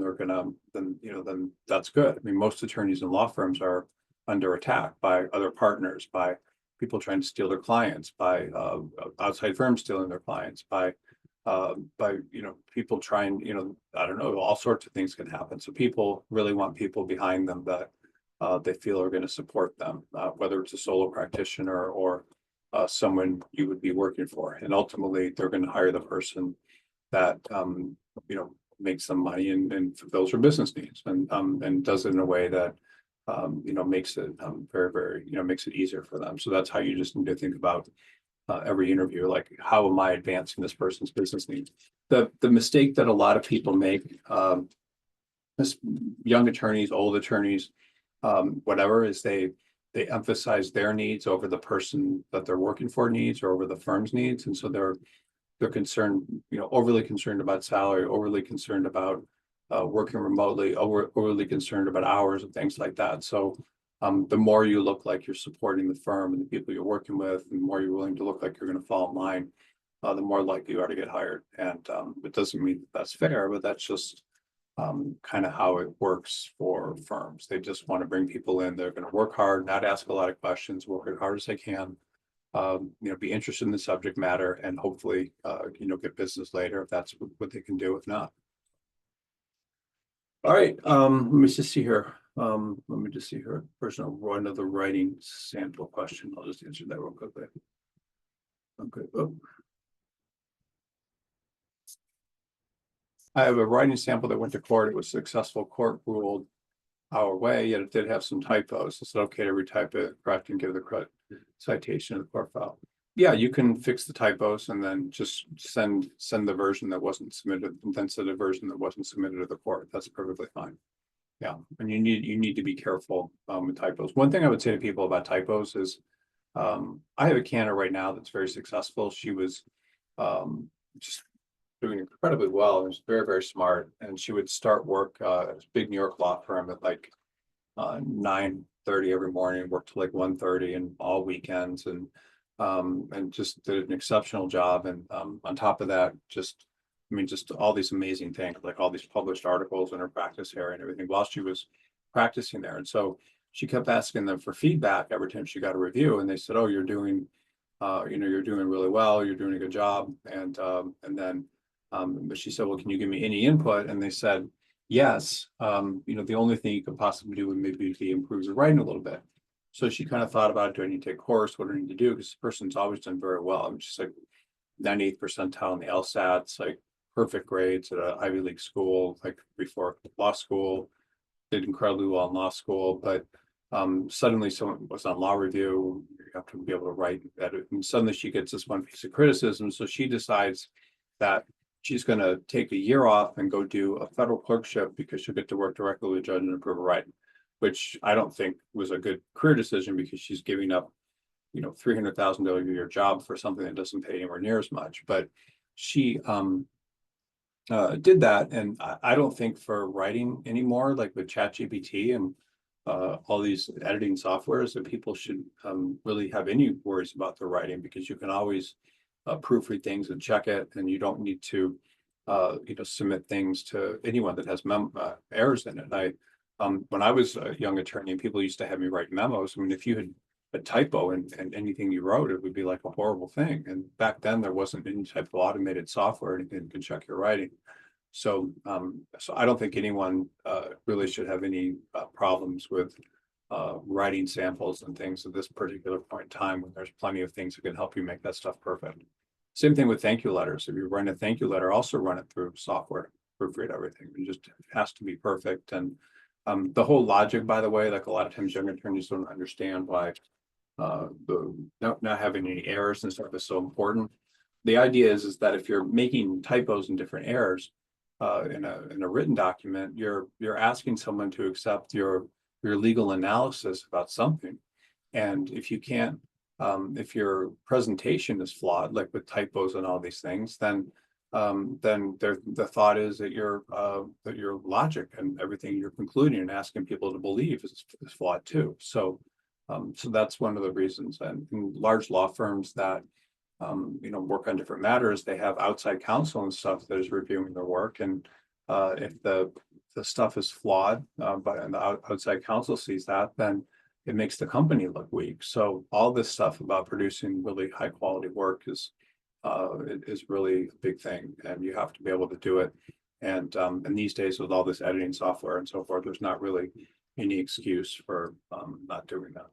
then that's good. I mean, most attorneys and law firms are under attack by other partners, by people trying to steal their clients, by outside firms stealing their clients, by people trying, I don't know, all sorts of things can happen. So people really want people behind them that they feel are going to support them, whether it's a solo practitioner or someone you would be working for. And ultimately, they're going to hire the person that makes them money and fulfills their business needs, and does it in a way that makes it very, very, makes it easier for them. So that's how you just need to think about every interview, like, how am I advancing this person's business needs? The mistake that a lot of people make, young attorneys, old attorneys, whatever, is they emphasize their needs over the person that they're working for needs, or over the firm's needs. And so they're concerned, overly concerned about salary, overly concerned about working remotely, overly concerned about hours and things like that. So the more you look like you're supporting the firm and the people you're working with, and the more you're willing to look like you're going to fall in line, the more likely you are to get hired. And it doesn't mean that's fair, but that's just kind of how it works for firms. They just want to bring people in. They're going to work hard, not ask a lot of questions, work as hard as they can, be interested in the subject matter, and hopefully, get business later if that's what they can do. If not. All right, let me just see here. Person will run another writing sample question. I'll just answer that real quickly. Okay. Oh. I have a writing sample that went to court. It was successful. Court ruled our way, yet it did have some typos. Is it okay to retype it, correct, and give the correct citation of the court file? Yeah, you can fix the typos and then just send the version that wasn't submitted, and then send a version that wasn't submitted to the court. That's perfectly fine. Yeah, and you need to be careful with typos. One thing I would say to people about typos is, I have a candidate right now that's very successful. She was just doing incredibly well and was very, very smart. And she would start work at a big New York law firm at like 9:30 every morning, work till like 1:30 and all weekends, and just did an exceptional job. And on top of that, just all these amazing things, like all these published articles in her practice area and everything while she was practicing there. And so she kept asking them for feedback every time she got a review, and they said, "Oh, you're doing, you're doing really well. You're doing a good job." And then, but she said, "Well, can you give me any input?" And they said, "Yes. The only thing you could possibly do would maybe be improve the writing a little bit." So she kind of thought about, do I need to take a course? What do I need to do? Because this person's always done very well. I mean, she's like 98th percentile in the LSATs, like perfect grades at an Ivy League school, like before law school, did incredibly well in law school. But suddenly someone was on law review, you have to be able to write that. And suddenly she gets this one piece of criticism. So she decides that she's going to take a year off and go do a federal clerkship, because she'll get to work directly with a judge and improve her writing, which I don't think was a good career decision, because she's giving up, $300,000 a year job for something that doesn't pay anywhere near as much. But she did that. And I don't think for writing anymore, like with ChatGPT and all these editing softwares, that people should really have any worries about their writing, because you can always proofread things and check it, and you don't need to submit things to anyone that has errors in it. When I was a young attorney and people used to have me write memos, I mean, if you had a typo and anything you wrote, it would be like a horrible thing. And back then there wasn't any type of automated software that can check your writing. So I don't think anyone really should have any problems with writing samples and things at this particular point in time, when there's plenty of things that can help you make that stuff perfect. Same thing with thank you letters. If you run a thank you letter, also run it through software, proofread everything. It just has to be perfect. And the whole logic, by the way, like a lot of times young attorneys don't understand why the not having any errors and stuff is so important. The idea is that if you're making typos and different errors in a written document, you're asking someone to accept your legal analysis about something. And if you can't, if your presentation is flawed, like with typos and all these things, then the thought is that your logic and everything you're concluding and asking people to believe is flawed too. So So that's one of the reasons. And in large law firms that work on different matters, they have outside counsel and stuff that is reviewing their work. And if the stuff is flawed, but and the outside counsel sees that, then it makes the company look weak. So all this stuff about producing really high quality work is really a big thing, and you have to be able to do it. And these days, with all this editing software and so forth, there's not really any excuse for not doing that.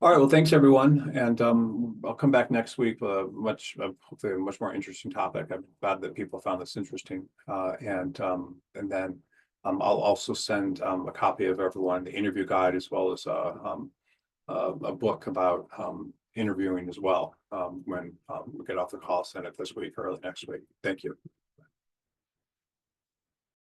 All right, well, thanks everyone, and I'll come back next week with hopefully a much more interesting topic. I'm glad that people found this interesting, and then I'll also send a copy of everyone the interview guide, as well as a book about interviewing as well, when we get off the call. Send it this week or early next week. Thank you.